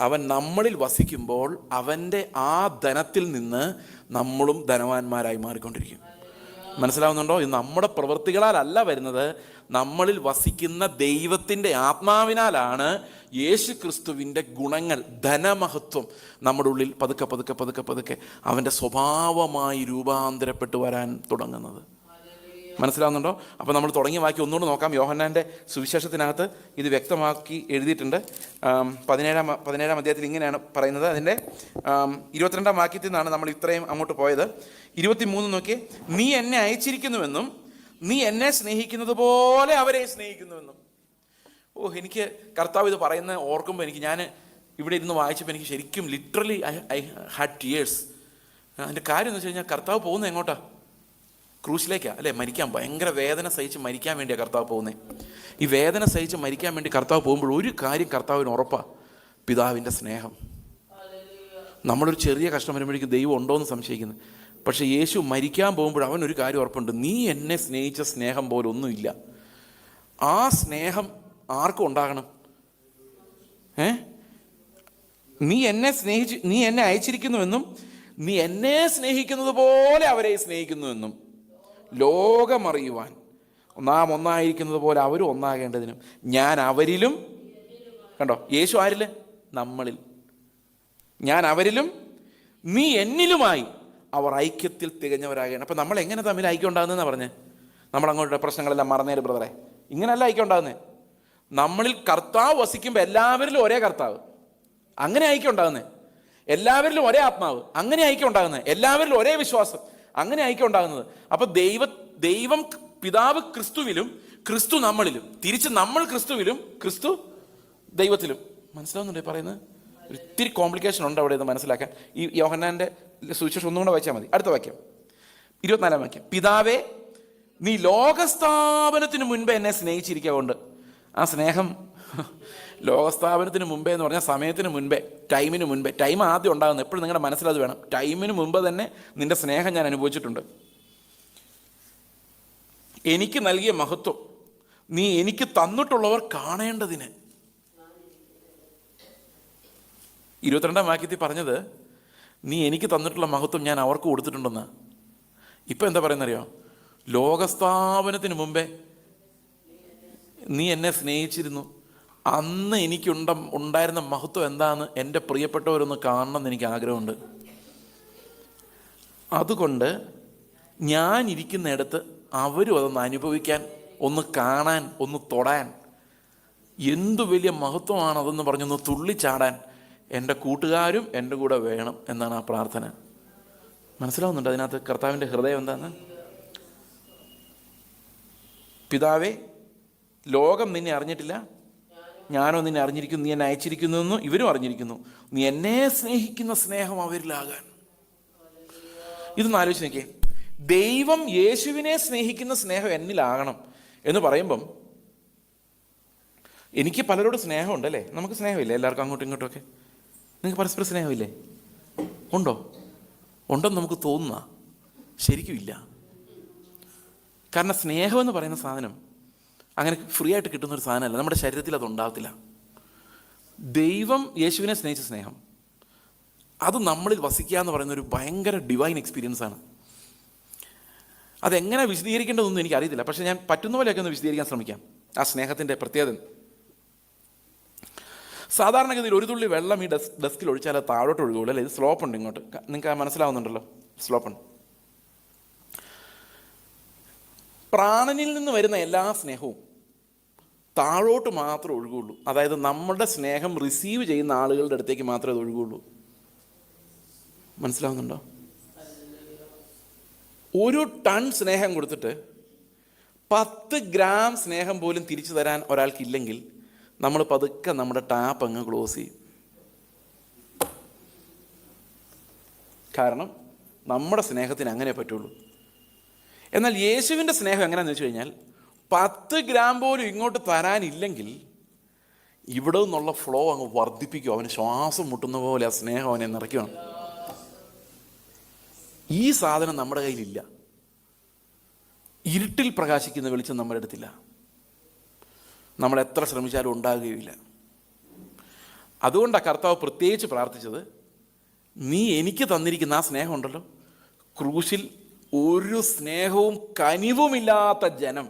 അവൻ നമ്മളിൽ വസിക്കുമ്പോൾ അവൻ്റെ ആ ധനത്തിൽ നിന്ന് നമ്മളും ധനവാന്മാരായി മാറിക്കൊണ്ടിരിക്കും. മനസ്സിലാവുന്നുണ്ടോ? ഇത് നമ്മുടെ പ്രവൃത്തികളാലല്ല വരുന്നത്, നമ്മളിൽ വസിക്കുന്ന ദൈവത്തിൻ്റെ ആത്മാവിനാലാണ് യേശു ക്രിസ്തുവിൻ്റെ ഗുണങ്ങൾ, ധനമഹത്വം നമ്മുടെ ഉള്ളിൽ പതുക്കെ പതുക്കെ പതുക്കെ പതുക്കെ അവൻ്റെ സ്വഭാവമായി രൂപാന്തരപ്പെട്ടു വരാൻ തുടങ്ങുന്നത്. മനസ്സിലാവുന്നുണ്ടോ? അപ്പോൾ നമ്മൾ തുടങ്ങിയ വാക്യം ഒന്നുകൂടെ നോക്കാം. യോഹന്നാൻ്റെ സുവിശേഷത്തിനകത്ത് ഇത് വ്യക്തമാക്കി എഴുതിയിട്ടുണ്ട്. 17-ാം അധ്യായത്തിൽ ഇങ്ങനെയാണ് പറയുന്നത്. അതിൻ്റെ 22-ാം വാക്യത്തിൽ നിന്നാണ് നമ്മൾ ഇത്രയും അങ്ങോട്ട് പോയത്. 23 നോക്കിയേ. നീ എന്നെ അയച്ചിരിക്കുന്നുവെന്നും നീ എന്നെ സ്നേഹിക്കുന്നത് പോലെ അവരെ സ്നേഹിക്കുന്നുവെന്നും. എനിക്ക് കർത്താവ് ഇത് പറയുന്നത് ഓർക്കുമ്പോൾ ഞാൻ ഇവിടെ ഇരുന്ന് വായിച്ചപ്പോൾ എനിക്ക് ശരിക്കും ലിറ്ററലി ഐ ഹാഡ് ടിയേഴ്സ്. അതിൻ്റെ കാര്യം എന്ന് വെച്ച് കഴിഞ്ഞാൽ കർത്താവ് പോകുന്നത് എങ്ങോട്ടാ? ക്രൂശിലേക്കാണ് അല്ലേ? മരിക്കാൻ, ഭയങ്കര വേദന സഹിച്ച് മരിക്കാൻ വേണ്ടിയാണ് കർത്താവ് പോകുന്നത്. ഈ വേദന സഹിച്ച് മരിക്കാൻ വേണ്ടി കർത്താവ് പോകുമ്പോൾ ഒരു കാര്യം കർത്താവിന് ഉറപ്പാണ്, പിതാവിൻ്റെ സ്നേഹം. നമ്മളൊരു ചെറിയ കഷ്ടം വരുമ്പോഴേക്കും ദൈവം ഉണ്ടോ എന്ന് സംശയിക്കുന്നത്. പക്ഷേ യേശു മരിക്കാൻ പോകുമ്പോൾ അവൻ ഒരു കാര്യം ഉറപ്പുണ്ട്, നീ എന്നെ സ്നേഹിച്ച സ്നേഹം പോലെ ഒന്നുമില്ല. ആ സ്നേഹം ആർക്കും ഉണ്ടാകണം. നീ എന്നെ അയച്ചിരിക്കുന്നുവെന്നും നീ എന്നെ സ്നേഹിക്കുന്നത് പോലെ അവരെ സ്നേഹിക്കുന്നുവെന്നും ലോകമറിയുവാൻ നാം ഒന്നായിരിക്കുന്നത് പോലെ അവരും ഒന്നാകേണ്ടതിനും ഞാൻ അവരിലും. കണ്ടോ? യേശു ആരില്? നമ്മളിൽ. ഞാൻ അവരിലും നീ എന്നിലുമായി അവർ ഐക്യത്തിൽ തികഞ്ഞവരാകണം. അപ്പം നമ്മൾ എങ്ങനെ തമ്മിൽ ഐക്യം ഉണ്ടാകുന്നതെന്നാണ് പറഞ്ഞത്? നമ്മളങ്ങോട്ട് പ്രശ്നങ്ങളെല്ലാം മറന്നേര് ബ്രദറെ. ഇങ്ങനെയല്ല ഐക്യം ഉണ്ടാകുന്നത്. നമ്മളിൽ കർത്താവ് വസിക്കുമ്പോൾ എല്ലാവരിലും ഒരേ കർത്താവ്, അങ്ങനെ ഐക്യം ഉണ്ടാകുന്നത്. എല്ലാവരിലും ഒരേ ആത്മാവ്, അങ്ങനെ ഐക്യം ഉണ്ടാകുന്നത്. എല്ലാവരിലും ഒരേ വിശ്വാസം, അങ്ങനെ ഐക്യം ഉണ്ടാകുന്നത്. അപ്പൊ ദൈവം പിതാവ് ക്രിസ്തുവിലും ക്രിസ്തു നമ്മളിലും, തിരിച്ച് നമ്മൾ ക്രിസ്തുവിലും ക്രിസ്തു ദൈവത്തിലും. മനസ്സിലാവുന്നുണ്ടോ പറയുന്നത്? ഒത്തിരി കോംപ്ലിക്കേഷൻ ഉണ്ട് അവിടെ. ഇത് മനസ്സിലാക്കാൻ ഈ യോഹന്നാന്റെ സുവിശേഷം ഒന്നും കൂടെ വായിച്ചാൽ മതി. അടുത്ത വാക്യം, 24-ാം വാക്യം. പിതാവേ, നീ ലോകസ്ഥാപനത്തിന് മുൻപേ എന്നെ സ്നേഹിച്ചിരിക്കൊണ്ട്. ആ സ്നേഹം ലോകസ്ഥാപനത്തിന് മുമ്പേ എന്ന് പറഞ്ഞാൽ സമയത്തിന് മുൻപേ, ടൈമിന് മുൻപേ. ടൈം ആദ്യം ഉണ്ടാകുന്നത്. എപ്പോഴും നിങ്ങളുടെ മനസ്സിലത് വേണം. ടൈമിന് മുമ്പ് തന്നെ നിന്റെ സ്നേഹം ഞാൻ അനുഭവിച്ചിട്ടുണ്ട്. എനിക്ക് നൽകിയ മഹത്വം നീ എനിക്ക് തന്നിട്ടുള്ളവർ കാണേണ്ടതിന്. 22-ാം വാക്യത്തിൽ പറഞ്ഞത് നീ എനിക്ക് തന്നിട്ടുള്ള മഹത്വം ഞാൻ അവർക്ക് കൊടുത്തിട്ടുണ്ടെന്ന്. ഇപ്പം എന്താ പറയുന്നറിയോ? ലോകസ്ഥാപനത്തിന് മുമ്പേ നീ എന്നെ സ്നേഹിച്ചിരുന്നു. അന്ന് ഉണ്ടായിരുന്ന മഹത്വം എന്താണെന്ന് എൻ്റെ പ്രിയപ്പെട്ടവരൊന്ന് കാണണമെന്ന് എനിക്ക് ആഗ്രഹമുണ്ട്. അതുകൊണ്ട് ഞാൻ ഇരിക്കുന്നിടത്ത് അവരും അതൊന്ന് അനുഭവിക്കാൻ, ഒന്ന് കാണാൻ, ഒന്ന് തൊടാൻ, എന്തു വലിയ മഹത്വമാണതെന്ന് പറഞ്ഞൊന്ന് തുള്ളിച്ചാടാൻ എൻ്റെ കൂട്ടുകാരും എൻ്റെ കൂടെ വേണം എന്നാണ് ആ പ്രാർത്ഥന. മനസ്സിലാവുന്നുണ്ട് അതിനകത്ത് കർത്താവിൻ്റെ ഹൃദയം എന്താന്ന്? പിതാവേ, ലോകം നിന്നെ അറിഞ്ഞിട്ടില്ല, ഞാനോ നിന്നെ അറിഞ്ഞിരിക്കുന്നു. നീ എന്നെ അയച്ചിരിക്കുന്നു, ഇവരും അറിഞ്ഞിരിക്കുന്നു. നീ എന്നെ സ്നേഹിക്കുന്ന സ്നേഹം അവരിലാകാൻ. ഇതൊന്ന് ആലോചിച്ച് നോക്കിയേ. ദൈവം യേശുവിനെ സ്നേഹിക്കുന്ന സ്നേഹം എന്നിലാകണം എന്ന് പറയുമ്പം, എനിക്ക് പലരോട് സ്നേഹമുണ്ട് അല്ലേ? നമുക്ക് സ്നേഹമില്ലേ എല്ലാവർക്കും അങ്ങോട്ടും ഇങ്ങോട്ടും ഒക്കെ? നിങ്ങൾക്ക് പരസ്പര സ്നേഹമില്ലേ? ഉണ്ടോ? ഉണ്ടെന്ന് നമുക്ക് തോന്നുക, ശരിക്കും ഇല്ല. കാരണം സ്നേഹം എന്ന് പറയുന്ന സാധനം അങ്ങനെ ഫ്രീ ആയിട്ട് കിട്ടുന്നൊരു സാധനമല്ല. നമ്മുടെ ശരീരത്തിൽ അത് ഉണ്ടാകത്തില്ല. ദൈവം യേശുവിനെ സ്നേഹിച്ച സ്നേഹം അത് നമ്മളിൽ വസിക്കുക എന്ന് പറയുന്ന ഒരു ഭയങ്കര ഡിവൈൻ എക്സ്പീരിയൻസ് ആണ്. അതെങ്ങനെ വിശദീകരിക്കേണ്ടതൊന്നും എനിക്കറിയത്തില്ല, പക്ഷേ ഞാൻ പറ്റുന്ന പോലെയൊക്കെ ഒന്ന് വിശദീകരിക്കാൻ ശ്രമിക്കാം ആ സ്നേഹത്തിൻ്റെ പ്രത്യേകത. സാധാരണഗതിയിൽ ഒരു തുള്ളി വെള്ളം ഈ ഡെസ്കിൽ ഒഴിച്ചാൽ അത് താഴോട്ട് ഒഴുകുള്ളൂ അല്ലേ? ഇത് സ്ലോപ്പ് ഉണ്ട് ഇങ്ങോട്ട്, നിങ്ങൾക്ക് മനസ്സിലാവുന്നുണ്ടല്ലോ, സ്ലോപ്പുണ്ട്. പ്രാണനിൽ നിന്ന് വരുന്ന എല്ലാ സ്നേഹവും താഴോട്ട് മാത്രമേ ഒഴുകുള്ളൂ. അതായത് നമ്മുടെ സ്നേഹം റിസീവ് ചെയ്യുന്ന ആളുകളുടെ അടുത്തേക്ക് മാത്രമേ അത് ഒഴുകുള്ളൂ. മനസ്സിലാവുന്നുണ്ടോ? ഒരു ടൺ സ്നേഹം കൊടുത്തിട്ട് 10 ഗ്രാം സ്നേഹം പോലും തിരിച്ചു തരാൻ ഒരാൾക്കില്ലെങ്കിൽ നമ്മൾ പതുക്കെ നമ്മുടെ ടാപ്പ് അങ്ങ് ക്ലോസ് ചെയ്യും. കാരണം നമ്മുടെ സ്നേഹത്തിന് അങ്ങനെ പറ്റുള്ളൂ. എന്നാൽ യേശുവിൻ്റെ സ്നേഹം എങ്ങനെയാണെന്ന് വെച്ച് കഴിഞ്ഞാൽ 10 ഗ്രാം പോലും ഇങ്ങോട്ട് തരാനില്ലെങ്കിൽ ഇവിടെ നിന്നുള്ള ഫ്ലോ അങ്ങ് വർദ്ധിപ്പിക്കും. അവന് ശ്വാസം മുട്ടുന്ന പോലെ ആ സ്നേഹം അവനെ നിറയ്ക്കണം. ഈ സാധനം നമ്മുടെ കയ്യിലില്ല. ഇരുട്ടിൽ പ്രകാശിക്കുന്ന വെളിച്ചം നമ്മുടെ അടുത്തില്ല. നമ്മൾ എത്ര ശ്രമിച്ചാലും ഉണ്ടാകുകയില്ല. അതുകൊണ്ടാണ് കർത്താവ് പ്രത്യേകിച്ച് പ്രാർത്ഥിച്ചത്, നീ എനിക്ക് തന്നിരിക്കുന്ന ആ സ്നേഹം ഉണ്ടല്ലോ, ക്രൂശിൽ ഒരു സ്നേഹവും കനിവുമില്ലാത്ത ജനം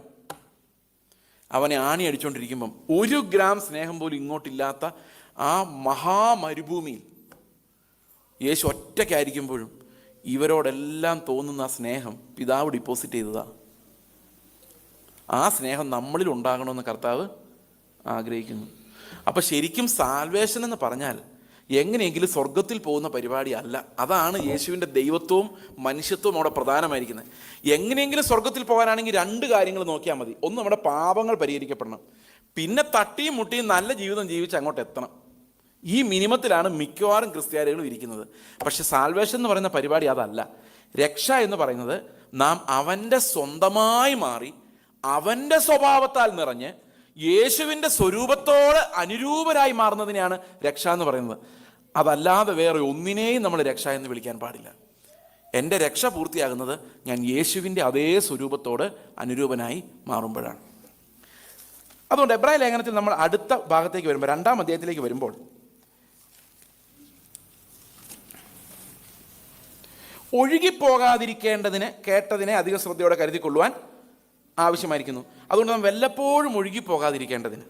അവനെ ആണി അടിച്ചുകൊണ്ടിരിക്കുമ്പം 1 ഗ്രാം സ്നേഹം പോലും ഇങ്ങോട്ടില്ലാത്ത ആ മഹാമരുഭൂമിയിൽ യേശു ഒറ്റയ്ക്കായിരിക്കുമ്പോഴും ഇവരോടെല്ലാം തോന്നുന്ന ആ സ്നേഹം പിതാവ് ഡിപ്പോസിറ്റ് ചെയ്തതാണ്. ആ സ്നേഹം നമ്മളിൽ ഉണ്ടാകണമെന്ന് കർത്താവ് ആഗ്രഹിക്കുന്നു. അപ്പോൾ ശരിക്കും സാൽവേഷൻ എന്ന് പറഞ്ഞാൽ എങ്ങനെയെങ്കിലും സ്വർഗത്തിൽ പോകുന്ന പരിപാടി അല്ല. അതാണ് യേശുവിൻ്റെ ദൈവത്വവും മനുഷ്യത്വവും അവിടെ പ്രധാനമായിരിക്കുന്നത്. എങ്ങനെയെങ്കിലും സ്വർഗത്തിൽ പോകാനാണെങ്കിൽ 2 കാര്യങ്ങൾ നോക്കിയാൽ മതി. ഒന്ന്, നമ്മുടെ പാപങ്ങൾ പരിഹരിക്കപ്പെടണം. പിന്നെ തട്ടിയും മുട്ടിയും നല്ല ജീവിതം ജീവിച്ച് അങ്ങോട്ട് എത്തണം. ഈ മിനിമത്തിലാണ് മിക്കവാറും ക്രിസ്ത്യാനികളും ഇരിക്കുന്നത്. പക്ഷെ സാൽവേഷൻ എന്ന് പറയുന്ന പരിപാടി അതല്ല. രക്ഷ എന്ന് പറയുന്നത് നാം അവൻ്റെ സ്വന്തമായി മാറി അവൻ്റെ സ്വഭാവത്താൽ നിറഞ്ഞ് യേശുവിൻ്റെ സ്വരൂപത്തോട് അനുരൂപരായി മാറുന്നതിനെയാണ് രക്ഷ എന്ന് പറയുന്നത്. അതല്ലാതെ വേറെ ഒന്നിനെയും നമ്മൾ രക്ഷ എന്ന് വിളിക്കാൻ പാടില്ല. എൻ്റെ രക്ഷ പൂർത്തിയാകുന്നത് ഞാൻ യേശുവിൻ്റെ അതേ സ്വരൂപത്തോട് അനുരൂപനായി മാറുമ്പോഴാണ്. അതുകൊണ്ട് എബ്രായ ലേഖനത്തിൽ നമ്മൾ അടുത്ത ഭാഗത്തേക്ക് വരുമ്പോൾ, 2-ാം അധ്യായത്തിലേക്ക് വരുമ്പോൾ, ഒഴുകിപ്പോകാതിരിക്കേണ്ടതിന് കേട്ടതിനെ അധിക ശ്രദ്ധയോടെ കരുതിക്കൊള്ളുവാൻ ആവശ്യമായിരിക്കുന്നു. അതുകൊണ്ട് നാം വല്ലപ്പോഴും ഒഴുകിപ്പോകാതിരിക്കേണ്ടതിന്.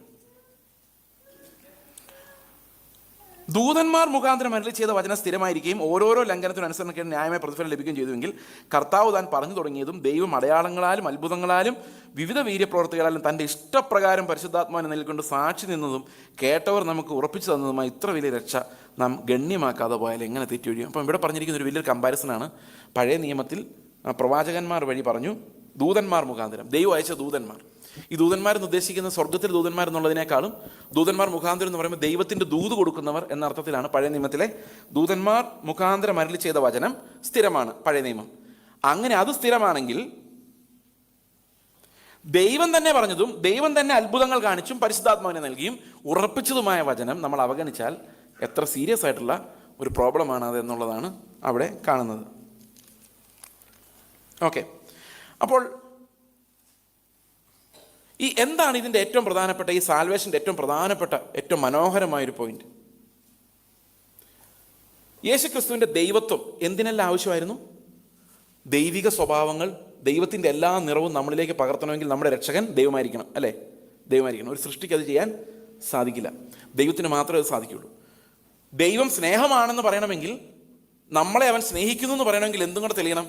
ദൂതന്മാർ മുഖാന്തരം അരുളി ചെയ്ത വചനം സ്ഥിരമായിരിക്കുകയും ഓരോരോ ലംഘനത്തിനനുസരണക്കേട് ന്യായമായ പ്രതിഫലം ലഭിക്കുകയും ചെയ്തുവെങ്കിൽ കർത്താവ് താൻ പറഞ്ഞു തുടങ്ങിയതും ദൈവം അടയാളങ്ങളാലും അത്ഭുതങ്ങളാലും വിവിധ വീര്യപ്രവർത്തികളാലും തൻ്റെ ഇഷ്ടപ്രകാരം പരിശുദ്ധാത്മാവിനെ നൽകിക്കൊണ്ട് സാക്ഷി നിന്നതും കേട്ടവർ നമുക്ക് ഉറപ്പിച്ചു തന്നതുമായി ഇത്ര വലിയ രക്ഷ നാം ഗണ്യമാക്കാതെ പോയാൽ എങ്ങനെ തെറ്റൊഴിയും. അപ്പം ഇവിടെ പറഞ്ഞിരിക്കുന്ന ഒരു വലിയൊരു കമ്പാരിസനാണ്. പഴയ നിയമത്തിൽ പ്രവാചകന്മാർ വഴി പറഞ്ഞു, ദൂതന്മാർ മുഖാന്തരം, ദൈവം അയച്ച ദൂതന്മാർ. ഈ ദൂതന്മാരെന്ന് ഉദ്ദേശിക്കുന്ന സ്വർഗത്തിൽ ദൂതന്മാർ എന്നുള്ളതിനേക്കാളും ദൂതന്മാർ മുഖാന്തരം എന്ന് പറയുമ്പോൾ ദൈവത്തിൻ്റെ ദൂത് കൊടുക്കുന്നവർ എന്ന അർത്ഥത്തിലാണ് പഴയ നിയമത്തിലെ ദൂതന്മാർ മുഖാന്തരം അരുളി ചെയ്ത വചനം സ്ഥിരമാണ് പഴയ നിയമം. അങ്ങനെ അത് സ്ഥിരമാണെങ്കിൽ ദൈവം തന്നെ പറഞ്ഞതും ദൈവം തന്നെ അത്ഭുതങ്ങൾ കാണിച്ചും പരിശുദ്ധാത്മാവിനെ നൽകിയും ഉറപ്പിച്ചതുമായ വചനം നമ്മൾ അവഗണിച്ചാൽ എത്ര സീരിയസ് ആയിട്ടുള്ള ഒരു പ്രോബ്ലമാണ് അത് എന്നുള്ളതാണ് അവിടെ കാണുന്നത്. ഓക്കെ, അപ്പോൾ ഈ എന്താണ് ഇതിൻ്റെ ഏറ്റവും പ്രധാനപ്പെട്ട, ഈ സാൽവേഷൻ്റെ ഏറ്റവും പ്രധാനപ്പെട്ട ഏറ്റവും മനോഹരമായൊരു പോയിന്റ്? യേശുക്രിസ്തുവിൻ്റെ ദൈവത്വം എന്തിനെല്ലാം ആവശ്യമായിരുന്നു? ദൈവിക സ്വഭാവങ്ങൾ, ദൈവത്തിൻ്റെ എല്ലാ നിറവും നമ്മളിലേക്ക് പകർത്തണമെങ്കിൽ നമ്മുടെ രക്ഷകൻ ദൈവമായിരിക്കണം, അല്ലേ? ദൈവമായിരിക്കണം. ഒരു സൃഷ്ടിക്ക് അത് ചെയ്യാൻ സാധിക്കില്ല. ദൈവത്തിന് മാത്രമേ അത് സാധിക്കുകയുള്ളൂ. ദൈവം സ്നേഹമാണെന്ന് പറയണമെങ്കിൽ, നമ്മളെ അവൻ സ്നേഹിക്കുന്നു എന്ന് പറയണമെങ്കിൽ എന്തും കൂടെ തെളിയണം?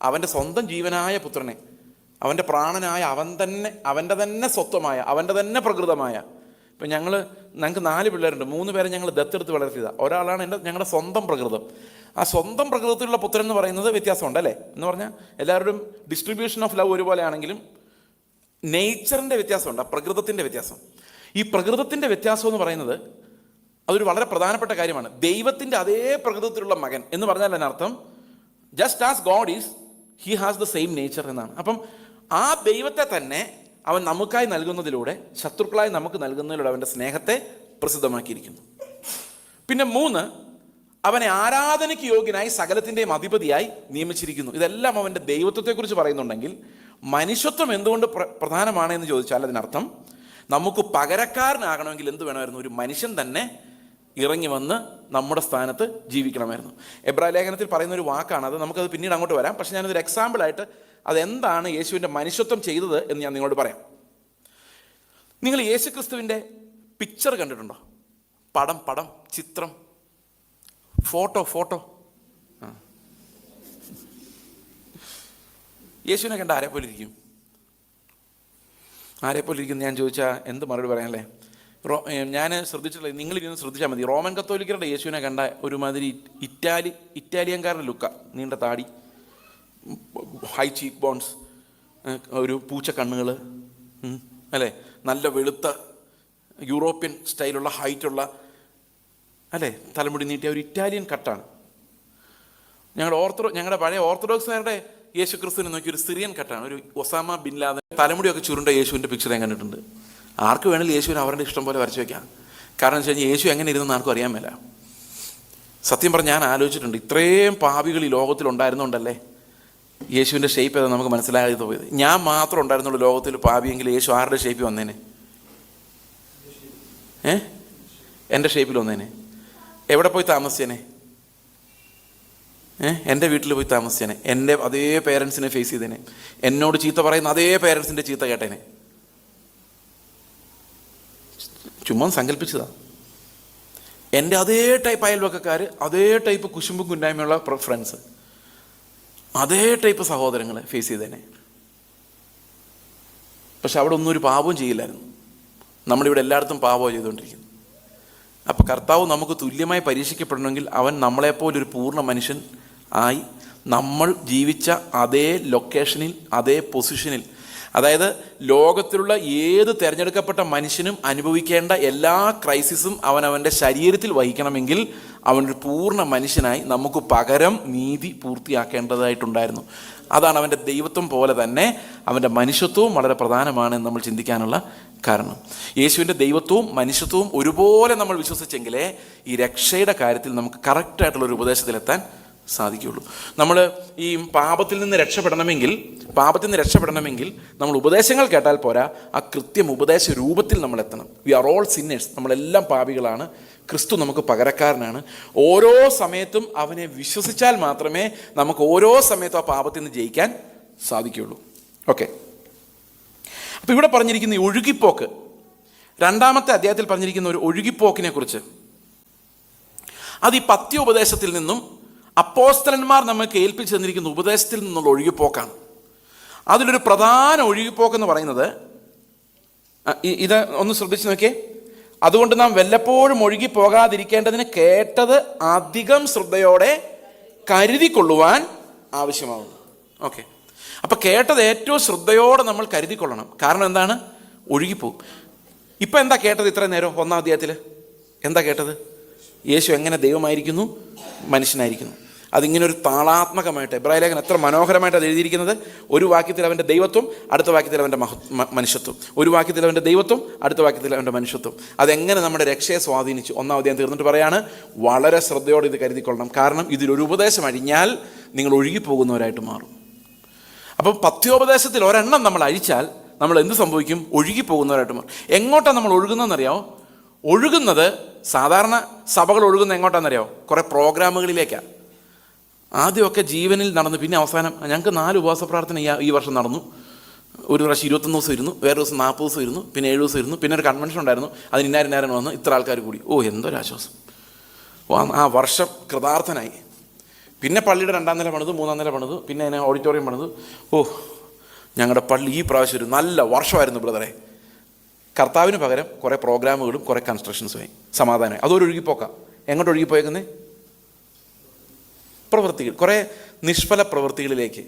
അവൻ്റെ സ്വന്തം ജീവനായ പുത്രനെ, അവൻ്റെ പ്രാണനായ അവൻ്റെ തന്നെ സ്വത്വമായ, അവൻ്റെ തന്നെ പ്രകൃതമായ. ഇപ്പം ഞങ്ങൾക്ക് 4 പിള്ളേരുണ്ട്. 3 പേരെ ഞങ്ങൾ ദത്തെടുത്ത് വളർത്തിയതാണ്. ഒരാളാണ് ഞങ്ങളുടെ സ്വന്തം പ്രകൃതം. ആ സ്വന്തം പ്രകൃതത്തിലുള്ള പുത്രൻ എന്ന് പറയുന്നത് വ്യത്യാസമുണ്ട്, അല്ലേ? എന്ന് പറഞ്ഞാൽ എല്ലാവരുടെയും ഡിസ്ട്രിബ്യൂഷൻ ഓഫ് ലവ് ഒരുപോലെ ആണെങ്കിലും നേച്ചറിൻ്റെ വ്യത്യാസമുണ്ട്, ആ പ്രകൃതത്തിൻ്റെ വ്യത്യാസം. ഈ പ്രകൃതത്തിൻ്റെ വ്യത്യാസം എന്ന് പറയുന്നത് അതൊരു വളരെ പ്രധാനപ്പെട്ട കാര്യമാണ്. ദൈവത്തിൻ്റെ അതേ പ്രകൃതത്തിലുള്ള മകൻ എന്ന് പറഞ്ഞാൽ അതിനർത്ഥം just as God is, he has the same nature എന്നാണ്. അപ്പം ആ ദൈവത്തെ തന്നെ അവൻ നമുക്കായി നൽകുന്നതിലൂടെ, ശത്രുക്കളായി നമുക്ക് നൽകുന്നതിലൂടെ അവൻ്റെ സ്നേഹത്തെ പ്രസിദ്ധമാക്കിയിരിക്കുന്നു. പിന്നെ 3, അവനെ ആരാധനയ്ക്ക് യോഗ്യനായി സകലത്തിൻ്റെയും അധിപതിയായി നിയമിച്ചിരിക്കുന്നു. ഇതെല്ലാം അവൻ്റെ ദൈവത്വത്തെക്കുറിച്ച് പറയുന്നുണ്ടെങ്കിൽ മനുഷ്യത്വം എന്തുകൊണ്ട് പ്രധാനമാണ് എന്ന് ചോദിച്ചാൽ അതിനർത്ഥം നമുക്ക് പകരക്കാരനാകണമെങ്കിൽ എന്ത് വേണമായിരുന്നു? ഒരു മനുഷ്യൻ തന്നെ ഇറങ്ങി വന്ന് നമ്മുടെ സ്ഥാനത്ത് ജീവിക്കണമായിരുന്നു. എബ്രായ ലേഖനത്തിൽ പറയുന്ന ഒരു വാക്കാണ് അത്. നമുക്കത് പിന്നീട് അങ്ങോട്ട് വരാം. പക്ഷേ ഞാനൊരു എക്സാമ്പിളായിട്ട് അതെന്താണ് യേശുവിൻ്റെ മനുഷ്യത്വം ചെയ്തത് എന്ന് ഞാൻ നിങ്ങളോട് പറയാം. നിങ്ങൾ യേശു ക്രിസ്തുവിൻ്റെ പിക്ചർ കണ്ടിട്ടുണ്ടോ? പടം, ചിത്രം, ഫോട്ടോ. യേശുവിനെ കണ്ട ആരെ പോലെ ഇരിക്കും? ഞാൻ ചോദിച്ചാൽ എന്ത് മറുപടി പറയാനല്ലേ? ഞാൻ ശ്രദ്ധിച്ചിട്ടില്ല, നിങ്ങളിരുന്ന് ശ്രദ്ധിച്ചാൽ മതി. റോമൻ കത്തോലിക്കരുടെ യേശുവിനെ കണ്ട ഒരുമാതിരി ഇറ്റാലിയൻകാരുടെ ലുക്ക, നീണ്ട താടി, ഹൈ ചീക്ക് ബോൺസ്, ഒരു പൂച്ച കണ്ണുകൾ, അല്ലേ, നല്ല വെളുത്ത യൂറോപ്യൻ സ്റ്റൈലുള്ള ഹൈറ്റുള്ള, അല്ലേ, തലമുടി നീട്ടിയ ഒരു ഇറ്റാലിയൻ കട്ടാണ്. ഞങ്ങളുടെ പഴയ ഓർത്തഡോക്സുകാരുടെ യേശു ക്രിസ്തുവിനെ നോക്കി ഒരു സിറിയൻ കട്ടാണ്, ഒരു ഒസാമ ബിൻ ലാദൻ. തലമുടിയൊക്കെ ചുരുണ്ട യേശുവിൻ്റെ പിക്ചർ ഞാൻ കണ്ടിട്ടുണ്ട്. ആർക്ക് വേണമെങ്കിലും യേശുവിനെ അവരുടെ ഇഷ്ടം പോലെ വരച്ച് വയ്ക്കാം. കാരണം എന്ന് വെച്ച് കഴിഞ്ഞാൽ യേശു എങ്ങനെ ഇരുന്നെന്ന് ആർക്കും അറിയാൻ മേല. സത്യം പറഞ്ഞ് ഞാൻ ആലോചിച്ചിട്ടുണ്ട്, ഇത്രയും പാപികൾ ഈ ലോകത്തിലുണ്ടായിരുന്നുണ്ടല്ലേ യേശുവിൻ്റെ ഷേപ്പ് ഏതാ നമുക്ക് മനസ്സിലാകാതെ പോയത്. ഞാൻ മാത്രം ഉണ്ടായിരുന്നുള്ളൂ ലോകത്തിൽ പാപിയെങ്കിൽ യേശു ആരുടെ ഷേപ്പിൽ വന്നേനെ? എൻ്റെ ഷേപ്പിൽ വന്നേനെ. എവിടെ പോയി താമസിച്ചേനെ? എൻ്റെ വീട്ടിൽ പോയി താമസിച്ചേനെ. എൻ്റെ അതേ പേരൻസിനെ ഫേസ് ചെയ്തേനെ. എന്നോട് ചീത്ത പറയുന്ന അതേ പേരൻസിൻ്റെ ചീത്ത കേട്ടേനെ. ചുമ്മാ സങ്കല്പിച്ചതാ. എൻ്റെ അതേ ടൈപ്പ് അയൽവക്കക്കാർ, അതേ ടൈപ്പ് കുശുമ്പും കുന്നായ്മയുള്ള ഫ്രണ്ട്സ്, അതേ ടൈപ്പ് സഹോദരങ്ങളെ ഫേസ് ചെയ്തേനെ. പക്ഷെ അവിടെ ഒന്നും ഒരു പാപവും ചെയ്യില്ലായിരുന്നു. നമ്മളിവിടെ എല്ലായിടത്തും പാപവും ചെയ്തുകൊണ്ടിരിക്കുന്നു. അപ്പോൾ കർത്താവ് നമുക്ക് തുല്യമായി പരീക്ഷിക്കപ്പെടണമെങ്കിൽ അവൻ നമ്മളെപ്പോലൊരു പൂർണ്ണ മനുഷ്യൻ ആയി നമ്മൾ ജീവിച്ച അതേ ലൊക്കേഷനിൽ, അതേ പൊസിഷനിൽ, അതായത് ലോകത്തിലുള്ള ഏത് തിരഞ്ഞെടുക്കപ്പെട്ട മനുഷ്യനും അനുഭവിക്കേണ്ട എല്ലാ ക്രൈസിസും അവനവൻ്റെ ശരീരത്തിൽ വഹിക്കണമെങ്കിൽ അവനൊരു പൂർണ്ണ മനുഷ്യനായി നമുക്ക് പകരം നീതി പൂർത്തിയാക്കേണ്ടതായിട്ടുണ്ടായിരുന്നു. അതാണ് അവൻ്റെ ദൈവത്വം പോലെ തന്നെ അവൻ്റെ മനുഷ്യത്വവും വളരെ പ്രധാനമാണെന്ന് നമ്മൾ ചിന്തിക്കാനുള്ള കാരണം. യേശുവിൻ്റെ ദൈവത്വവും മനുഷ്യത്വവും ഒരുപോലെ നമ്മൾ വിശ്വസിച്ചെങ്കിലേ ഈ രക്ഷയുടെ കാര്യത്തിൽ നമുക്ക് കറക്റ്റായിട്ടുള്ളൊരു ഉപദേശത്തിലെത്താൻ സാധിക്കുകയുള്ളൂ. നമ്മൾ ഈ പാപത്തിൽ നിന്ന് രക്ഷപ്പെടണമെങ്കിൽ നമ്മൾ ഉപദേശങ്ങൾ കേട്ടാൽ പോരാ, ആ കൃത്യം ഉപദേശ രൂപത്തിൽ നമ്മൾ എത്തണം. വി ആർ ഓൾ സിന്നേഴ്സ്, നമ്മളെല്ലാം പാപികളാണ്. ക്രിസ്തു നമുക്ക് പകരക്കാരനാണ്. ഓരോ സമയത്തും അവനെ വിശ്വസിച്ചാൽ മാത്രമേ നമുക്ക് ഓരോ സമയത്തും ആ പാപത്തിൽ നിന്ന് ജയിക്കാൻ സാധിക്കുകയുള്ളൂ. ഓക്കെ, അപ്പോൾ ഇവിടെ പറഞ്ഞിരിക്കുന്ന ഈ ഒഴുകിപ്പോക്ക്, 2-ാമത്തെ അധ്യായത്തിൽ പറഞ്ഞിരിക്കുന്ന ഒരു ഒഴുകിപ്പോക്കിനെ കുറിച്ച്, അത് ഈ പത്യോപദേശത്തിൽ നിന്നും അപ്പോസ്തലന്മാർ നമുക്ക് ഏൽപ്പിച്ചു തന്നിരിക്കുന്ന ഉപദേശത്തിൽ നിന്നുള്ള ഒഴുകിപ്പോക്കാണ്. അതിലൊരു പ്രധാന ഒഴുകിപ്പോക്കെന്ന് പറയുന്നത്, ഇത് ഒന്ന് ശ്രദ്ധിച്ച് നോക്കിയേ. അതുകൊണ്ട് നാം വല്ലപ്പോഴും ഒഴുകിപ്പോകാതിരിക്കേണ്ടതിന് കേട്ടത് അധികം ശ്രദ്ധയോടെ കരുതിക്കൊള്ളുവാൻ ആവശ്യമാകുന്നു. ഓക്കെ, അപ്പം കേട്ടത് ഏറ്റവും ശ്രദ്ധയോടെ നമ്മൾ കരുതിക്കൊള്ളണം. കാരണം എന്താണ്? ഒഴുകിപ്പോകും. ഇപ്പം എന്താ കേട്ടത്? ഇത്ര നേരം 1-ാം അധ്യായത്തിൽ എന്താ കേട്ടത്? യേശു എങ്ങനെ ദൈവമായിരിക്കുന്നു, മനുഷ്യനായിരിക്കുന്നു. അതിങ്ങനെ ഒരു താളാത്മകമായിട്ട് എബ്രായ ലേഖനം എത്ര മനോഹരമായിട്ട് അത് എഴുതിയിരിക്കുന്നത്. ഒരു വാക്യത്തിൽ അവൻ്റെ ദൈവത്വം, അടുത്ത വാക്യത്തിൽ അവൻ്റെ മനുഷ്യത്വം. ഒരു വാക്യത്തിൽ അവൻ്റെ ദൈവത്വം, അടുത്ത വാക്യത്തിൽ അവൻ്റെ മനുഷ്യത്വം. അതെങ്ങനെ നമ്മുടെ രക്ഷയെ സ്വാധീനിച്ചു. 1-ാം അധ്യായം തീർന്നിട്ട് പറയാണ്, വളരെ ശ്രദ്ധയോടെ ഇത് കരുതിക്കൊള്ളണം. കാരണം ഇതിലൊരു ഉപദേശം അഴിഞ്ഞാൽ നിങ്ങൾ ഒഴുകിപ്പോകുന്നവരായിട്ട് മാറും. അപ്പം പത്യോപദേശത്തിൽ ഒരെണ്ണം നമ്മൾ അഴിച്ചാൽ നമ്മൾ എന്ത് സംഭവിക്കും? ഒഴുകിപ്പോകുന്നവരായിട്ട് മാറും. എങ്ങോട്ടാണ് നമ്മൾ ഒഴുകുന്നതെന്നറിയാമോ? ഒഴുകുന്നത് സാധാരണ സഭകൾ ഒഴുകുന്ന എങ്ങോട്ടാണെന്നറിയാമോ? കുറേ പ്രോഗ്രാമുകളിലേക്കാണ്. ആദ്യമൊക്കെ ജീവനിൽ നടന്നു, പിന്നെ അവസാനം ഞങ്ങൾക്ക് 4 ഉപവാസ പ്രാർത്ഥന ഈ വർഷം നടന്നു. ഒരു പ്രാവശ്യം 21 ദിവസം ഇരുന്നു, വേറെ ദിവസം 40 ദിവസം ഇരുന്നു, പിന്നെ 7 ദിവസം ഇരുന്നു, പിന്നെ ഒരു കൺവെൻഷൻ ഉണ്ടായിരുന്നു, അതിന് ഇന്നാരം വന്നു, ഇത്ര ആൾക്കാർ കൂടി. എന്തൊരാശ്വാസം! ആ വർഷം കൃതാർത്ഥനായി. പിന്നെ പള്ളിയുടെ 2-ാം നില പണിതു, 3-ാം നില പണിതു, പിന്നെ അതിനെ ഓഡിറ്റോറിയം പണിതു. ഞങ്ങളുടെ പള്ളി ഈ പ്രാവശ്യം ഒരു നല്ല വർഷമായിരുന്നു ബ്രദറെ. കർത്താവിന് പകരം കുറേ പ്രോഗ്രാമുകളും കുറേ കൺസ്ട്രക്ഷൻസുമായി സമാധാനമായി. അതൊരു ഒഴുകിപ്പോക്കാം. എങ്ങോട്ട് ഒഴുകിപ്പോയേക്കുന്നേ? പ്രവൃത്തികൾ, കുറേ നിഷ്ഫല പ്രവൃത്തികളിലേക്ക്.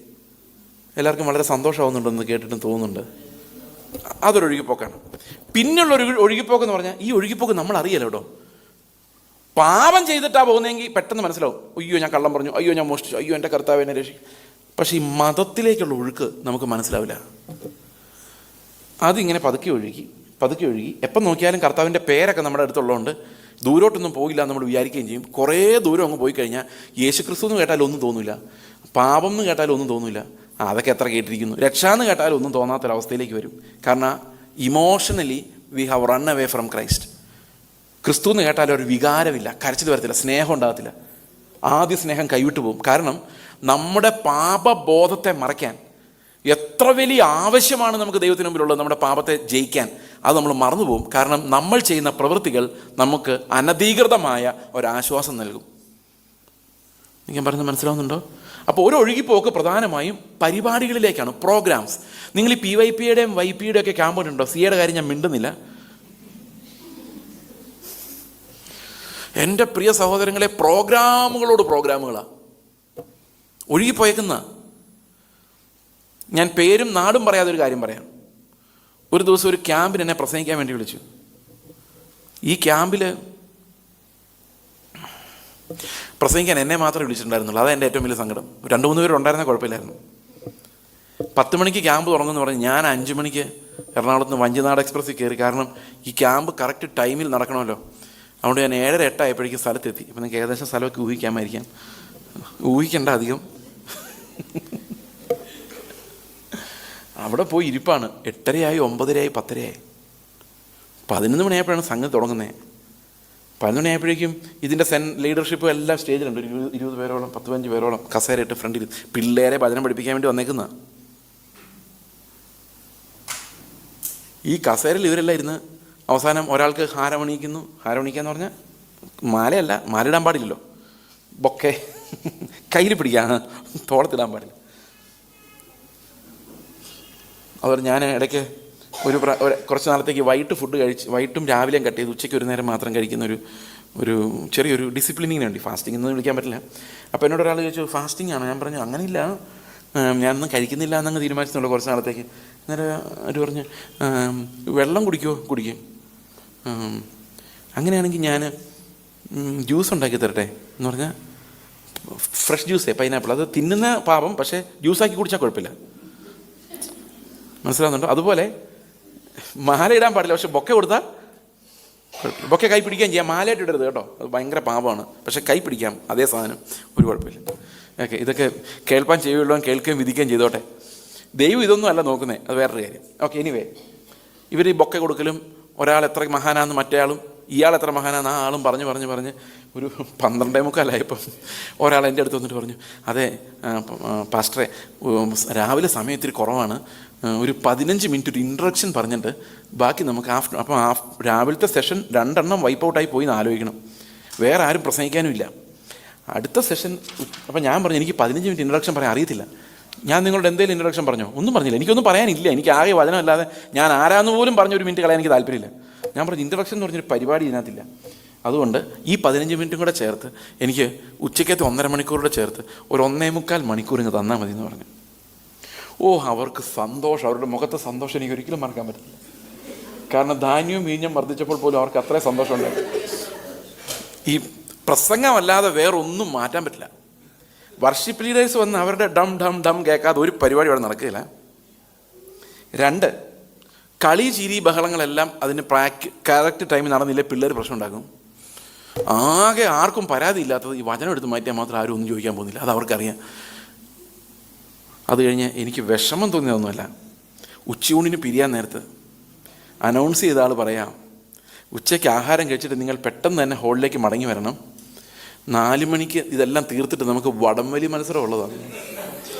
എല്ലാവർക്കും വളരെ സന്തോഷമാവുന്നുണ്ടെന്ന് കേട്ടിട്ടും തോന്നുന്നുണ്ട്. അതൊരു ഒഴുകിപ്പോക്കാണ്. പിന്നുള്ളൊരു ഒഴുകിപ്പോക്കെന്ന് പറഞ്ഞാൽ, ഈ ഒഴുകിപ്പോക്ക് നമ്മൾ അറിയല്ലോ കേട്ടോ. പാപം ചെയ്തിട്ടാണ് പോകുന്നതെങ്കിൽ പെട്ടെന്ന് മനസ്സിലാവും, അയ്യോ ഞാൻ കള്ളം പറഞ്ഞു, അയ്യോ ഞാൻ മോഷ്ടിച്ചു, അയ്യോ എൻ്റെ കർത്താവ് എന്നെ രക്ഷിക്കും. പക്ഷേ ഈ മതത്തിലേക്കുള്ള ഒഴുക്ക് നമുക്ക് മനസ്സിലാവില്ല. അതിങ്ങനെ പതുക്കെ ഒഴുകി എപ്പം നോക്കിയാലും കർത്താവിൻ്റെ പേരൊക്കെ നമ്മുടെ അടുത്തുള്ളതുകൊണ്ട് ദൂരോട്ടൊന്നും പോയില്ല നമ്മൾ വിചാരിക്കുകയും ചെയ്യും. കുറേ ദൂരം അങ്ങ് പോയി കഴിഞ്ഞാൽ യേശു ക്രിസ്തു എന്ന് കേട്ടാലും ഒന്നും തോന്നില്ല, പാപം എന്ന് കേട്ടാലും ഒന്നും തോന്നില്ല. അതൊക്കെ എത്ര കേട്ടിരിക്കുന്നു. രക്ഷ എന്ന് കേട്ടാലും ഒന്നും തോന്നാത്തൊരവസ്ഥയിലേക്ക് വരും. കാരണം emotionally we have run away from Christ. ക്രിസ്തു എന്ന് കേട്ടാൽ ഒരു വികാരമില്ല, കരച്ചിൽ വരത്തില്ല, സ്നേഹം ഉണ്ടാകത്തില്ല. ആദ്യ സ്നേഹം കൈവിട്ടു പോകും. കാരണം നമ്മുടെ പാപബോധത്തെ മറയ്ക്കാൻ എത്ര വലിയ ആവശ്യമാണ് നമുക്ക് ദൈവത്തിന് മുമ്പിലുള്ളത്, നമ്മുടെ പാപത്തെ ജയിക്കാൻ. അത് നമ്മൾ മറന്നുപോകും. കാരണം നമ്മൾ ചെയ്യുന്ന പ്രവൃത്തികൾ നമുക്ക് അനധികൃതമായ ഒരാശ്വാസം നൽകും. ഞാൻ പറയുന്നത് മനസ്സിലാവുന്നുണ്ടോ? അപ്പോൾ ഒരു ഒഴുകിപ്പോക്ക് പ്രധാനമായും പരിപാടികളിലേക്കാണ്, പ്രോഗ്രാംസ്. നിങ്ങൾ ഈ PYPയുടെയും YPയുടെയും ഒക്കെ ക്യാമ്പുണ്ടോ? സിയുടെ കാര്യം ഞാൻ മിണ്ടുന്നില്ല. എൻ്റെ പ്രിയ സഹോദരങ്ങളെ, പ്രോഗ്രാമുകളോട് പ്രോഗ്രാമുകളാണ് ഒഴുകിപ്പോയേക്കുന്ന. ഞാൻ പേരും നാടും പറയാതെ ഒരു കാര്യം പറയാം. ഒരു ദിവസം ഒരു ക്യാമ്പിന് എന്നെ പ്രസംഗിക്കാൻ വേണ്ടി വിളിച്ചു. ഈ ക്യാമ്പിൽ പ്രസംഗിക്കാൻ എന്നെ മാത്രമേ വിളിച്ചിട്ടുണ്ടായിരുന്നുള്ളൂ. അതാണ് എൻ്റെ ഏറ്റവും വലിയ സങ്കടം. 2-3 പേരുണ്ടായിരുന്ന കുഴപ്പമില്ലായിരുന്നു. 10 മണിക്ക് ക്യാമ്പ് തുടങ്ങുമെന്ന് പറഞ്ഞ് ഞാൻ 5 മണിക്ക് എറണാകുളത്ത് നിന്ന് വഞ്ചിനാട് എക്സ്പ്രസ്സിൽ കയറി. കാരണം ഈ ക്യാമ്പ് കറക്റ്റ് ടൈമിൽ നടക്കണമല്ലോ. അതുകൊണ്ട് ഞാൻ 7:30 ആയപ്പോഴേക്കും സ്ഥലത്തെത്തി. അപ്പം നിങ്ങൾക്ക് ഏകദേശം സ്ഥലമൊക്കെ ഊഹിക്കാമായിരിക്കാം. ഊഹിക്കേണ്ട അധികം. അവിടെ പോയി ഇരിപ്പാണ്. 8:30 9:00 10:00 11 മണിയായപ്പോഴാണ് സംഗതി തുടങ്ങുന്നത്. 11 മണിയായപ്പോഴേക്കും ഇതിൻ്റെ ലീഡർഷിപ്പ് എല്ലാം സ്റ്റേജിലുണ്ട്. 20 പേരോളം 15 പേരോളം കസേരയിട്ട് ഫ്രണ്ടിൽ പിള്ളേരെ ഭജനം പഠിപ്പിക്കാൻ വേണ്ടി വന്നേക്കുന്ന. ഈ കസേരയിൽ ഇവരെല്ലാം ഇരുന്ന് അവസാനം ഒരാൾക്ക് ഹാരമണിയിക്കുന്നു. ഹാരമണിക്കാന്ന് പറഞ്ഞാൽ മാലയല്ല, മാലയിടാൻ പാടില്ലല്ലോ, ബൊക്കെ കയ്യിൽ പിടിക്കാൻ, തോളത്തിടാൻ പാടില്ല. അതുപോലെ ഞാൻ ഇടയ്ക്ക് കുറച്ച് നാളത്തേക്ക് വൈകിട്ട് ഫുഡ് കഴിച്ച്, വൈകിട്ടും രാവിലെയും കട്ട് ചെയ്ത് ഉച്ചയ്ക്ക് ഒരു നേരം മാത്രം കഴിക്കുന്ന ഒരു ചെറിയൊരു ഡിസിപ്ലിനിങ്ങിന് വേണ്ടി, ഫാസ്റ്റിംഗ് എന്ന് വിളിക്കാൻ പറ്റില്ല. അപ്പോൾ എന്നോട് ഒരാൾ ചോദിച്ചു, ഫാസ്റ്റിംഗ് ആണോ? ഞാൻ പറഞ്ഞു അങ്ങനെയില്ല, ഞാനൊന്നും കഴിക്കുന്നില്ല എന്നങ്ങ് തീരുമാനിച്ചിട്ടുള്ളൂ കുറച്ച് നാളത്തേക്ക്. അന്നേരം അവർ പറഞ്ഞ് വെള്ളം കുടിക്കുമോ? കുടിക്കും. അങ്ങനെയാണെങ്കിൽ ഞാൻ ജ്യൂസ് ഉണ്ടാക്കി തരട്ടെ എന്ന് പറഞ്ഞാൽ, ഫ്രഷ് ജ്യൂസേ, പൈനാപ്പിൾ. അത് തിന്നുന്ന പാപം, പക്ഷേ ജ്യൂസാക്കി കുടിച്ചാൽ കുഴപ്പമില്ല. മനസ്സിലാവുന്നുണ്ടോ? അതുപോലെ മാല ഇടാൻ പാടില്ല, പക്ഷെ ബൊക്കെ കൊടുത്താൽ കുഴപ്പമില്ല. ബൊക്കെ കൈ പിടിക്കുകയും ചെയ്യാം, മാലയായിട്ട് ഇടരുത് കേട്ടോ, അത് ഭയങ്കര പാപമാണ്. പക്ഷെ കൈ പിടിക്കാം, അതേ സാധനം, ഒരു കുഴപ്പമില്ല. ഓക്കെ, ഇതൊക്കെ കേൾപ്പാൻ ചെയ്യുള്ളൂ, കേൾക്കുകയും വിധിക്കുകയും ചെയ്തോട്ടെ. ദൈവം ഇതൊന്നും അല്ല നോക്കുന്നത്, അത് വേറൊരു കാര്യം. ഓക്കെ, എനിവേ, ഇവർ ഈ ബൊക്കെ കൊടുക്കലും ഒരാൾ എത്ര മഹാനാന്ന് മറ്റേയാളും ഇയാൾ എത്ര മഹാനാന്ന് ആ ആളും പറഞ്ഞ് ഒരു 12:45 ഒരാൾ എൻ്റെ അടുത്ത് വന്നിട്ട് പറഞ്ഞു, അതെ പാസ്റ്ററെ, രാവിലെ സമയത്തിൽ കുറവാണ്, ഒരു 15 മിനിറ്റ് ഒരു ഇൻട്രഡക്ഷൻ പറഞ്ഞിട്ട് ബാക്കി നമുക്ക് അപ്പം രാവിലത്തെ സെഷൻ 2 എണ്ണം വൈപ്പ് ഔട്ടായി പോയി എന്ന് ആലോചിക്കണം, വേറെ ആരും പ്രസംഗിക്കാനും ഇല്ല. അടുത്ത സെഷൻ അപ്പം ഞാൻ പറഞ്ഞു, എനിക്ക് 15 മിനിറ്റ് ഇൻട്രഡക്ഷൻ പറയാൻ അറിയത്തില്ല. ഞാൻ നിങ്ങളുടെ എന്തെങ്കിലും ഇൻട്രഡക്ഷൻ പറഞ്ഞോ? ഒന്നും പറഞ്ഞില്ല, എനിക്കൊന്നും പറയാനില്ല, എനിക്ക് ആകെ വചനമല്ലാതെ ഞാൻ ആരാന്ന് പോലും പറഞ്ഞ 1 മിനിറ്റ് കളയാൻ എനിക്ക് താല്പര്യമില്ല. ഞാൻ പറഞ്ഞു ഇൻട്രഡക്ഷൻ എന്ന് പറഞ്ഞൊരു പരിപാടി ഇതിനകത്തില്ല. അതുകൊണ്ട് ഈ 15 മിനിറ്റും കൂടെ ചേർത്ത് എനിക്ക് ഉച്ചയ്ക്കത്തെ 1.5 മണിക്കൂറുകൂടെ ചേർത്ത് ഒരു 1.25 മണിക്കൂർ ഇങ്ങ് തന്നാൽ മതി എന്ന് പറഞ്ഞു. ഓ, അവർക്ക് സന്തോഷം, അവരുടെ മുഖത്തെ സന്തോഷം എനിക്ക് ഒരിക്കലും മറക്കാൻ പറ്റില്ല. കാരണം ധാന്യവും വീഞ്ഞും വർദ്ധിച്ചപ്പോൾ പോലും അവർക്ക് അത്രയും സന്തോഷമുണ്ട്. ഈ പ്രസംഗമല്ലാതെ വേറൊന്നും മാറ്റാൻ പറ്റില്ല. വർഷിപ്പ് ലീഡേഴ്സ് വന്ന് അവരുടെ ഡം ഡം ഡം കേൾക്കാതെ ഒരു പരിപാടി അവിടെ നടക്കില്ല. 2, കളി ചിരി ബഹളങ്ങളെല്ലാം അതിന് കറക്റ്റ് ടൈമിൽ നടന്നില്ലേ പിള്ളേർ പ്രശ്നം ഉണ്ടാക്കും. ആകെ ആർക്കും പരാതി ഇല്ലാത്തത് ഈ വചനം എടുത്ത് മാറ്റിയാൽ മാത്രം ആരും ഒന്നും ചോദിക്കാൻ പോകുന്നില്ല, അത് അവർക്കറിയാം. അത് കഴിഞ്ഞ് എനിക്ക് വിഷമം തോന്നിയതൊന്നുമല്ല, ഉച്ചയൂണിന് പിരിയാൻ നേരത്ത് അനൗൺസ് ചെയ്ത ആൾ പറയാം, ഉച്ചയ്ക്ക് ആഹാരം കഴിച്ചിട്ട് നിങ്ങൾ പെട്ടെന്ന് തന്നെ ഹോളിലേക്ക് മടങ്ങി വരണം, 4 മണിക്ക് ഇതെല്ലാം തീർത്തിട്ട് നമുക്ക് വടംവലി മത്സരം ഉള്ളതാണ്.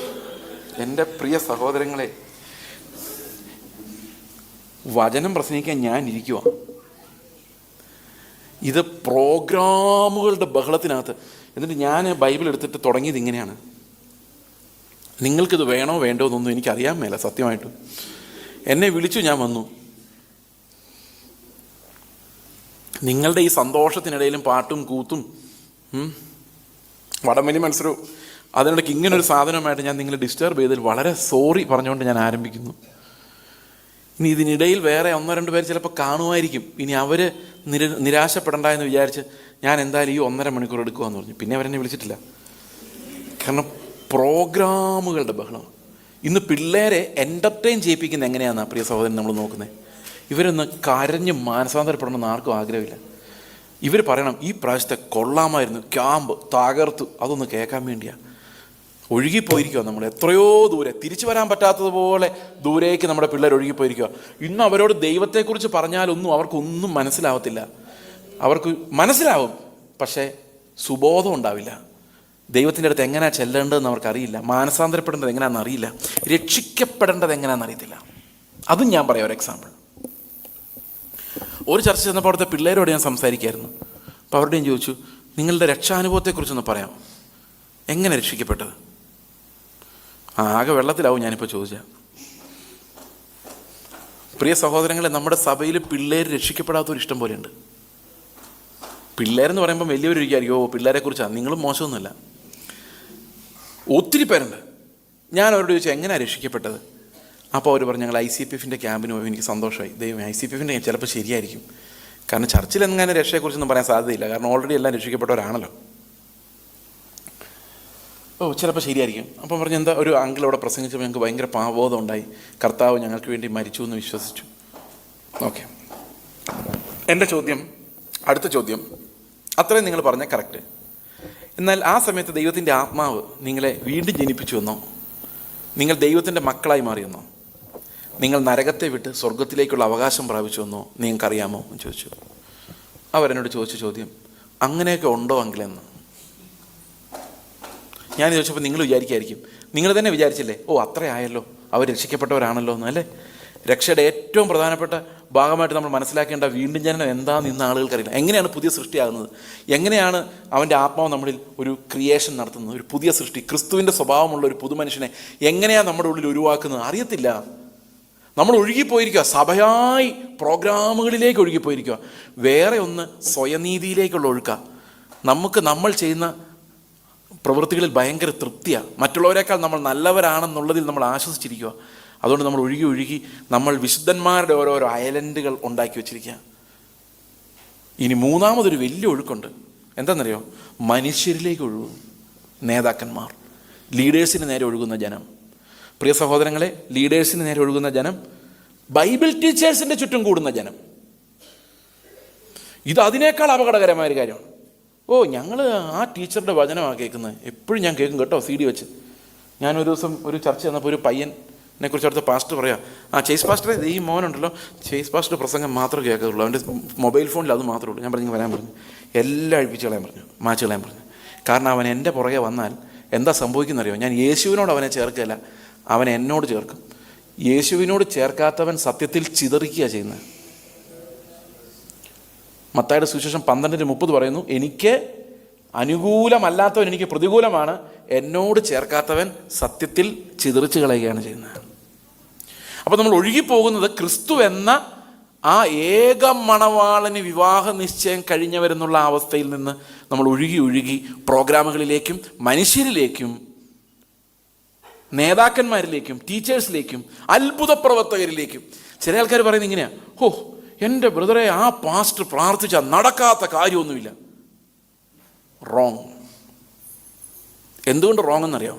എൻ്റെ പ്രിയ സഹോദരങ്ങളെ, വചനം പ്രസംഗിക്കാൻ ഞാൻ ഇരിക്കുക, ഇത് പ്രോഗ്രാമുകളുടെ ബഹളത്തിനകത്ത്. എന്നിട്ട് ഞാൻ ബൈബിൾ എടുത്തിട്ട് തുടങ്ങിയത് ഇങ്ങനെയാണ്, നിങ്ങൾക്കിത് വേണോ വേണ്ടോ എന്നൊന്നും എനിക്കറിയാൻ മേല സത്യമായിട്ടും. എന്നെ വിളിച്ചു, ഞാൻ വന്നു. നിങ്ങളുടെ ഈ സന്തോഷത്തിനിടയിലും പാട്ടും കൂത്തും വടംവലി മത്സരവും അതിനിടയ്ക്ക് ഇങ്ങനൊരു സാധനമായിട്ട് ഞാൻ നിങ്ങളെ ഡിസ്റ്റർബ് ചെയ്തതിൽ വളരെ സോറി പറഞ്ഞുകൊണ്ട് ഞാൻ ആരംഭിക്കുന്നു. ഇനി ഇതിനിടയിൽ വേറെ 1-2 പേര് ചിലപ്പോൾ കാണുമായിരിക്കും. ഇനി അവർ നിരാശപ്പെടണ്ട എന്ന് വിചാരിച്ച് ഞാൻ എന്തായാലും ഈ 1.5 മണിക്കൂർ എടുക്കുമെന്ന് പറഞ്ഞു. പിന്നെ അവരെന്നെ വിളിച്ചിട്ടില്ല. കാരണം പ്രോഗ്രാമുകളുടെ ബഹളം. ഇന്ന് പിള്ളേരെ എൻ്റർടൈൻ ചെയ്യിപ്പിക്കുന്ന എങ്ങനെയാണെന്നാണ് പ്രിയ സഹോദരൻ നമ്മൾ നോക്കുന്നത്. ഇവരൊന്ന് കരഞ്ഞ് മാനസാന്തരപ്പെടണമെന്ന് ആർക്കും ആഗ്രഹമില്ല. ഇവർ പറയണം, ഈ പ്രാവശ്യത്തെ കൊള്ളാമായിരുന്നു, ക്യാമ്പ് തകർത്തു, അതൊന്ന് കേൾക്കാൻ വേണ്ടിയാണ്. ഒഴുകിപ്പോയിരിക്കുക നമ്മൾ എത്രയോ ദൂരെ, തിരിച്ചു വരാൻ പറ്റാത്തതുപോലെ ദൂരേക്ക് നമ്മുടെ പിള്ളേർ ഒഴുകിപ്പോയിരിക്കുക. ഇന്ന് അവരോട് ദൈവത്തെക്കുറിച്ച് പറഞ്ഞാലൊന്നും അവർക്കൊന്നും മനസ്സിലാവത്തില്ല. അവർക്ക് മനസ്സിലാവും, പക്ഷേ സുബോധം ഉണ്ടാവില്ല. ദൈവത്തിൻ്റെ അടുത്ത് എങ്ങനെയാണ് ചെല്ലേണ്ടതെന്ന് അവർക്കറിയില്ല, മാനസാന്തരപ്പെടേണ്ടത് എങ്ങനെയാണെന്ന് അറിയില്ല, രക്ഷിക്കപ്പെടേണ്ടത് എങ്ങനെയാണെന്ന് അറിയത്തില്ല. അതും ഞാൻ പറയാം ഒരു എക്സാമ്പിൾ. ഒരു ചർച്ച ചെന്നപ്പോൾ അവിടുത്തെ പിള്ളേരോട് ഞാൻ സംസാരിക്കായിരുന്നു. അപ്പോൾ അവരോട് ഞാൻ ചോദിച്ചു, നിങ്ങളുടെ രക്ഷാനുഭവത്തെക്കുറിച്ചൊന്ന് പറയാം, എങ്ങനെ രക്ഷിക്കപ്പെട്ടത്? ആകെ വെള്ളത്തിലാവും ഞാനിപ്പോൾ ചോദിച്ചാൽ. പ്രിയ സഹോദരങ്ങളെ, നമ്മുടെ സഭയിൽ പിള്ളേർ രക്ഷിക്കപ്പെടാത്തൊരു ഇഷ്ടം പോലെയുണ്ട്. പിള്ളേരെന്ന് പറയുമ്പോൾ വലിയവർ വിചാരിക്കും, ഓ പിള്ളേരെക്കുറിച്ചാണ്, നിങ്ങളും മോശമൊന്നുമല്ല. ഒത്തിരി പേരുണ്ട്. ഞാൻ അവരോട് ചോദിച്ചാൽ എങ്ങനെയാണ് രക്ഷിക്കപ്പെട്ടത്? അപ്പോൾ അവർ പറഞ്ഞു, ഞങ്ങൾ ICPF ക്യാമ്പിന് പോയി. എനിക്ക് സന്തോഷമായി. ദൈവം ICPF ചിലപ്പോൾ ശരിയായിരിക്കും, കാരണം ചർച്ചിൽ എങ്ങനെ രക്ഷയെക്കുറിച്ചൊന്നും പറയാൻ സാധ്യതയില്ല, കാരണം ഓൾറെഡി എല്ലാം രക്ഷിക്കപ്പെട്ടവരാണല്ലോ. ചിലപ്പോൾ ശരിയായിരിക്കും. അപ്പം പറഞ്ഞു, എന്താ ഒരു അങ്കിൾ അവിടെ പ്രസംഗിച്ചപ്പോൾ ഞങ്ങൾക്ക് ഭയങ്കര പാവബോധം ഉണ്ടായി, കർത്താവ് ഞങ്ങൾക്ക് വേണ്ടി മരിച്ചു എന്ന് വിശ്വസിച്ചു. ഓക്കെ, എൻ്റെ ചോദ്യം, അടുത്ത ചോദ്യം, അത്രയും നിങ്ങൾ പറഞ്ഞ കറക്റ്റ്. എന്നാൽ ആ സമയത്ത് ദൈവത്തിൻ്റെ ആത്മാവ് നിങ്ങളെ വീണ്ടും ജനിപ്പിച്ചു വന്നോ? നിങ്ങൾ ദൈവത്തിൻ്റെ മക്കളായി മാറിയെന്നോ? നിങ്ങൾ നരകത്തെ വിട്ട് സ്വർഗത്തിലേക്കുള്ള അവകാശം പ്രാപിച്ചു വന്നോ? നിങ്ങൾക്കറിയാമോ എന്ന് ചോദിച്ചു. അവരെന്നോട് ചോദിച്ച ചോദ്യം, അങ്ങനെയൊക്കെ ഉണ്ടോ അങ്കിളെന്ന്. ഞാൻ ചോദിച്ചപ്പോൾ നിങ്ങൾ വിചാരിക്കായിരിക്കും, നിങ്ങൾ തന്നെ വിചാരിച്ചില്ലേ, ഓ അത്ര ആയല്ലോ, അവർ രക്ഷിക്കപ്പെട്ടവരാണല്ലോ എന്ന്, അല്ലേ? രക്ഷയുടെ ഏറ്റവും പ്രധാനപ്പെട്ട ഭാഗമായിട്ട് നമ്മൾ മനസ്സിലാക്കേണ്ട വീണ്ടും ജനനം എന്താണെന്ന് ഇന്ന് ആളുകൾക്കറിയില്ല. എങ്ങനെയാണ് പുതിയ സൃഷ്ടിയാകുന്നത്? എങ്ങനെയാണ് അവൻ്റെ ആത്മാവ് നമ്മളിൽ ഒരു ക്രിയേഷൻ നടത്തുന്നത്? ഒരു പുതിയ സൃഷ്ടി, ക്രിസ്തുവിൻ്റെ സ്വഭാവമുള്ള ഒരു പുതുമനുഷ്യനെ എങ്ങനെയാണ് നമ്മുടെ ഉള്ളിൽ ഉരുവാക്കുന്നത്? അറിയത്തില്ല. നമ്മൾ ഒഴുകിപ്പോയിരിക്കുക, സഭയായി പ്രോഗ്രാമുകളിലേക്ക് ഒഴുകിപ്പോയിരിക്കുക. വേറെ ഒന്ന് സ്വയനീതിയിലേക്കുള്ള ഒഴുക്കുക. നമ്മൾ ചെയ്യുന്ന പ്രവൃത്തികളിൽ ഭയങ്കര തൃപ്തിയാണ്, മറ്റുള്ളവരെക്കാൾ നമ്മൾ നല്ലവരാണെന്നുള്ളതിൽ നമ്മൾ ആശ്വസിച്ചിരിക്കുക. അതുകൊണ്ട് നമ്മൾ ഒഴുകി നമ്മൾ വിശുദ്ധന്മാരുടെ ഓരോരോ ഐലൻഡുകൾ ഉണ്ടാക്കി വെച്ചിരിക്കുക. ഇനി മൂന്നാമതൊരു വലിയ ഒഴുക്കുണ്ട്. എന്താണെന്നറിയോ? മനുഷ്യരിലേക്ക് ഒഴുകും. നേതാക്കന്മാർ, ലീഡേഴ്സിന് നേരെ ഒഴുകുന്ന ജനം. പ്രിയ സഹോദരങ്ങളെ, ലീഡേഴ്സിന് നേരെ ഒഴുകുന്ന ജനം, ബൈബിൾ ടീച്ചേഴ്സിൻ്റെ ചുറ്റും കൂടുന്ന ജനം. ഇത് അതിനേക്കാൾ അപകടകരമായൊരു കാര്യമാണ്. ഞങ്ങൾ ആ ടീച്ചറുടെ വചനമാണ് കേൾക്കുന്നത്, എപ്പോഴും ഞാൻ കേൾക്കും കേട്ടോ, CD വെച്ച്. ഞാനൊരു ദിവസം ഒരു ചർച്ച ചെന്നപ്പോൾ ഒരു പയ്യനെ കുറിച്ച് അടുത്ത പാസ്റ്റർ പറയാം, ചേസ് പാസ്റ്ററെ, ഈ മോനുണ്ടല്ലോ, ചേസ് പാസ്റ്റർ പ്രസംഗം മാത്രമേ കേൾക്കത്തുള്ളൂ, അവൻ്റെ മൊബൈൽ ഫോണിൽ അത് മാത്രമേ ഉള്ളൂ. ഞാൻ പറഞ്ഞു വരാൻ പറഞ്ഞു, എല്ലാം അഴിപ്പിച്ച് കളയാൻ പറഞ്ഞു, മാച്ച് കളയാൻ പറഞ്ഞു. കാരണം അവൻ എൻ്റെ പുറകെ വന്നാൽ എന്താ സംഭവിക്കുന്നറിയോ? ഞാൻ യേശുവിനോട് അവനെ ചേർക്കല്ല, അവൻ എന്നോട് ചേർക്കും. യേശുവിനോട് ചേർക്കാത്തവൻ സത്യത്തിൽ ചിതറിക്കുക ചെയ്യുന്നത്. മത്തായിയുടെ സുവിശേഷം 12:30 പറയുന്നു, എനിക്ക് അനുകൂലമല്ലാത്തവൻ എനിക്ക് പ്രതികൂലമാണ്, എന്നോട് ചേർക്കാത്തവൻ സത്യത്തിൽ ചിതറിച്ച് കളയുകയാണ് ചെയ്യുന്നത്. അപ്പോൾ നമ്മൾ ഒഴുകിപ്പോകുന്നത് ക്രിസ്തു എന്ന ആ ഏക മണവാളന് വിവാഹ നിശ്ചയം കഴിഞ്ഞവരെന്നുള്ള അവസ്ഥയിൽ നിന്ന് നമ്മൾ ഒഴുകി പ്രോഗ്രാമുകളിലേക്കും മനുഷ്യരിലേക്കും നേതാക്കന്മാരിലേക്കും ടീച്ചേഴ്സിലേക്കും അത്ഭുത പ്രവർത്തകരിലേക്കും. ചില ആൾക്കാർ പറയുന്നത് ഇങ്ങനെയാണ്, എൻ്റെ ബ്രദറെ, ആ പാസ്റ്റർ പ്രാർത്ഥിച്ചാൽ നടക്കാത്ത കാര്യമൊന്നുമില്ല. റോങ്. എന്തുകൊണ്ട് റോങ് എന്നറിയോ?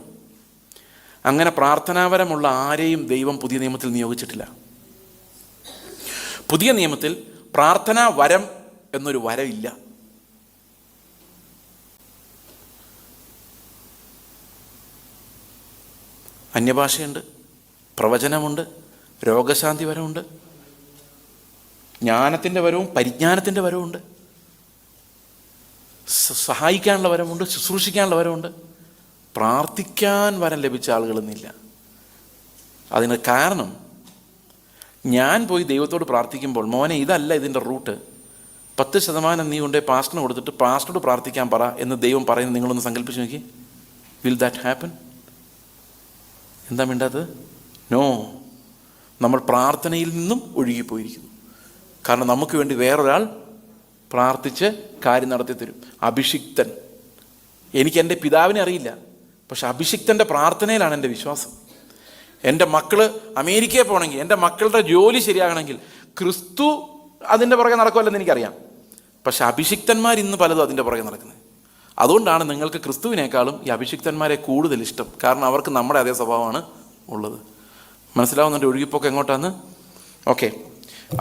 അങ്ങനെ പ്രാർത്ഥനാപരമുള്ള ആരെയും ദൈവം പുതിയ നിയമത്തിൽ നിയോഗിച്ചിട്ടില്ല. പുതിയ നിയമത്തിൽ പ്രാർത്ഥനാ വരം എന്നൊരു വരമില്ല. അന്യഭാഷയുണ്ട്, പ്രവചനമുണ്ട്, രോഗശാന്തി വരമുണ്ട്, ജ്ഞാനത്തിൻ്റെ വരവും പരിജ്ഞാനത്തിൻ്റെ വരവുണ്ട്, സഹായിക്കാനുള്ള വരമുണ്ട്, ശുശ്രൂഷിക്കാനുള്ള വരമുണ്ട്. പ്രാർത്ഥിക്കാൻ വരം ലഭിച്ച ആളുകളൊന്നുമില്ല. അതിന് കാരണം, ഞാൻ പോയി ദൈവത്തോട് പ്രാർത്ഥിക്കുമ്പോൾ, മോനെ ഇതല്ല ഇതിൻ്റെ റൂട്ട്, 10% നീ കൊണ്ടേ പാസ്റ്ററിന് കൊടുത്തിട്ട് പാസ്റ്ററോട് പ്രാർത്ഥിക്കാൻ പറ എന്ന് ദൈവം പറയുന്നത് നിങ്ങളൊന്ന് സങ്കല്പിച്ച് നോക്കി. Will that happen? എന്താ വേണ്ടത്? നോ. നമ്മൾ പ്രാർത്ഥനയിൽ നിന്നും ഒഴുകിപ്പോയിരിക്കുന്നു. കാരണം നമുക്ക് വേണ്ടി വേറൊരാൾ പ്രാർത്ഥിച്ച് കാര്യം നടത്തി തരും. അഭിഷിക്തൻ. എനിക്ക് എൻ്റെ പിതാവിനെ അറിയില്ല, പക്ഷെ അഭിഷിക്തൻ്റെ പ്രാർത്ഥനയിലാണ് എൻ്റെ വിശ്വാസം. എൻ്റെ മക്കൾ അമേരിക്കയിൽ പോകണമെങ്കിൽ, എൻ്റെ മക്കളുടെ ജോലി ശരിയാകണമെങ്കിൽ ക്രിസ്തു അതിൻ്റെ പുറകെ നടക്കുമല്ലെന്ന് എനിക്കറിയാം. പക്ഷെ അഭിഷിക്തന്മാർ ഇന്ന് പലതും അതിൻ്റെ പുറകെ നടക്കുന്നത്. അതുകൊണ്ടാണ് നിങ്ങൾക്ക് ക്രിസ്തുവിനേക്കാളും ഈ അഭിഷിക്തന്മാരെ കൂടുതൽ ഇഷ്ടം. കാരണം അവർക്ക് നമ്മുടെ അതേ സ്വഭാവമാണ് ഉള്ളത്. മനസ്സിലാവുന്നുണ്ട് ഒഴുകിപ്പോക്ക് എങ്ങോട്ടാന്ന്? ഓക്കെ.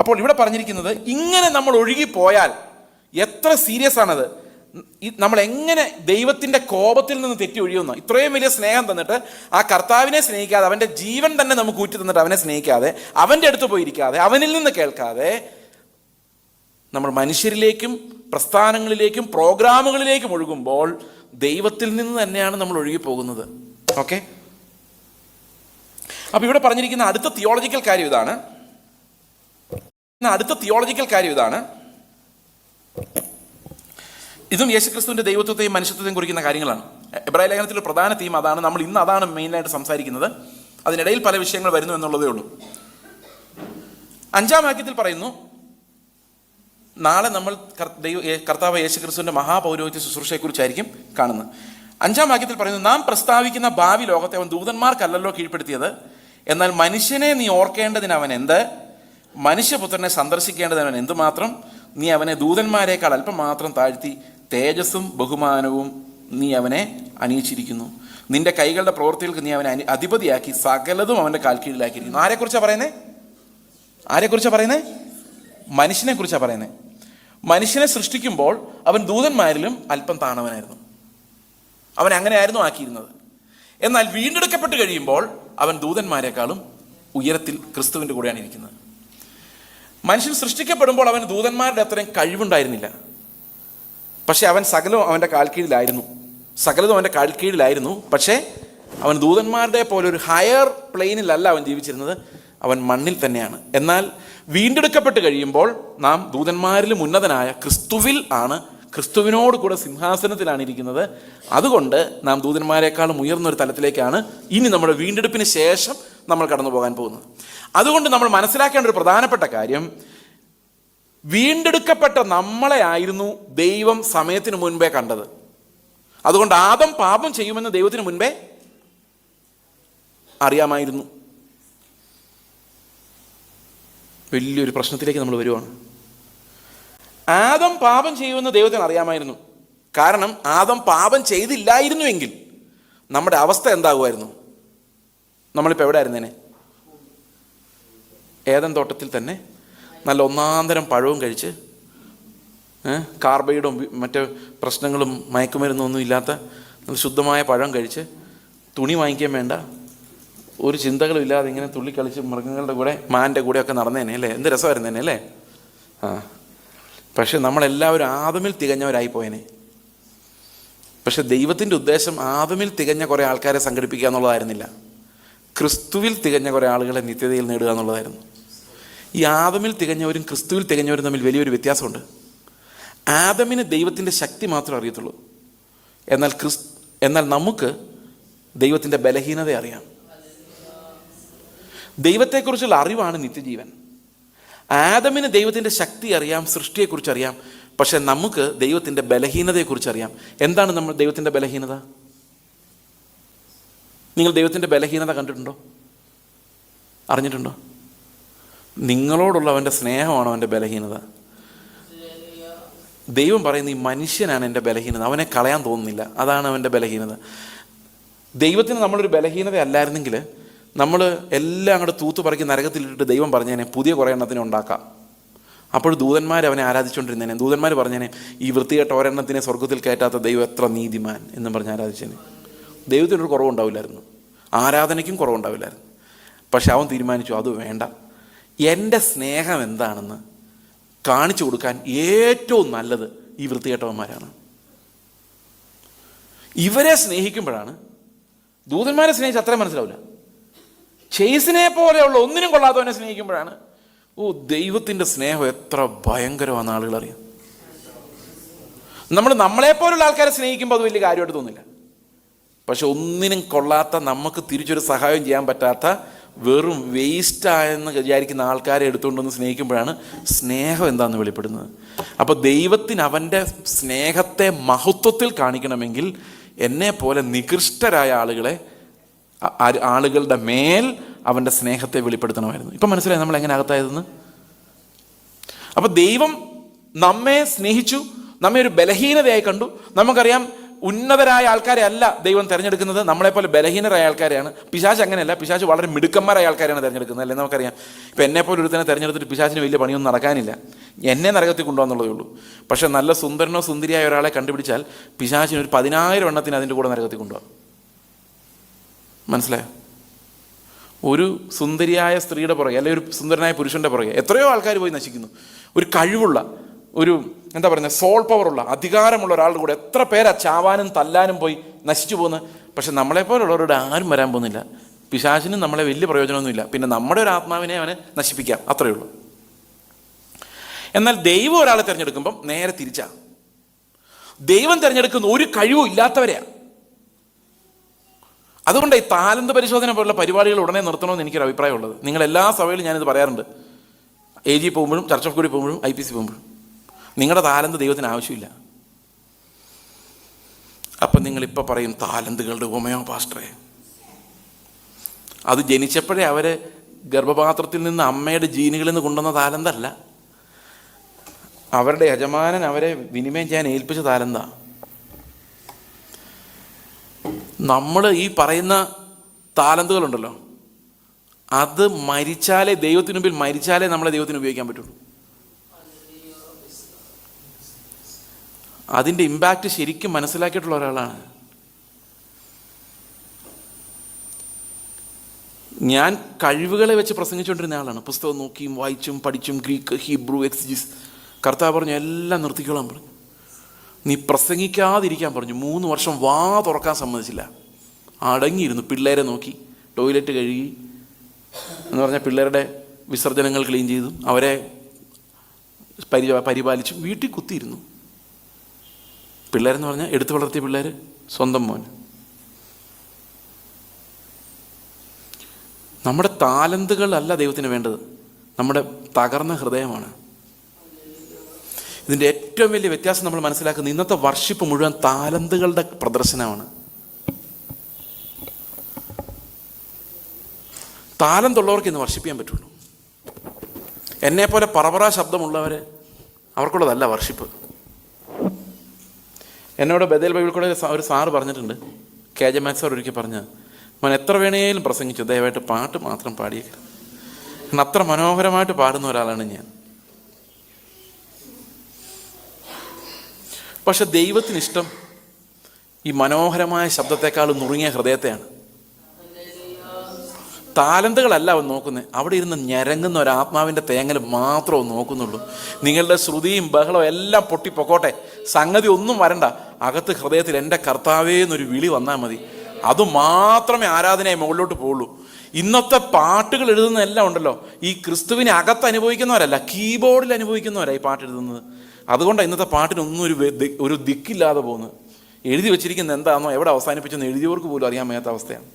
അപ്പോൾ ഇവിടെ പറഞ്ഞിരിക്കുന്നത്, ഇങ്ങനെ നമ്മൾ ഒഴുകിപ്പോയാൽ എത്ര സീരിയസ് ആണത്. നമ്മൾ എങ്ങനെ ദൈവത്തിൻ്റെ കോപത്തിൽ നിന്ന് തെറ്റി ഒഴിയുന്ന, ഇത്രയും വലിയ സ്നേഹം തന്നിട്ട് ആ കർത്താവിനെ സ്നേഹിക്കാതെ, അവൻ്റെ ജീവൻ തന്നെ നമുക്ക് ഊറ്റി തന്നിട്ട് അവനെ സ്നേഹിക്കാതെ, അവൻ്റെ അടുത്ത് പോയിരിക്കാതെ, അവനിൽ നിന്ന് കേൾക്കാതെ, നമ്മൾ മനുഷ്യരിലേക്കും പ്രസ്ഥാനങ്ങളിലേക്കും പ്രോഗ്രാമുകളിലേക്കും ഒഴുകുമ്പോൾ ദൈവത്തിൽ നിന്ന് തന്നെയാണ് നമ്മൾ ഒഴുകി പോകുന്നത്. ഓക്കെ, അപ്പൊ ഇവിടെ പറഞ്ഞിരിക്കുന്ന അടുത്ത തിയോളജിക്കൽ കാര്യം ഇതാണ്. ഇതും യേശുക്രിസ്തുവിന്റെ ദൈവത്വത്തെയും മനുഷ്യത്വത്തെയും കുറിക്കുന്ന കാര്യങ്ങളാണ്. എബ്രായ ലേഖനത്തിലെ പ്രധാന തീം അതാണ്. നമ്മൾ ഇന്ന് അതാണ് മെയിനായിട്ട് സംസാരിക്കുന്നത്. അതിനിടയിൽ പല വിഷയങ്ങൾ വരുന്നു എന്നുള്ളതേ ഉള്ളൂ. 5-ാം വാക്യത്തിൽ പറയുന്നു, നാളെ നമ്മൾ കർത്താവ് യേശുക്രിസ്തുവിന്റെ മഹാപൗരോഹിത്യ ശുശ്രൂഷയെക്കുറിച്ചായിരിക്കും കാണുന്നത്. 5-ാം വാക്യത്തിൽ പറയുന്നു, നാം പ്രസ്താവിക്കുന്ന ഭാവി ലോകത്തെ അവൻ ദൂതന്മാർക്കല്ലല്ലോ കീഴ്പ്പെടുത്തിയത്, എന്നാൽ മനുഷ്യനെ നീ ഓർക്കേണ്ടതിന് അവൻ എന്ത്, മനുഷ്യപുത്രനെ സന്ദർശിക്കേണ്ടതിന് അവൻ എന്തുമാത്രം, നീ അവനെ ദൂതന്മാരെക്കാൾ അല്പം മാത്രം താഴ്ത്തി തേജസ്സും ബഹുമാനവും നീ അവനെ അണിയിച്ചിരിക്കുന്നു. നിന്റെ കൈകളുടെ പ്രവൃത്തികൾക്ക് നീ അവനെ അധിപതിയാക്കി സകലതും അവന്റെ കാൽ കീഴിലാക്കിയിരിക്കുന്നു. ആരെക്കുറിച്ചാണ് പറയുന്നത്? മനുഷ്യനെ കുറിച്ചാണ് പറയുന്നത്. മനുഷ്യനെ സൃഷ്ടിക്കുമ്പോൾ അവൻ ദൂതന്മാരിലും അല്പം താണവനായിരുന്നു. അവൻ അങ്ങനെയായിരുന്നു ആക്കിയിരുന്നത്. എന്നാൽ വീണ്ടെടുക്കപ്പെട്ട് കഴിയുമ്പോൾ അവൻ ദൂതന്മാരെക്കാളും ഉയരത്തിൽ ക്രിസ്തുവിന്റെ കൂടെയാണ് ഇരിക്കുന്നത്. മനുഷ്യൻ സൃഷ്ടിക്കപ്പെടുമ്പോൾ അവന് ദൂതന്മാരുടെ അത്രയും കഴിവുണ്ടായിരുന്നില്ല. പക്ഷെ അവൻ സകലവും അവൻ്റെ കാൽ കീഴിലായിരുന്നു. പക്ഷേ അവൻ ദൂതന്മാരുടെ പോലെ ഒരു ഹയർ പ്ലെയിനിലല്ല അവൻ ജീവിച്ചിരുന്നത്, അവൻ മണ്ണിൽ തന്നെയാണ്. എന്നാൽ വീണ്ടെടുക്കപ്പെട്ട് കഴിയുമ്പോൾ നാം ദൂതന്മാരിലും ഉന്നതനായ ക്രിസ്തുവിനോട് കൂടെ സിംഹാസനത്തിലാണ് ഇരിക്കുന്നത്. അതുകൊണ്ട് നാം ദൂതന്മാരെക്കാളും ഉയർന്നൊരു തലത്തിലേക്കാണ് ഇനി നമ്മുടെ വീണ്ടെടുപ്പിന് ശേഷം നമ്മൾ കടന്നു പോകാൻ പോകുന്നത്. അതുകൊണ്ട് നമ്മൾ മനസ്സിലാക്കേണ്ട ഒരു പ്രധാനപ്പെട്ട കാര്യം, വീണ്ടെടുക്കപ്പെട്ട നമ്മളെ ആയിരുന്നു ദൈവം സമയത്തിന് മുൻപേ കണ്ടത്. അതുകൊണ്ട് ആദം പാപം ചെയ്യുമെന്ന് ദൈവത്തിന് മുൻപേ അറിയാമായിരുന്നു. വലിയൊരു പ്രശ്നത്തിലേക്ക് നമ്മൾ വരുവാണ്. ആദം പാപം ചെയ്യുമെന്ന് ദൈവത്തിന് അറിയാമായിരുന്നു. കാരണം ആദം പാപം ചെയ്തില്ലായിരുന്നുവെങ്കിൽ നമ്മുടെ അവസ്ഥ എന്താകുമായിരുന്നു? നമ്മളിപ്പോൾ എവിടെ ആയിരുന്നേനെ? ഏദൻ തോട്ടത്തിൽ തന്നെ നല്ല ഒന്നാന്തരം പഴവും കഴിച്ച്, കാർബൈഡും മറ്റ് പ്രശ്നങ്ങളും മയക്കുമരുന്നും ഒന്നും ഇല്ലാത്ത ശുദ്ധമായ പഴം കഴിച്ച്, തുണി വാങ്ങിക്കാൻ വേണ്ട, ഒരു ചിന്തകളും ഇല്ലാതെ ഇങ്ങനെ തുള്ളിക്കളിച്ച് മൃഗങ്ങളുടെ കൂടെ മാൻ്റെ കൂടെയൊക്കെ നടന്നേനെ അല്ലേ? എന്ത് രസമായിരുന്നേനെ അല്ലേ? പക്ഷെ നമ്മളെല്ലാവരും ആദമിൽ തികഞ്ഞവരായി പോയേനെ. പക്ഷെ ദൈവത്തിൻ്റെ ഉദ്ദേശം ആദമിൽ തികഞ്ഞ കുറേ ആൾക്കാരെ സംഘടിപ്പിക്കുക എന്നുള്ളതായിരുന്നില്ല, ക്രിസ്തുവിൽ തികഞ്ഞ കുറേ ആളുകളെ നിത്യതയിൽ നേടുക എന്നുള്ളതായിരുന്നു. ഈ ആദമിൽ തികഞ്ഞവരും ക്രിസ്തുവിൽ തികഞ്ഞവരും തമ്മിൽ വലിയൊരു വ്യത്യാസമുണ്ട്. ആദമിന് ദൈവത്തിൻ്റെ ശക്തി മാത്രമേ അറിയത്തുള്ളൂ. എന്നാൽ നമുക്ക് ദൈവത്തിൻ്റെ ബലഹീനത അറിയാം. ദൈവത്തെക്കുറിച്ചുള്ള അറിവാണ് നിത്യജീവൻ. ആദമിന് ദൈവത്തിൻ്റെ ശക്തി അറിയാം, സൃഷ്ടിയെക്കുറിച്ച് അറിയാം. പക്ഷെ നമുക്ക് ദൈവത്തിൻ്റെ ബലഹീനതയെക്കുറിച്ച് അറിയാം. എന്താണ് നമ്മൾ ദൈവത്തിൻ്റെ ബലഹീനത? നിങ്ങൾ ദൈവത്തിൻ്റെ ബലഹീനത കണ്ടിട്ടുണ്ടോ? അറിഞ്ഞിട്ടുണ്ടോ? നിങ്ങളോടുള്ള അവൻ്റെ സ്നേഹമാണ് അവൻ്റെ ബലഹീനത. ദൈവം പറയുന്ന ഈ മനുഷ്യനാണ് എൻ്റെ ബലഹീനത, അവനെ കളയാൻ തോന്നുന്നില്ല, അതാണ് അവൻ്റെ ബലഹീനത. ദൈവത്തിന് നമ്മളൊരു ബലഹീനത അല്ലായിരുന്നെങ്കിൽ നമ്മൾ എല്ലാം അങ്ങോട്ട് തൂത്തുപറക്കി നരകത്തിലിട്ടിട്ട് ദൈവം പറഞ്ഞേനെ പുതിയ കുറേ എണ്ണത്തിനെ ഉണ്ടാക്കാം. അപ്പോൾ ദൂതന്മാർ അവനെ ആരാധിച്ചുകൊണ്ടിരുന്നേനെ. ദൂതന്മാർ പറഞ്ഞേനെ ഈ വൃത്തികെട്ട ഒരെണ്ണത്തിനെ സ്വർഗത്തിൽ കയറ്റാത്ത ദൈവം എത്ര നീതിമാൻ എന്നും പറഞ്ഞ് ആരാധിച്ചേനെ. ദൈവത്തിനൊരു കുറവുണ്ടാവില്ലായിരുന്നു, ആരാധനയ്ക്കും കുറവുണ്ടാവില്ലായിരുന്നു. പക്ഷെ അവൻ തീരുമാനിച്ചു അത് വേണ്ട, എൻ്റെ സ്നേഹം എന്താണെന്ന് കാണിച്ചു കൊടുക്കാൻ ഏറ്റവും നല്ലത് ഈ വൃത്തികെട്ടവന്മാരാണ്. ഇവരെ സ്നേഹിക്കുമ്പോഴാണ്, ദൂതന്മാരെ സ്നേഹിച്ച് അത്രയും മനസ്സിലാവില്ല, ചേസിനെ പോലെയുള്ള ഒന്നിനും കൊള്ളാത്തവനെ സ്നേഹിക്കുമ്പോഴാണ് ദൈവത്തിൻ്റെ സ്നേഹം എത്ര ഭയങ്കരമാണെന്ന് ആളുകൾ അറിയാം. നമ്മളെപ്പോലുള്ള ആൾക്കാരെ സ്നേഹിക്കുമ്പോൾ അത് വലിയ കാര്യമായിട്ട് തോന്നില്ല. പക്ഷെ ഒന്നിനും കൊള്ളാത്ത, നമുക്ക് തിരിച്ചൊരു സഹായം ചെയ്യാൻ പറ്റാത്ത, വെറും വേസ്റ്റായെന്ന് വിചാരിക്കുന്ന ആൾക്കാരെ എടുത്തുകൊണ്ടൊന്ന് സ്നേഹിക്കുമ്പോഴാണ് സ്നേഹം എന്താണെന്ന് വെളിപ്പെടുന്നത്. അപ്പോൾ ദൈവത്തിന് അവൻ്റെ സ്നേഹത്തെ മഹത്വത്തിൽ കാണിക്കണമെങ്കിൽ എന്നെ പോലെ നികൃഷ്ടരായ ആളുകളുടെ മേൽ അവൻ്റെ സ്നേഹത്തെ വെളിപ്പെടുത്തണമായിരുന്നു. ഇപ്പം മനസ്സിലായി നമ്മൾ എങ്ങനെ അകത്തായതെന്ന്? അപ്പം ദൈവം നമ്മെ സ്നേഹിച്ചു, നമ്മെ ഒരു ബലഹീനതയായി കണ്ടു. നമുക്കറിയാം ഉന്നതരായ ആൾക്കാരെ അല്ല ദൈവം തിരഞ്ഞെടുക്കുന്നത്, നമ്മളെപ്പോലെ ബലഹീനരായ ആൾക്കാരെയാണ്. പിശാച് അങ്ങനെയല്ല, പിശാച് വളരെ മിടുക്കന്മാരായ ആൾക്കാരെയാണ് തിരഞ്ഞെടുക്കുന്നത്, അല്ലേ? നമുക്കറിയാം. ഇപ്പം എന്നെപ്പോലെ ഒരുത്തനെ തിരഞ്ഞെടുത്തിട്ട് പിശാചിന് വലിയ പണിയൊന്നും നടക്കാനില്ല, എന്നെ നരകത്തിൽ കൊണ്ടുപോകുന്നുള്ളതേ ഉള്ളൂ. പക്ഷെ നല്ല സുന്ദരനോ സുന്ദരിയായ ഒരാളെ കണ്ടുപിടിച്ചാൽ പിശാചിന് ഒരു 10,000 എണ്ണത്തിന് അതിൻ്റെ കൂടെ നരകത്തിൽ കൊണ്ടുപോകാം. മനസ്സിലായോ? ഒരു സുന്ദരിയായ സ്ത്രീയുടെ പുറകെ, അല്ലെങ്കിൽ ഒരു സുന്ദരനായ പുരുഷൻ്റെ പുറകെ എത്രയോ ആൾക്കാർ പോയി നശിക്കുന്നു. ഒരു കഴിവുള്ള, ഒരു എന്താ പറയുന്നത്, സോൾ പവറുള്ള അധികാരമുള്ള ഒരാളുടെ കൂടെ എത്ര പേരാ ചാവാനും തല്ലാനും പോയി നശിച്ചു പോകുന്നത്. പക്ഷെ നമ്മളെപ്പോലുള്ളവരോട് ആരും വരാൻ പോകുന്നില്ല. പിശാചിനും നമ്മളെ വലിയ പ്രയോജനമൊന്നുമില്ല. പിന്നെ നമ്മുടെ ഒരു ആത്മാവിനെ അവന് നശിപ്പിക്കാം, അത്രയേ ഉള്ളൂ. എന്നാൽ ദൈവം ഒരാളെ തിരഞ്ഞെടുക്കുമ്പം നേരെ തിരിച്ചാ. ദൈവം തിരഞ്ഞെടുക്കുന്ന ഒരു കഴിവും ഇല്ലാത്തവരെയാ. അതുകൊണ്ട് ഈ താലന്ത് പരിശോധന പോലുള്ള പരിപാടികൾ ഉടനെ നിർത്തണമെന്ന് എനിക്കൊരു അഭിപ്രായമുള്ളത്. നിങ്ങൾ എല്ലാ സഭയിലും ഞാനിത് പറയാറുണ്ട്. AG പോകുമ്പോഴും ചർച്ച് ഓഫ് കൂടി പോകുമ്പോഴും IPC പോകുമ്പോഴും നിങ്ങളുടെ താലന്ത് ദൈവത്തിന് ആവശ്യമില്ല. അപ്പം നിങ്ങളിപ്പോൾ പറയും താലന്തുകളുടെ ഉപമയോ പാസ്റ്ററെ. അത് ജനിച്ചപ്പോഴേ അവരെ ഗർഭപാത്രത്തിൽ നിന്ന് അമ്മയുടെ ജീനുകളിൽ നിന്ന് കൊണ്ടുവന്ന താലന്തല്ല. അവരുടെ യജമാനൻ അവരെ വിനിമയം ചെയ്യാൻ ഏൽപ്പിച്ച താലന്താ. നമ്മൾ ഈ പറയുന്ന താലന്തുകളുണ്ടല്ലോ, അത് മരിച്ചാലേ, ദൈവത്തിന് മുമ്പിൽ മരിച്ചാലേ നമ്മളെ ദൈവത്തിന് ഉപയോഗിക്കാൻ പറ്റുള്ളൂ. അതിൻ്റെ ഇമ്പാക്റ്റ് ശരിക്കും മനസ്സിലാക്കിയിട്ടുള്ള ഒരാളാണ് ഞാൻ. കഴിവുകളെ വെച്ച് പ്രസംഗിച്ചുകൊണ്ടിരുന്ന ആളാണ്. പുസ്തകം നോക്കിയും വായിച്ചും പഠിച്ചും ഗ്രീക്ക്, ഹീബ്രു, എക്സിജിസ്. കർത്താവ് പറഞ്ഞു എല്ലാം നിർത്തിക്കോളാൻ പറഞ്ഞു. നീ പ്രസംഗിക്കാതിരിക്കാൻ പറഞ്ഞു. 3 വർഷം വാ തുറക്കാൻ സമ്മതിച്ചില്ല. അടങ്ങിയിരുന്നു. പിള്ളേരെ നോക്കി, ടോയ്ലറ്റ് കഴുകി എന്ന് പറഞ്ഞാൽ പിള്ളേരുടെ വിസർജനങ്ങൾ ക്ലീൻ ചെയ്തു, അവരെ പരിപാലിച്ചു, വീട്ടിൽ കുത്തിയിരുന്നു. പിള്ളേരെന്ന് പറഞ്ഞാൽ എടുത്തു വളർത്തിയ പിള്ളേർ, സ്വന്തം മോൻ. നമ്മുടെ താലന്തുകളല്ല ദൈവത്തിന് വേണ്ടത്, നമ്മുടെ തകർന്ന ഹൃദയമാണ്. ഇതിൻ്റെ ഏറ്റവും വലിയ വ്യത്യാസം നമ്മൾ മനസ്സിലാക്കുന്നത്, ഇന്നത്തെ വർഷിപ്പ് മുഴുവൻ താലന്തുകളുടെ പ്രദർശനമാണ്. താലന്തുള്ളവർക്ക് ഇന്ന് വർഷിപ്പ് ചെയ്യാൻ പറ്റുള്ളൂ. എന്നെപ്പോലെ പറപറ ശബ്ദമുള്ളവർ, അവർക്കുള്ളതല്ല വർഷിപ്പ്. എന്നോട് ബദേൽ ബൈബിൾ കൂടെ ഒരു സാറ് പറഞ്ഞിട്ടുണ്ട്, KJ മാത്സ് സാർ ഒരിക്കൽ പറഞ്ഞത്, മോൻ എത്ര വേണേലും പ്രസംഗിച്ചു, ദയവായിട്ട് പാട്ട് മാത്രം പാടിയേക്കരുത്. കാരണം അത്ര മനോഹരമായിട്ട് പാടുന്ന ഒരാളാണ് ഞാൻ. പക്ഷെ ദൈവത്തിന് ഇഷ്ടം ഈ മനോഹരമായ ശബ്ദത്തെക്കാളും നുറുങ്ങിയ ഹൃദയത്തെയാണ്. താലന്തുകളല്ല അവൻ നോക്കുന്നത്. അവിടെ ഇരുന്ന് ഞരങ്ങുന്ന ഒരാത്മാവിൻ്റെ തേങ്ങൽ മാത്രമേ നോക്കുന്നുള്ളൂ. നിങ്ങളുടെ ശ്രുതിയും ബഹളവും എല്ലാം പൊട്ടിപ്പൊക്കോട്ടെ, സംഗതി ഒന്നും വരണ്ട. അകത്ത് ഹൃദയത്തിൽ എൻ്റെ കർത്താവേ എന്നൊരു വിളി വന്നാൽ മതി. അതുമാത്രമേ ആരാധനയായി മുകളിലോട്ട് പോവുള്ളൂ. ഇന്നത്തെ പാട്ടുകൾ എഴുതുന്നതെല്ലാം ഉണ്ടല്ലോ, ഈ ക്രിസ്തുവിനെ അകത്ത് അനുഭവിക്കുന്നവരല്ല, കീബോർഡിൽ അനുഭവിക്കുന്നവരാണ് ഈ പാട്ട് എഴുതുന്നത്. അതുകൊണ്ടാണ് ഇന്നത്തെ പാട്ടിനൊന്നും ഒരു ദിക്കില്ലാതെ പോകുന്നത്. എഴുതി വെച്ചിരിക്കുന്നത് എന്താണെന്നോ എവിടെ അവസാനിപ്പിച്ചെന്ന് എഴുതിയവർക്ക് പോലും അറിയാൻ മേലാത്ത അവസ്ഥയാണ്.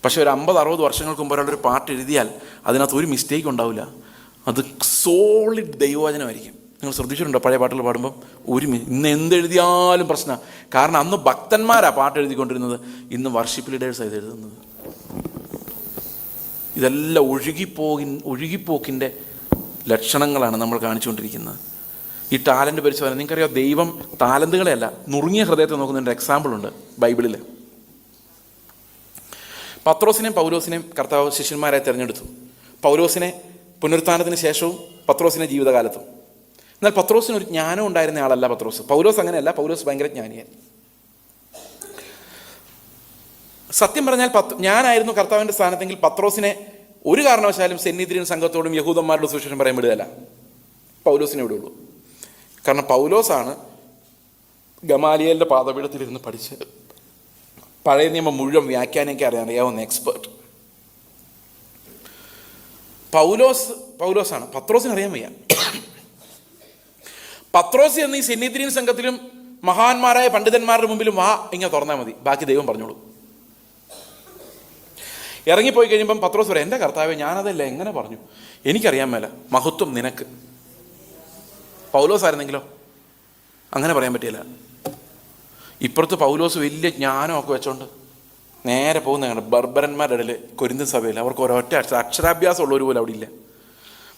പക്ഷെ ഒരു 50-60 വർഷങ്ങൾക്ക് മുമ്പ് ഒരാളൊരു പാട്ട് എഴുതിയാൽ അതിനകത്ത് ഒരു മിസ്റ്റേക്ക് ഉണ്ടാവില്ല. അത് സോളിഡ് ദൈവവചനമായിരിക്കും. നിങ്ങൾ ശ്രദ്ധിച്ചിട്ടുണ്ടോ? പഴയ പാട്ടുകൾ പാടുമ്പം ഇന്ന് എന്തെഴുതിയാലും പ്രശ്നമാണ്. കാരണം അന്ന് ഭക്തന്മാരാണ് പാട്ട് എഴുതിക്കൊണ്ടിരുന്നത്, ഇന്ന് വർഷിപ്പ് ലീഡേഴ്സാണ് ഇത് എഴുതുന്നത്. ഇതെല്ലാം ഒഴുകിപ്പോക്കിൻ്റെ ലക്ഷണങ്ങളാണ് നമ്മൾ കാണിച്ചുകൊണ്ടിരിക്കുന്നത്. ഈ ടാലൻറ്റ് പരിശോധന, നിങ്ങൾക്കറിയാം, ദൈവം താലന്തുകളെയല്ല നുറുങ്ങിയ ഹൃദയത്തെ നോക്കുന്നതിൻ്റെ എക്സാമ്പിളുണ്ട് ബൈബിളിൽ. പത്രോസിനെയും പൗലോസിനെയും കർത്താവ് ശിഷ്യന്മാരായി തിരഞ്ഞെടുത്തു. പൗലോസിനെ പുനരുത്ഥാനത്തിന് ശേഷവും പത്രോസിനെ ജീവിതകാലത്തും. എന്നാൽ പത്രോസിന് ഒരു ജ്ഞാനം ഉണ്ടായിരുന്ന ആളല്ല പത്രോസ്. പൗലോസ് അങ്ങനെയല്ല. പൗലോസ് ഭയങ്കര ജ്ഞാനിയായി. സത്യം പറഞ്ഞാൽ ഞാനായിരുന്നു കർത്താവിൻ്റെ സ്ഥാനത്തെങ്കിൽ പത്രോസിനെ ഒരു കാരണവശാലും സെന്നിദ്രിയൻ സംഘത്തോടും യഹൂദന്മാരുടെ സുവിശേഷം പറയാൻ വിടുകയല്ല. പൗലോസിനെ വിടുള്ളൂ. കാരണം പൗലോസാണ് ഗമാലിയേലിൻ്റെ പാദപീഠത്തിലിരുന്ന് പഠിച്ച് പഴയ നിയമം മുഴുവൻ വ്യാഖ്യാനിക്കാൻ അറിയാവുന്ന എക്സ്പേർട്ട്. പൗലോസാണ്. പത്രോസിന് അറിയാൻ വയ്യ. പത്രോസ് എന്ന ഈ സെന്നിദ്രിയൻ സംഘത്തിലും മഹാന്മാരായ പണ്ഡിതന്മാരുടെ മുമ്പിലും ഇങ്ങനെ തുറന്നാൽ മതി, ബാക്കി ദൈവം പറഞ്ഞോളൂ. ഇറങ്ങിപ്പോയി കഴിയുമ്പം പത്രോസ് പറയും, എൻ്റെ കർത്താവേ, ഞാനതല്ല എങ്ങനെ പറഞ്ഞു, എനിക്കറിയാൻ മേല, മഹത്വം നിനക്ക്. പൗലോസ് ആയിരുന്നെങ്കിലോ അങ്ങനെ പറയാൻ പറ്റില്ല. ഇപ്പുറത്ത് പൗലോസ് വലിയ ജ്ഞാനമൊക്കെ വെച്ചോണ്ട് നേരെ പോകുന്നതാണ് ബർബരന്മാരുടെ ഇടയിൽ കൊരിന്ത്യൻ സഭയിൽ. അവർക്ക് ഒരൊറ്റ അക്ഷരാഭ്യാസം ഉള്ളവർ പോലും അവിടെ ഇല്ല.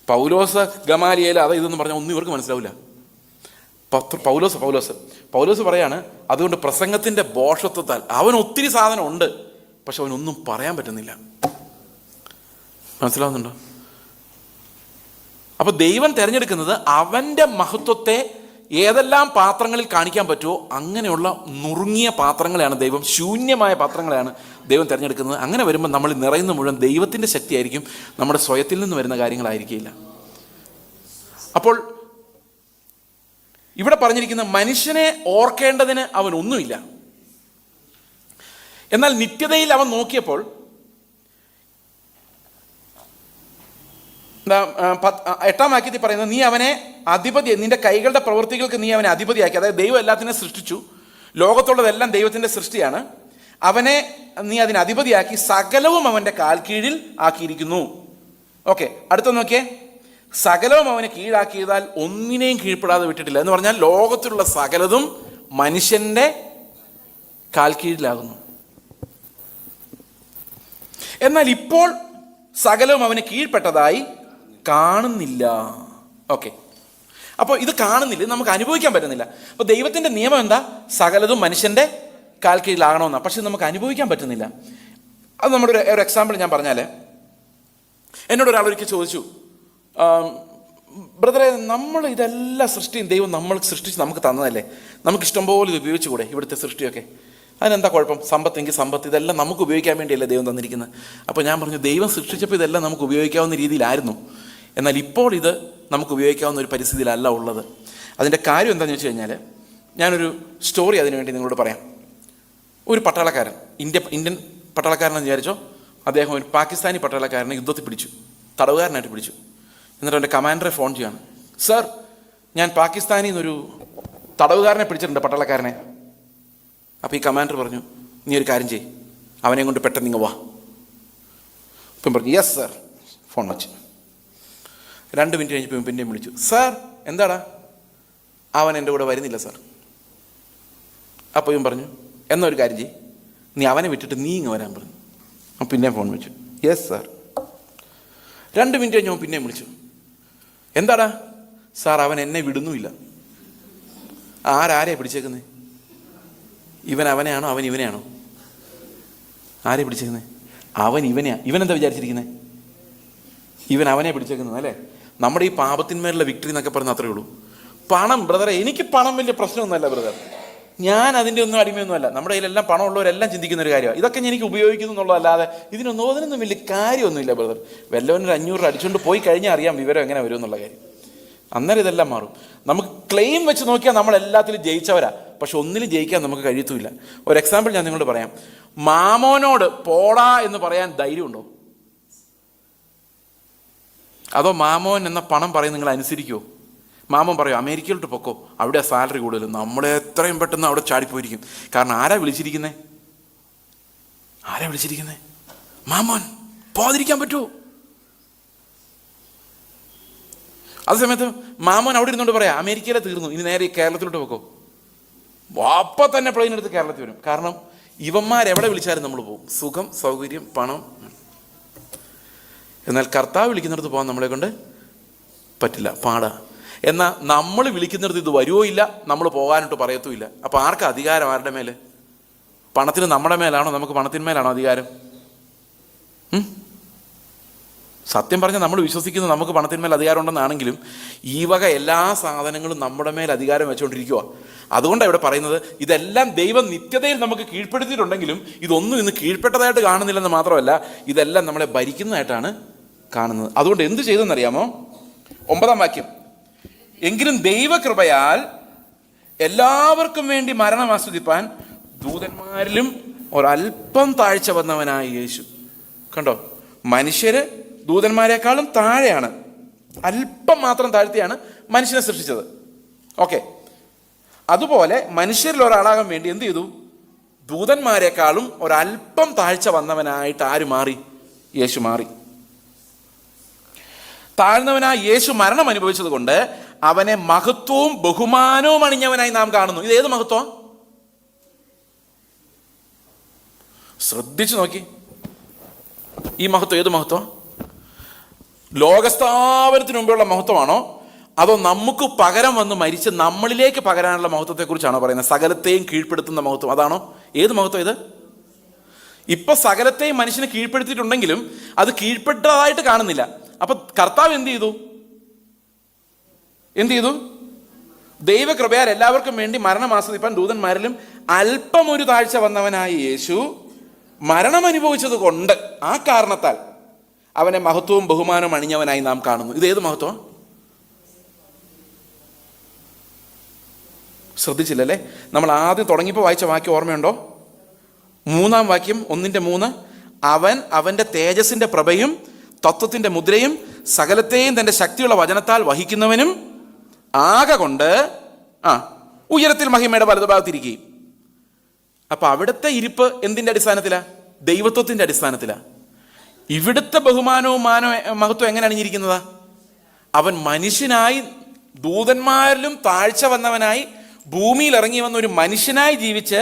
പൗലോസ് ഗമാലിയേൽ അത് ഇതെന്ന് പറഞ്ഞാൽ ഒന്നും ഇവർക്ക് മനസ്സിലാവില്ല. പൗലോസ് പറയാണ്, അതുകൊണ്ട് പ്രസംഗത്തിൻ്റെ ബോഷത്വത്താൽ അവൻ ഒത്തിരി സാധനം ഉണ്ട്, പക്ഷെ അവനൊന്നും പറയാൻ പറ്റുന്നില്ല. മനസ്സിലാവുന്നുണ്ടോ? അപ്പൊ ദൈവം തിരഞ്ഞെടുക്കുന്നത് അവൻ്റെ മഹത്വത്തെ ഏതെല്ലാം പാത്രങ്ങളിൽ കാണിക്കാൻ പറ്റുമോ അങ്ങനെയുള്ള നുറുങ്ങിയ പാത്രങ്ങളെയാണ് ദൈവം, ശൂന്യമായ പാത്രങ്ങളെയാണ് ദൈവം തിരഞ്ഞെടുക്കുന്നത്. അങ്ങനെ വരുമ്പോൾ നമ്മൾ നിറയുന്ന മുഴുവൻ ദൈവത്തിൻ്റെ ശക്തിയായിരിക്കും, നമ്മുടെ സ്വയത്തിൽ നിന്ന് വരുന്ന കാര്യങ്ങളായിരിക്കില്ല. അപ്പോൾ ഇവിടെ പറഞ്ഞിരിക്കുന്ന മനുഷ്യനെ ഓർക്കേണ്ടതിന് അവൻ ഒന്നുമില്ല. എന്നാൽ നിത്യതയിൽ അവൻ നോക്കിയപ്പോൾ 8-ാം വാക്യത്തിൽ പറയുന്നത്, നീ അവനെ അധിപതി, നിന്റെ കൈകളുടെ പ്രവൃത്തികൾക്ക് നീ അവനെ അധിപതിയാക്കി. അതായത് ദൈവം എല്ലാത്തിനെ സൃഷ്ടിച്ചു, ലോകത്തുള്ളതെല്ലാം ദൈവത്തിൻ്റെ സൃഷ്ടിയാണ്. അവനെ നീ അതിന് അധിപതിയാക്കി, സകലവും അവൻ്റെ കാൽ കീഴിൽ ആക്കിയിരിക്കുന്നു. ഓക്കെ, അടുത്ത നോക്കിയേ, സകലവും അവനെ കീഴാക്കിയതാൽ ഒന്നിനെയും കീഴ്പ്പെടാതെ വിട്ടിട്ടില്ല. എന്ന് പറഞ്ഞാൽ ലോകത്തിലുള്ള സകലതും മനുഷ്യന്റെ കാൽ കീഴിലാകുന്നു. എന്നാൽ ഇപ്പോൾ സകലവും അവന് കീഴ്പ്പെട്ടതായി കാണുന്നില്ല. ഓക്കെ, അപ്പോൾ ഇത് കാണുന്നില്ല, നമുക്ക് അനുഭവിക്കാൻ പറ്റുന്നില്ല. അപ്പോൾ ദൈവത്തിൻ്റെ നിയമം എന്താ? സകലതും മനുഷ്യന്റെ കാൽ കീഴിലാകണമെന്നാണ്. പക്ഷെ നമുക്ക് അനുഭവിക്കാൻ പറ്റുന്നില്ല. അത് നമ്മുടെ ഒരു എക്സാമ്പിൾ ഞാൻ പറഞ്ഞാൽ, എന്നോട് ഒരാളൊരിക്കൽ ചോദിച്ചു, ബ്രദറെ, നമ്മൾ ഇതെല്ലാം സൃഷ്ടിയും ദൈവം നമ്മൾ സൃഷ്ടിച്ച് നമുക്ക് തന്നതല്ലേ, നമുക്ക് ഇഷ്ടംപോലെ ഇത് ഉപയോഗിച്ചുകൂടെ ഇവിടുത്തെ സൃഷ്ടിയൊക്കെ? അതിനെന്താ കുഴപ്പം? സമ്പത്തെങ്കിൽ സമ്പത്ത്, ഇതെല്ലാം നമുക്ക് ഉപയോഗിക്കാൻ വേണ്ടിയല്ലേ ദൈവം തന്നിരിക്കുന്നത്. അപ്പോൾ ഞാൻ പറഞ്ഞു, ദൈവം സൃഷ്ടിച്ചപ്പോൾ ഇതെല്ലാം നമുക്ക് ഉപയോഗിക്കാവുന്ന രീതിയിലായിരുന്നു, എന്നാൽ ഇപ്പോൾ ഇത് നമുക്ക് ഉപയോഗിക്കാവുന്ന ഒരു പരിസ്ഥിതിയിലല്ല ഉള്ളത്. അതിൻ്റെ കാര്യം എന്താണെന്ന് വെച്ച് കഴിഞ്ഞാൽ, ഞാനൊരു സ്റ്റോറി അതിനു വേണ്ടി നിങ്ങളോട് പറയാം. ഒരു പട്ടാളക്കാരൻ, ഇന്ത്യൻ പട്ടാളക്കാരനെന്ന് വിചാരിച്ചോ, അദ്ദേഹം ഒരു പാകിസ്ഥാനി പട്ടാളക്കാരനെ യുദ്ധത്തിൽ പിടിച്ചു, തടവുകാരനായിട്ട് പിടിച്ചു. എന്നിട്ട് അവൻ്റെ കമാൻഡറെ ഫോൺ ചെയ്യാണ്, സർ, ഞാൻ പാകിസ്ഥാനിൽ നിന്നൊരു തടവുകാരനെ പിടിച്ചിട്ടുണ്ട്, പട്ടാളക്കാരനെ. അപ്പോൾ ഈ കമാൻഡർ പറഞ്ഞു, നീ ഒരു കാര്യം ചെയ്യ്, അവനെ കൊണ്ട് പെട്ടെന്ന് നിങ്ങൾ വാ. ഇപ്പം പറഞ്ഞു, യെസ് സർ. ഫോൺ വെച്ച് 2 മിനിറ്റ് കഴിഞ്ഞപ്പോൾ പിന്നെയും വിളിച്ചു, സാർ എന്താടാ? അവൻ എൻ്റെ കൂടെ വരുന്നില്ല സാർ. അപ്പോൾ ഇവൻ പറഞ്ഞു, എന്നാ ഒരു കാര്യം ചെയ്യ്, നീ അവനെ വിട്ടിട്ട് നീ ഇങ്ങ് വരാൻ പറഞ്ഞു. അപ്പം പിന്നെയും ഫോൺ വെച്ചു, യെസ് സാർ. 2 മിനിറ്റ് കഴിഞ്ഞപ്പോൾ പിന്നെയും വിളിച്ചു, എന്താടാ? സാർ, അവൻ എന്നെ വിടുന്നുമില്ല. ആരെയാണ് പിടിച്ചേക്കുന്നത്? ഇവൻ അവനെയാണോ അവൻ ഇവനെയാണോ? ആരെ പിടിച്ചേക്കുന്നത്? അവൻ ഇവനെയാ. ഇവനെന്താ വിചാരിച്ചിരിക്കുന്നത്? ഇവൻ അവനെ പിടിച്ചേക്കുന്നത് അല്ലേ? നമ്മുടെ ഈ പാപത്തിന്മേലുള്ള വിക്ടറി എന്നൊക്കെ പറഞ്ഞാൽ അത്രയേ ഉള്ളൂ. പണം, ബ്രദറെ, എനിക്ക് പണം വലിയ പ്രശ്നമൊന്നുമല്ല ബ്രദർ, ഞാൻ അതിൻ്റെ ഒന്നും അടിമയൊന്നുമല്ല. നമ്മുടെ കയ്യിലെല്ലാം പണം ഉള്ളവരെല്ലാം ചിന്തിക്കുന്ന ഒരു കാര്യമാണ്, ഇതൊക്കെ എനിക്ക് ഉപയോഗിക്കുന്നു എന്നുള്ളതല്ലാതെ അതിനൊന്നും വലിയ കാര്യമൊന്നുമില്ല ബ്രദർ. വല്ലവനൊരു 500 അടിച്ചുകൊണ്ട് പോയി കഴിഞ്ഞാൽ അറിയാം വിവരം എങ്ങനെ വരും എന്നുള്ള കാര്യം. അന്നേരം ഇതെല്ലാം മാറും. നമുക്ക് ക്ലെയിം വെച്ച് നോക്കിയാൽ നമ്മൾ എല്ലാത്തിലും ജയിച്ചവരാ, പക്ഷെ ഒന്നിലും ജയിക്കാൻ നമുക്ക് കഴിയത്തുമില്ല. ഒരു എക്സാമ്പിൾ ഞാൻ നിങ്ങളോട് പറയാം. മാമോനോട് പോടാ എന്ന് പറയാൻ ധൈര്യമുണ്ടോ? അതോ മാമോൻ എന്ന പണം പറയും നിങ്ങൾ അനുസരിക്കുമോ? മാമോൻ പറയും അമേരിക്കയിലോട്ട് പൊക്കോ, അവിടെ സാലറി കൂടുതൽ, നമ്മളെ എത്രയും പെട്ടെന്ന് അവിടെ ചാടിപ്പോയിരിക്കും. കാരണം ആരാ വിളിച്ചിരിക്കുന്നത്? മാമോൻ. പോകാതിരിക്കാൻ പറ്റുമോ? അതേ സമയത്ത് മാമോൻ അവിടെ ഇരുന്നുകൊണ്ട് പറയാം അമേരിക്കയിലെ തീർന്നു, ഇനി നേരെ കേരളത്തിലോട്ട് പൊക്കോ. അപ്പം തന്നെ പ്ലെയിൻ എടുത്ത് കേരളത്തിൽ വരും. കാരണം ഇവന്മാരെവിടെ വിളിച്ചാലും നമ്മൾ പോകും. സുഖം, സൗകര്യം, പണം. എന്നാൽ കർത്താവ് വിളിക്കുന്നിടത്ത് പോകാൻ നമ്മളെ കൊണ്ട് പറ്റില്ല, പാടാ. എന്നാൽ നമ്മൾ വിളിക്കുന്നിടത്ത് ഇത് വരുവോ ഇല്ല, നമ്മൾ പോകാനിട്ട് പറയത്തുമില്ല. അപ്പോൾ ആർക്കാ അധികാരം? ആരുടെ മേലെ? പണത്തിന് നമ്മുടെ മേലാണോ? നമുക്ക് പണത്തിന്മേലാണോ അധികാരം? സത്യം പറഞ്ഞാൽ നമ്മൾ വിശ്വസിക്കുന്നത് നമുക്ക് പണത്തിന്മേൽ അധികാരം ഉണ്ടെന്നാണെങ്കിലും ഈ വക എല്ലാ സാധനങ്ങളും നമ്മുടെ മേൽ അധികാരം വെച്ചുകൊണ്ടിരിക്കുക. അതുകൊണ്ടാണ് ഇവിടെ പറയുന്നത്, ഇതെല്ലാം ദൈവം നിത്യതയിൽ നമുക്ക് കീഴ്പ്പെടുത്തിയിട്ടുണ്ടെങ്കിലും ഇതൊന്നും ഇന്ന് കീഴ്പ്പെട്ടതായിട്ട് കാണുന്നില്ലെന്ന് മാത്രമല്ല, ഇതെല്ലാം നമ്മളെ ഭരിക്കുന്നതായിട്ടാണ് കാണുന്നത്. അതുകൊണ്ട് എന്ത് ചെയ്തെന്നറിയാമോ? 9-ാം വാക്യം, എങ്കിലും ദൈവകൃപയാൽ എല്ലാവർക്കും വേണ്ടി മരണം ആസ്വദിപ്പാൻ ദൂതന്മാരിലും ഒരല്പം താഴ്ച വന്നവനായ യേശു. കണ്ടോ, മനുഷ്യര് ദൂതന്മാരെക്കാളും താഴെയാണ്, അല്പം മാത്രം താഴ്ത്തിയാണ് മനുഷ്യനെ സൃഷ്ടിച്ചത്. ഓക്കെ, അതുപോലെ മനുഷ്യരിൽ ഒരാളാകാൻ വേണ്ടി എന്ത് ചെയ്തു? ദൂതന്മാരെക്കാളും ഒരല്പം താഴ്ച വന്നവനായിട്ട് ആര് മാറി? യേശു മാറി. താഴ്ന്നവനായ യേശു മരണം അനുഭവിച്ചത് കൊണ്ട് അവനെ മഹത്വവും ബഹുമാനവും അണിഞ്ഞവനായി നാം കാണുന്നു. ഇത് ഏത് മഹത്വം? ശ്രദ്ധിച്ചു നോക്കി, ഈ മഹത്വം ഏത് മഹത്വം? ലോകസ്ഥാപനത്തിന് മുമ്പുള്ള മഹത്വമാണോ, അതോ നമുക്ക് പകരം വന്ന് മരിച്ച് നമ്മളിലേക്ക് പകരാനുള്ള മഹത്വത്തെക്കുറിച്ചാണോ പറയുന്നത്? സകലത്തെയും കീഴ്പ്പെടുത്തുന്ന മഹത്വം, അതാണോ? ഏത് മഹത്വം ഇത്? ഇപ്പൊ സകലത്തെയും മനുഷ്യനെ കീഴ്പ്പെടുത്തിയിട്ടുണ്ടെങ്കിലും അത് കീഴ്പ്പെട്ടതായിട്ട് കാണുന്നില്ല. അപ്പൊ കർത്താവ് എന്ത് ചെയ്തു? ദൈവകൃപയാൽ എല്ലാവർക്കും വേണ്ടി മരണം ആസ്വദിപ്പാൻ ദൂതന്മാരിലും അല്പം ഒരു താഴ്ച വന്നവനായ യേശു മരണം അനുഭവിച്ചത് കൊണ്ട് ആ കാരണത്താൽ അവനെ മഹത്വവും ബഹുമാനവും അണിഞ്ഞവനായി നാം കാണുന്നു. ഇത് ഏത് മഹത്വം? ശ്രദ്ധിച്ചില്ലല്ലേ? നമ്മൾ ആദ്യം തുടങ്ങിയപ്പോൾ വായിച്ച വാക്യം ഓർമ്മയുണ്ടോ? 3-ാം വാക്യം 1:3. അവൻ അവൻ്റെ തേജസ്സിൻ്റെ പ്രഭയും തത്വത്തിൻ്റെ മുദ്രയും സകലത്തെയും തൻ്റെ ശക്തിയുള്ള വചനത്താൽ വഹിക്കുന്നവനും ആകെ കൊണ്ട് ഉയരത്തിൽ മഹിമയുടെ വലതുഭാഗത്തിരിക്കുകയും. അപ്പൊ അവിടുത്തെ ഇരിപ്പ് എന്തിൻ്റെ അടിസ്ഥാനത്തിലാ? ദൈവത്വത്തിൻ്റെ അടിസ്ഥാനത്തിലാ. ഇവിടുത്തെ ബഹുമാനവും മഹത്വം എങ്ങനെ അണിഞ്ഞിരിക്കുന്നതാ? അവൻ മനുഷ്യനായി, ദൂതന്മാരിലും താഴ്ച വന്നവനായി, ഭൂമിയിൽ ഇറങ്ങി വന്ന ഒരു മനുഷ്യനായി ജീവിച്ച്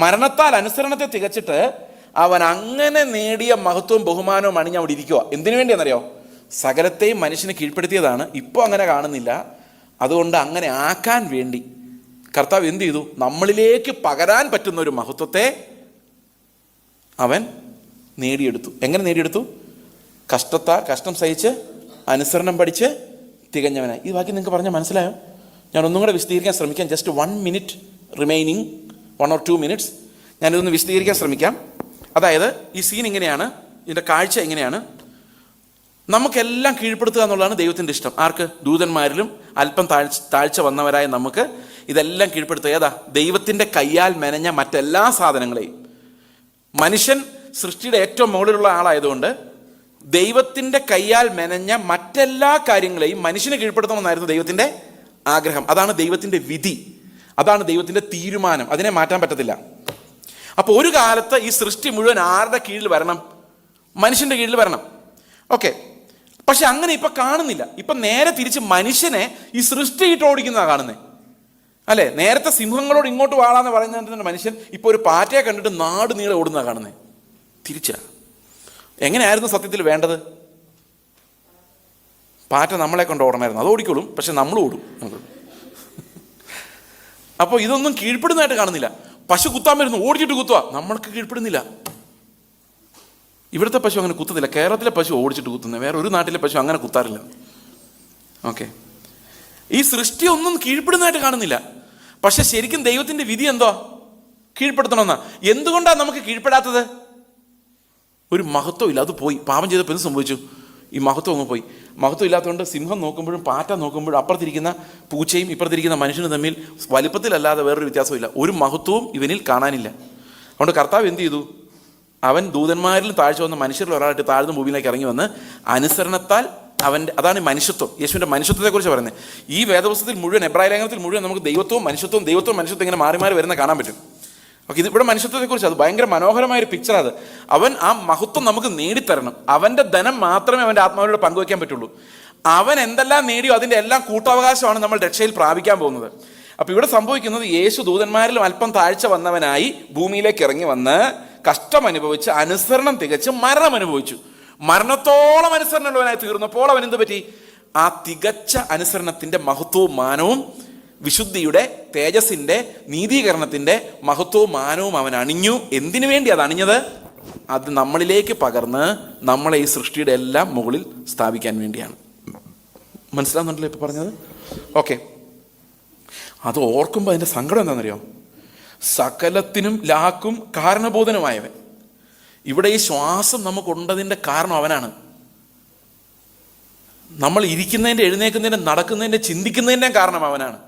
മരണത്താൽ അനുസരണത്തെ തികച്ചിട്ട് അവൻ അങ്ങനെ നേടിയ മഹത്വവും ബഹുമാനവും അണിഞ്ഞ് അവിടെ ഇരിക്കുക. എന്തിനു വേണ്ടിയാണെന്നറിയോ? സകലത്തെയും മനുഷ്യന് കീഴ്പ്പെടുത്തിയതാണ്. ഇപ്പോൾ അങ്ങനെ കാണുന്നില്ല. അതുകൊണ്ട് അങ്ങനെ ആക്കാൻ വേണ്ടി കർത്താവ് എന്ത് ചെയ്തു? നമ്മളിലേക്ക് പകരാൻ പറ്റുന്ന ഒരു മഹത്വത്തെ അവൻ നേടിയെടുത്തു. എങ്ങനെ നേടിയെടുത്തു? കഷ്ടം സഹിച്ച് അനുസരണം പഠിച്ച് തികഞ്ഞവനായി. ഈ വാക്യം നിങ്ങൾക്ക് പറഞ്ഞാൽ മനസ്സിലായോ? ഞാൻ ഒന്നും കൂടെ വിശദീകരിക്കാൻ ശ്രമിക്കാം. Just 1 minute remaining, 1 or 2 minutes. ഞാനിതൊന്ന് വിശദീകരിക്കാൻ ശ്രമിക്കാം. അതായത് ഈ സീൻ ഇങ്ങനെയാണ്, ഇതിൻ്റെ കാഴ്ച എങ്ങനെയാണ്? നമുക്കെല്ലാം കീഴ്പ്പെടുത്തുക എന്നുള്ളതാണ് ദൈവത്തിൻ്റെ ഇഷ്ടം. ആർക്ക്? ദൂതന്മാരിലും അല്പം താഴ്ച വന്നവരായ നമുക്ക് ഇതെല്ലാം കീഴ്പ്പെടുത്തുക. ഏതാ? ദൈവത്തിൻ്റെ കയ്യാൽ മെനഞ്ഞ മറ്റെല്ലാ സാധനങ്ങളെയും. മനുഷ്യൻ സൃഷ്ടിയുടെ ഏറ്റവും മുകളിലുള്ള ആളായതുകൊണ്ട് ദൈവത്തിൻ്റെ കയ്യാൽ മെനഞ്ഞ മറ്റെല്ലാ കാര്യങ്ങളെയും മനുഷ്യനെ കീഴ്പ്പെടുത്തണമെന്നായിരുന്നു ദൈവത്തിൻ്റെ ആഗ്രഹം. അതാണ് ദൈവത്തിൻ്റെ വിധി, അതാണ് ദൈവത്തിൻ്റെ തീരുമാനം. അതിനെ മാറ്റാൻ പറ്റത്തില്ല. അപ്പോൾ ഒരു കാലത്ത് ഈ സൃഷ്ടി മുഴുവൻ ആരുടെ കീഴിൽ വരണം? മനുഷ്യൻ്റെ കീഴിൽ വരണം. ഓക്കെ. പക്ഷെ അങ്ങനെ ഇപ്പം കാണുന്നില്ല. ഇപ്പം നേരെ തിരിച്ച് മനുഷ്യനെ ഈ സൃഷ്ടിയിട്ട് ഓടിക്കുന്നതാണ് കാണുന്നത്, അല്ലേ? നേരത്തെ സിംഹങ്ങളോട് ഇങ്ങോട്ട് വാളാന്ന് പറയുന്ന മനുഷ്യൻ ഇപ്പോൾ ഒരു പാറ്റയെ കണ്ടിട്ട് നാട് നീളെ ഓടുന്നതാണ് കാണുന്നത്. തിരിച്ചാ. എങ്ങനെയായിരുന്നു സത്യത്തിൽ വേണ്ടത്? പാറ്റ നമ്മളെ കൊണ്ട് ഓടണമായിരുന്നു. അത് ഓടിക്കോളും, പക്ഷെ നമ്മൾ ഓടും. അപ്പോൾ ഇതൊന്നും കീഴ്പ്പെടുന്നതായിട്ട് കാണുന്നില്ല. പശു കുത്താൻ വരുന്നു, ഓടിച്ചിട്ട് കുത്തുക. നമ്മൾക്ക് കീഴ്പ്പെടുന്നില്ല. ഇവിടുത്തെ പശു അങ്ങനെ കുത്തുന്നില്ല. കേരളത്തിലെ പശു ഓടിച്ചിട്ട് കുത്തുന്നത്, വേറെ ഒരു നാട്ടിലെ പശു അങ്ങനെ കുത്താറില്ല. ഓക്കെ. ഈ സൃഷ്ടി ഒന്നും കീഴ്പ്പെടുന്നതായിട്ട് കാണുന്നില്ല. പക്ഷെ ശരിക്കും ദൈവത്തിൻ്റെ വിധി എന്തോ? കീഴ്പ്പെടുത്തണമെന്നാ. എന്തുകൊണ്ടാണ് നമുക്ക് കീഴ്പ്പെടാത്തത്? ഒരു മഹത്വം ഇല്ല. അത് പോയി. പാപം ചെയ്തപ്പോൾ എന്ത് സംഭവിച്ചു? ഈ മഹത്വം അങ്ങ് പോയി. മഹത്വം ഇല്ലാത്തതുകൊണ്ട് സിംഹം നോക്കുമ്പോഴും പാറ്റ നോക്കുമ്പോഴും അപ്പുറത്തിരിക്കുന്ന പൂച്ചയും ഇപ്പുറത്തിരിക്കുന്ന മനുഷ്യനും തമ്മിൽ വലിപ്പത്തിലല്ലാതെ വേറൊരു വ്യത്യാസമില്ല. ഒരു മഹത്വവും ഇവനിൽ കാണാനില്ല. അതുകൊണ്ട് കർത്താവ് എന്ത് ചെയ്തു? അവൻ ദൂതന്മാരിലും താഴ്ച വന്ന മനുഷ്യരിൽ ഒരാളായിട്ട് താഴ്ന്ന ഭൂമിയിലേക്ക് ഇറങ്ങി വന്ന് അനുസരണത്താൽ അതാണ് മനുഷ്യത്വം. യേശുവിൻ്റെ മനുഷ്യത്വത്തെക്കുറിച്ച് പറയുന്നത്. ഈ വേദപുസ്തകത്തിൽ മുഴുവൻ, എബ്രായ ലേഖനത്തിൽ മുഴുവൻ നമുക്ക് ദൈവത്വവും മനുഷ്യത്വം ഇങ്ങനെ മാറി മാറി വരുന്ന കാണാൻ പറ്റും. ഓക്കെ. ഇത് ഇവിടെ മനുഷ്യത്വത്തെക്കുറിച്ച്, അത് ഭയങ്കര മനോഹരമായൊരു പിക്ചർ. അത് അവൻ ആ മഹത്വം നമുക്ക് നേടിത്തരണം. അവൻ്റെ ധനം മാത്രമേ അവൻ്റെ ആത്മാവിലൂടെ പങ്കുവയ്ക്കാൻ പറ്റുള്ളൂ. അവൻ എന്തെല്ലാം നേടിയോ അതിൻ്റെ എല്ലാം കൂട്ടവകാശമാണ് നമ്മൾ രക്ഷയിൽ പ്രാപിക്കാൻ പോകുന്നത്. അപ്പോൾ ഇവിടെ സംഭവിക്കുന്നത്, യേശു ദൂതന്മാരിലും അല്പം താഴ്ച വന്നവനായി ഭൂമിയിലേക്ക് ഇറങ്ങി വന്ന് കഷ്ടം അനുഭവിച്ച് അനുസരണം തികച്ച് മരണം അനുഭവിച്ചു. മരണത്തോളം അനുസരണമുള്ളവനായി തീർന്നപ്പോൾ അവൻ എന്ത് പറ്റി? ആ തികച്ച അനുസരണത്തിൻ്റെ മഹത്വവും മാനവും, വിശുദ്ധിയുടെ, തേജസ്സിൻ്റെ, നീതീകരണത്തിൻ്റെ മഹത്വവും മാനവും അവൻ അണിഞ്ഞു. എന്തിനു വേണ്ടി അത് അണിഞ്ഞത്? അത് നമ്മളിലേക്ക് പകർന്ന് നമ്മളെ ഈ സൃഷ്ടിയുടെ എല്ലാം മുകളിൽ സ്ഥാപിക്കാൻ വേണ്ടിയാണ്. മനസ്സിലാവുന്നുണ്ടല്ലോ ഇപ്പം പറഞ്ഞത്? ഓക്കെ. അത് ഓർക്കുമ്പോൾ അതിൻ്റെ സങ്കടം എന്താണെന്നറിയോ? സകലത്തിനും ലാക്കും കാരണബോധനുമായവൻ. ഇവിടെ ഈ ശ്വാസം നമുക്കുണ്ടതിൻ്റെ കാരണം അവനാണ്. നമ്മൾ ഇരിക്കുന്നതിൻ്റെ, എഴുന്നേൽക്കുന്നതിൻ്റെ, നടക്കുന്നതിൻ്റെ, ചിന്തിക്കുന്നതിൻ്റെയും കാരണം അവനാണ്.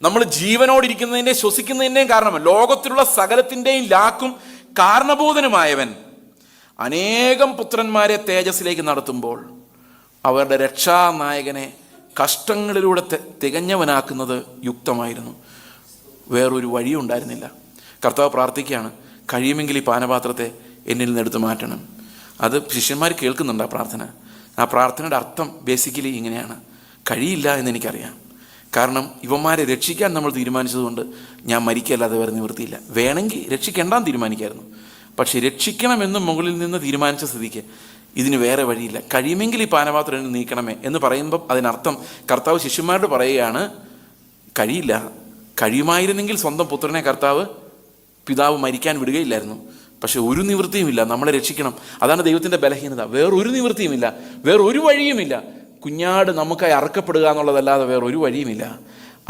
നമ്മൾ ജീവനോടിരിക്കുന്നതിൻ്റെയും ശ്വസിക്കുന്നതിൻ്റെയും കാരണം, ലോകത്തിലുള്ള സകലത്തിൻ്റെയും ലാക്കും കാരണബോധനുമായവൻ അനേകം പുത്രന്മാരെ തേജസ്സിലേക്ക് നടത്തുമ്പോൾ അവരുടെ രക്ഷാനായകനെ കഷ്ടങ്ങളിലൂടെ തികഞ്ഞവനാക്കുന്നത് യുക്തമായിരുന്നു. വേറൊരു വഴിയും ഉണ്ടായിരുന്നില്ല. കർത്താവ് പ്രാർത്ഥിക്കുകയാണ്, കഴിയുമെങ്കിൽ ഈ പാനപാത്രത്തെ എന്നിൽ നിന്ന് എടുത്തു മാറ്റണം. അത് ശിഷ്യന്മാർ കേൾക്കുന്നുണ്ട് ആ പ്രാർത്ഥന. ആ പ്രാർത്ഥനയുടെ അർത്ഥം ബേസിക്കലി ഇങ്ങനെയാണ്: കഴിയില്ല എന്നെനിക്കറിയാം, കാരണം ഇവന്മാരെ രക്ഷിക്കാൻ നമ്മൾ തീരുമാനിച്ചതുകൊണ്ട് ഞാൻ മരിക്കല്ലാതെ വേറെ നിവൃത്തിയില്ല. വേണമെങ്കിൽ രക്ഷിക്കേണ്ടാന്ന് തീരുമാനിക്കായിരുന്നു, പക്ഷെ രക്ഷിക്കണമെന്ന് മുകളിൽ നിന്ന് തീരുമാനിച്ച സ്ഥിതിക്ക് ഇതിന് വേറെ വഴിയില്ല. കഴിയുമെങ്കിൽ ഈ പാനപാത്രം നീക്കണമേ എന്ന് പറയുമ്പം അതിനർത്ഥം കർത്താവ് ശിഷ്യന്മാരോട് പറയുകയാണ്, കഴിയില്ല. കഴിയുമായിരുന്നെങ്കിൽ സ്വന്തം പുത്രനെ കർത്താവ് പിതാവ് മരിക്കാൻ വിടുകയില്ലായിരുന്നു. പക്ഷെ ഒരു നിവൃത്തിയുമില്ല, നമ്മളെ രക്ഷിക്കണം. അതാണ് ദൈവത്തിൻ്റെ ബലഹീനത. വേറൊരു നിവൃത്തിയുമില്ല, വേറൊരു വഴിയുമില്ല. കുഞ്ഞാട് നമുക്കായി അറക്കപ്പെടുക എന്നുള്ളതല്ലാതെ വേറൊരു വഴിയുമില്ല.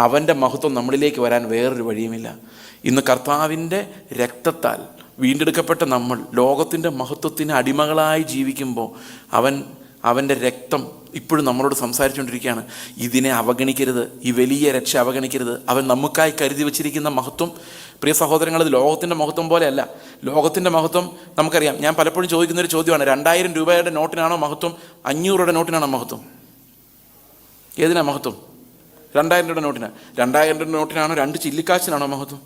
അവൻ്റെ മഹത്വം നമ്മളിലേക്ക് വരാൻ വേറൊരു വഴിയുമില്ല. ഇന്ന് കർത്താവിൻ്റെ രക്തത്താൽ വീണ്ടെടുക്കപ്പെട്ട നമ്മൾ ലോകത്തിൻ്റെ മഹത്വത്തിന് അടിമകളായി ജീവിക്കുമ്പോൾ അവൻ്റെ രക്തം ഇപ്പോഴും നമ്മളോട് സംസാരിച്ചുകൊണ്ടിരിക്കുകയാണ്. ഇതിനെ അവഗണിക്കരുത്, ഈ വലിയ രക്ഷ അവഗണിക്കരുത്. അവൻ നമുക്കായി കരുതി വച്ചിരിക്കുന്ന മഹത്വം, പ്രിയ സഹോദരങ്ങൾ, ഇത് ലോകത്തിൻ്റെ മഹത്വം പോലെയല്ല. ലോകത്തിൻ്റെ മഹത്വം നമുക്കറിയാം. ഞാൻ പലപ്പോഴും ചോദിക്കുന്നൊരു ചോദ്യമാണ്, 2000 രൂപയുടെ നോട്ടിനാണോ മഹത്വം, 500 രൂപയുടെ നോട്ടിനാണോ മഹത്വം? ഏതിനാ മഹത്വം? 2000 രൂപയുടെ നോട്ടിനാ? 2000 രൂപയുടെ നോട്ടിനാണോ 2 ചില്ലിക്കാശിനാണോ മഹത്വം?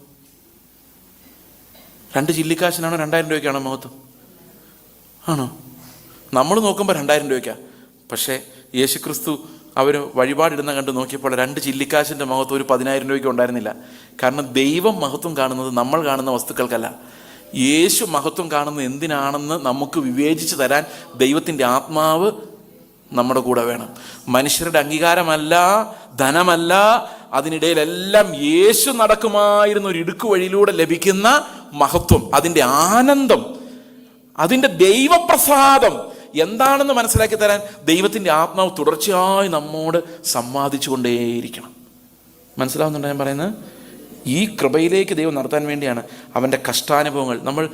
2 ചില്ലിക്കാശിനാണോ 2000 രൂപയ്ക്കാണോ മഹത്വം? ആണോ? നമ്മൾ നോക്കുമ്പോൾ 2000 രൂപയ്ക്കാണ്. പക്ഷേ യേശുക്രിസ്തു അവർ വഴിപാടിടുന്ന കണ്ട് നോക്കിയപ്പോൾ 2 ചില്ലിക്കാശിൻ്റെ മഹത്വം ഒരു 10,000 രൂപയ്ക്ക് ഉണ്ടായിരുന്നില്ല. കാരണം ദൈവം മഹത്വം കാണുന്നത് നമ്മൾ കാണുന്ന വസ്തുക്കൾക്കല്ല. യേശു മഹത്വം കാണുന്നത് എന്തിനാണെന്ന് നമുക്ക് വിവേചിച്ച് തരാൻ ദൈവത്തിൻ്റെ ആത്മാവ് നമ്മുടെ കൂടെ വേണം. മനുഷ്യരുടെ അംഗീകാരമല്ല, ധനമല്ല, അതിനിടയിലെല്ലാം യേശു നടക്കുമായിരുന്ന ഒരു ഇടുക്ക് വഴിയിലൂടെ ലഭിക്കുന്ന മഹത്വം, അതിൻ്റെ ആനന്ദം, അതിൻ്റെ ദൈവപ്രസാദം എന്താണെന്ന് മനസ്സിലാക്കി തരാൻ ദൈവത്തിൻ്റെ ആത്മാവ് തുടർച്ചയായി നമ്മോട് സംവാദിച്ചു കൊണ്ടേയിരിക്കണം. മനസ്സിലാവുന്നുണ്ടോ ഞാൻ പറയുന്നത്? ഈ കൃപയിലേക്ക് ദൈവം നടത്താൻ വേണ്ടിയാണ് അവൻ്റെ കഷ്ടാനുഭവങ്ങൾ. നമ്മൾ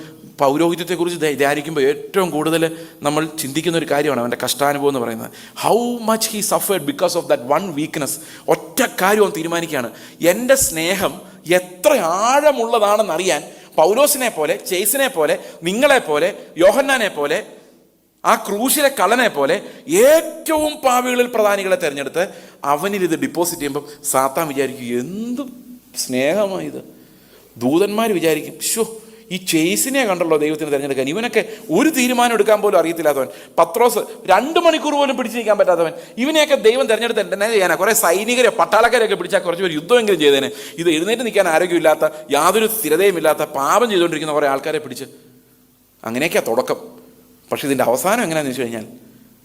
പൗരോഹിത്യത്തെക്കുറിച്ച് ധ്യാനിക്കുമ്പോൾ ഏറ്റവും കൂടുതൽ നമ്മൾ ചിന്തിക്കുന്ന ഒരു കാര്യമാണ് അവൻ്റെ കഷ്ടാനുഭവം എന്ന് പറയുന്നത്. How much he suffered because of that one weakness. ഒറ്റ കാര്യം അവൻ തീരുമാനിക്കുകയാണ്, എൻ്റെ സ്നേഹം എത്ര ആഴമുള്ളതാണെന്നറിയാൻ പൗലോസിനെ പോലെ, ചേസിനെ പോലെ, നിങ്ങളെപ്പോലെ, യോഹന്നാനെ പോലെ, ആ ക്രൂശിലെ കള്ളനെ പോലെ ഏറ്റവും പാപികളിൽ പ്രധാനികളെ തിരഞ്ഞെടുത്ത് അവനിൽ ഇത് ഡിപ്പോസിറ്റ് ചെയ്യുമ്പോൾ സാത്താൻ വിചാരിക്കും, എന്ത് സ്നേഹമായത്. ദൂതന്മാർ വിചാരിക്കും, ഷോ ഈ ചേസിനെ കണ്ടല്ലോ ദൈവത്തിന് തിരഞ്ഞെടുക്കാൻ, ഇവനൊക്കെ ഒരു തീരുമാനം എടുക്കാൻ പോലും അറിയത്തില്ലാത്തവൻ. പത്രോസ് 2 മണിക്കൂർ പോലും പിടിച്ചു നിൽക്കാൻ പറ്റാത്തവൻ. ഇവനെയൊക്കെ ദൈവം തിരഞ്ഞെടുത്ത് എന്നാ ചെയ്യാനാ? കുറേ സൈനികരെ, പട്ടാളക്കാരെയൊക്കെ പിടിച്ചാൽ കുറച്ച് പേര് യുദ്ധമെങ്കിലും ചെയ്തേനെ. ഇത് എഴുന്നേറ്റ് നിൽക്കാൻ ആരോഗ്യമില്ലാത്ത, യാതൊരു സ്ഥിരതയുമില്ലാത്ത, പാപം ചെയ്തുകൊണ്ടിരിക്കുന്ന കുറേ ആൾക്കാരെ പിടിച്ച്, അങ്ങനെയൊക്കെയാണ് തുടക്കം. പക്ഷേ ഇതിൻ്റെ അവസാനം എങ്ങനെയാണെന്ന് വെച്ച് കഴിഞ്ഞാൽ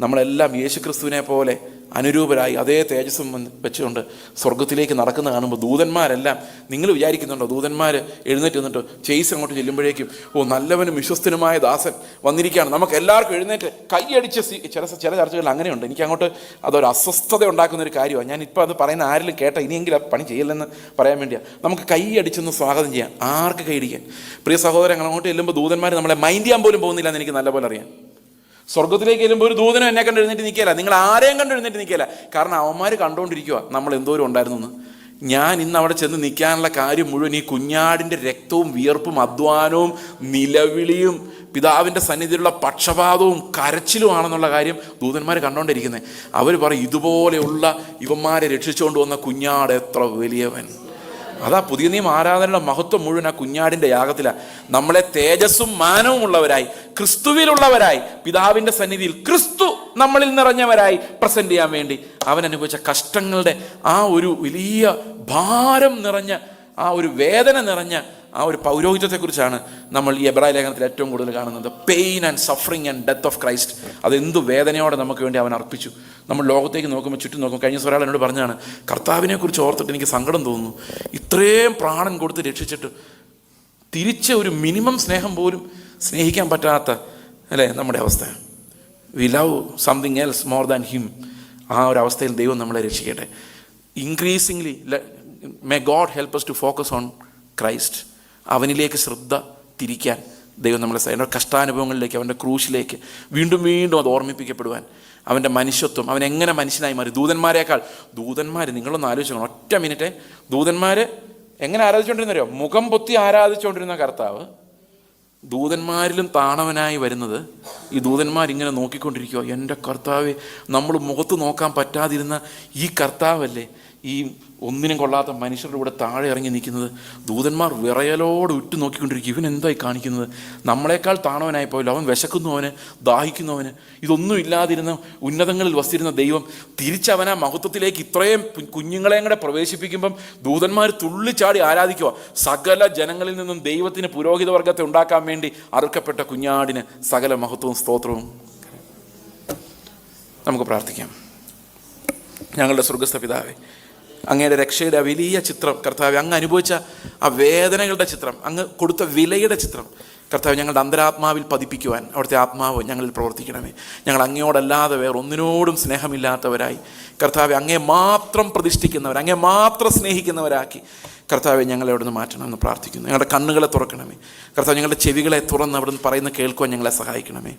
നമ്മളെല്ലാം യേശുക്രിസ്തുവിനെ പോലെ അനുരൂപരായി അതേ തേജസ്സും വെച്ചുകൊണ്ട് സ്വർഗത്തിലേക്ക് നടക്കുന്ന കാണുമ്പോൾ ദൂതന്മാരെല്ലാം, നിങ്ങൾ വിചാരിക്കുന്നുണ്ടോ ദൂതന്മാർ എഴുന്നേറ്റ് നിന്നിട്ട് ചേസ് അങ്ങോട്ട് ചെല്ലുമ്പോഴേക്കും നല്ലവനും വിശ്വസ്തനുമായ ദാസൻ വന്നിരിക്കുകയാണ്, നമുക്ക് എല്ലാവർക്കും എഴുന്നേറ്റ് കൈയടിച്ച് ചില ചർച്ചകളിൽ അങ്ങനെയുണ്ട്. എനിക്ക് അങ്ങോട്ട് അതൊരു അസ്വസ്ഥത ഉണ്ടാക്കുന്നൊരു കാര്യമാണ്. ഞാനിപ്പോൾ അത് പറയുന്ന ആരെങ്കിലും കേട്ട ഇനിയെങ്കിലും പണി ചെയ്യില്ലെന്ന് പറയാൻ വേണ്ടിയാണ്. നമുക്ക് കൈയടിച്ചൊന്ന് സ്വാഗതം ചെയ്യാം. ആർക്ക് കൈയടിക്കാൻ? പ്രിയ സഹോദരൻ, അങ്ങോട്ട് ചെല്ലുമ്പോൾ ദൂതന്മാർ നമ്മളെ മൈൻഡ് ചെയ്യാൻ പോലും പോകുന്നില്ല എന്ന് എനിക്ക് നല്ലപോലെ അറിയാം. സ്വർഗത്തിലേക്ക് ചെല്ലുമ്പോൾ ഒരു ദൂതനും എന്നെ കണ്ട് എഴുന്നേറ്റ് നിൽക്കില്ല, നിങ്ങൾ ആരെയും കണ്ട് എഴുന്നേറ്റ് നിൽക്കില്ല. കാരണം അവന്മാർ കണ്ടുകൊണ്ടിരിക്കുക നമ്മൾ എന്തോരം ഉണ്ടായിരുന്നു എന്ന്. ഞാൻ ഇന്ന് അവിടെ ചെന്ന് നിൽക്കാനുള്ള കാര്യം മുഴുവൻ ഈ കുഞ്ഞാടിൻ്റെ രക്തവും വിയർപ്പും അധ്വാനവും നിലവിളിയും പിതാവിൻ്റെ സന്നിധിയിലുള്ള പക്ഷപാതവും കരച്ചിലുമാണെന്നുള്ള കാര്യം ദൂതന്മാർ കണ്ടുകൊണ്ടിരിക്കുന്നത്. അവർ പറയും, ഇതുപോലെയുള്ള ഇവന്മാരെ രക്ഷിച്ചുകൊണ്ട് വന്ന കുഞ്ഞാട് എത്ര വലിയവൻ. അതാ പുതിയ നിയമ ആരാധനയുടെ മഹത്വം മുഴുവൻ ആ കുഞ്ഞാടിൻ്റെ യാഗത്തിലാണ്. നമ്മളെ തേജസ്സും മാനവും ഉള്ളവരായി, ക്രിസ്തുവിലുള്ളവരായി, പിതാവിൻ്റെ സന്നിധിയിൽ ക്രിസ്തു നമ്മളിൽ നിറഞ്ഞവരായി പ്രസന്റ് ചെയ്യാൻ വേണ്ടി അവൻ അനുഭവിച്ച കഷ്ടങ്ങളുടെ ആ ഒരു വലിയ ഭാരം നിറഞ്ഞ, ആ ഒരു വേദന നിറഞ്ഞ ആ ഒരു പൗരോഹിത്യത്തെക്കുറിച്ചാണ് നമ്മൾ ഈ എബ്രായ ലേഖനത്തിൽ ഏറ്റവും കൂടുതൽ കാണുന്നത്. Pain and suffering and death of Christ. അതെന്തു വേദനയോടെ നമുക്ക് വേണ്ടി അവൻ അർപ്പിച്ചു. നമ്മൾ ലോകത്തേക്ക് നോക്കുമ്പോൾ, ചുറ്റും നോക്കും. കഴിഞ്ഞ ഒരാൾ എന്നോട് പറഞ്ഞാണ്, കർത്താവിനെക്കുറിച്ച് ഓർത്തിട്ട് എനിക്ക് സങ്കടം തോന്നുന്നു. ഇത്രയും പ്രാണൻ കൊടുത്ത് രക്ഷിച്ചിട്ട് തിരിച്ച് ഒരു മിനിമം സ്നേഹം പോലും സ്നേഹിക്കാൻ പറ്റാത്ത അല്ലേ നമ്മുടെ അവസ്ഥ. We love something else more than him. ആ ഒരു അവസ്ഥയിൽ ദൈവം നമ്മളെ രക്ഷിക്കട്ടെ. Increasingly may God help us to focus on Christ. അവനിലേക്ക് ശ്രദ്ധ തിരിക്കാൻ ദൈവം നമ്മളെ അവൻ്റെ കഷ്ടാനുഭവങ്ങളിലേക്ക്, അവൻ്റെ ക്രൂശിലേക്ക് വീണ്ടും വീണ്ടും അത് ഓർമ്മിപ്പിക്കപ്പെടുവാൻ, അവൻ്റെ മനുഷ്യത്വം, അവൻ എങ്ങനെ മനുഷ്യനായി മാറി. ദൂതന്മാർ നിങ്ങളൊന്ന് ആലോചിക്കണം. ഒറ്റ മിനിറ്റ്. ദൂതന്മാർ എങ്ങനെ ആരാധിച്ചുകൊണ്ടിരുന്നോ? മുഖം പൊത്തി ആരാധിച്ചുകൊണ്ടിരുന്ന കർത്താവ് ദൂതന്മാരിലും താണവനായി വരുന്നത്. ഈ ദൂതന്മാരിങ്ങനെ നോക്കിക്കൊണ്ടിരിക്കുക, എൻ്റെ കർത്താവെ, നമ്മൾ മുഖത്ത് നോക്കാൻ പറ്റാതിരുന്ന ഈ കർത്താവല്ലേ ഈ ഒന്നിനും കൊള്ളാത്ത മനുഷ്യരുടെ കൂടെ താഴെ ഇറങ്ങി നിൽക്കുന്നത്. ദൂതന്മാർ വിറയലോട് ഉറ്റു നോക്കിക്കൊണ്ടിരിക്കും, ഇവൻ എന്തായി കാണിക്കുന്നത്? നമ്മളെക്കാൾ താണവനായി പോയല്ലോ. അവൻ വിശക്കുന്നവന്, ദാഹിക്കുന്നവന്, ഇതൊന്നും ഇല്ലാതിരുന്ന ഉന്നതങ്ങളിൽ വസിച്ചിരുന്ന ദൈവം തിരിച്ചവനാ മഹത്വത്തിലേക്ക് ഇത്രയും കുഞ്ഞുങ്ങളെയും കൂടെ പ്രവേശിപ്പിക്കുമ്പം ദൂതന്മാർ തുള്ളിച്ചാടി ആരാധിക്കുക. സകല ജനങ്ങളിൽ നിന്നും ദൈവത്തിന് പുരോഹിത വർഗത്തെ ഉണ്ടാക്കാൻ വേണ്ടി അറുക്കപ്പെട്ട കുഞ്ഞാടിന് സകല മഹത്വവും സ്തോത്രവും. നമുക്ക് പ്രാർത്ഥിക്കാം. ഞങ്ങളുടെ സ്വർഗ്ഗസ്ഥ പിതാവേ, അങ്ങയുടെ രക്ഷയുടെ ആ വലിയ ചിത്രം കർത്താവ്, അങ്ങ് അനുഭവിച്ച ആ വേദനകളുടെ ചിത്രം, അങ്ങ് കൊടുത്ത വിലയുടെ ചിത്രം കർത്താവ് ഞങ്ങളുടെ അന്തരാത്മാവിൽ പതിപ്പിക്കുവാൻ അവിടുത്തെ ആത്മാവ് ഞങ്ങളിൽ പ്രവർത്തിക്കണമേ. ഞങ്ങൾ അങ്ങയോടല്ലാതെ വേറൊന്നിനോടും സ്നേഹമില്ലാത്തവരായി കർത്താവ് അങ്ങയെ മാത്രം പ്രതിഷ്ഠിക്കുന്നവർ, അങ്ങയെ മാത്രം സ്നേഹിക്കുന്നവരാക്കി കർത്താവെ, ഞങ്ങളെ അവിടുന്ന് മാറ്റണമെന്ന് പ്രാർത്ഥിക്കുന്നു. ഞങ്ങളുടെ കണ്ണുകളെ തുറക്കണമേ കർത്താവ്. ഞങ്ങളുടെ ചെവികളെ തുറന്ന് അവിടുന്ന് പറയുന്ന കേൾക്കുവാൻ ഞങ്ങളെ സഹായിക്കണമേ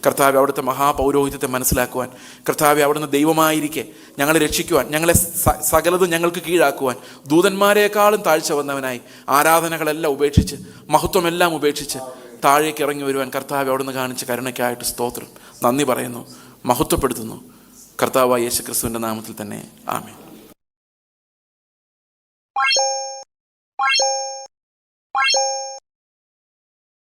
കർത്താവെ. അവിടുത്തെ മഹാപൗരോഹിത്യത്തെ മനസ്സിലാക്കുവാൻ കർത്താവെ, അവിടുന്ന് ദൈവമായിരിക്കെ ഞങ്ങളെ രക്ഷിക്കുവാൻ, ഞങ്ങളെ സകലതും ഞങ്ങൾക്ക് കീഴാക്കുവാൻ, ദൂതന്മാരെക്കാളും താഴ്ച വന്നവനായി ആരാധനകളെല്ലാം ഉപേക്ഷിച്ച്, മഹത്വമെല്ലാം ഉപേക്ഷിച്ച് താഴേക്ക് ഇറങ്ങി വരുവാൻ കർത്താവെ അവിടുന്ന് കാണിച്ച കരുണയ്ക്കായിട്ട് സ്തോത്രം, നന്ദി പറയുന്നു, മഹത്വപ്പെടുത്തുന്നു. കർത്താവായ യേശുക്രിസ്തുവിൻ്റെ നാമത്തിൽ തന്നെ ആമേൻ.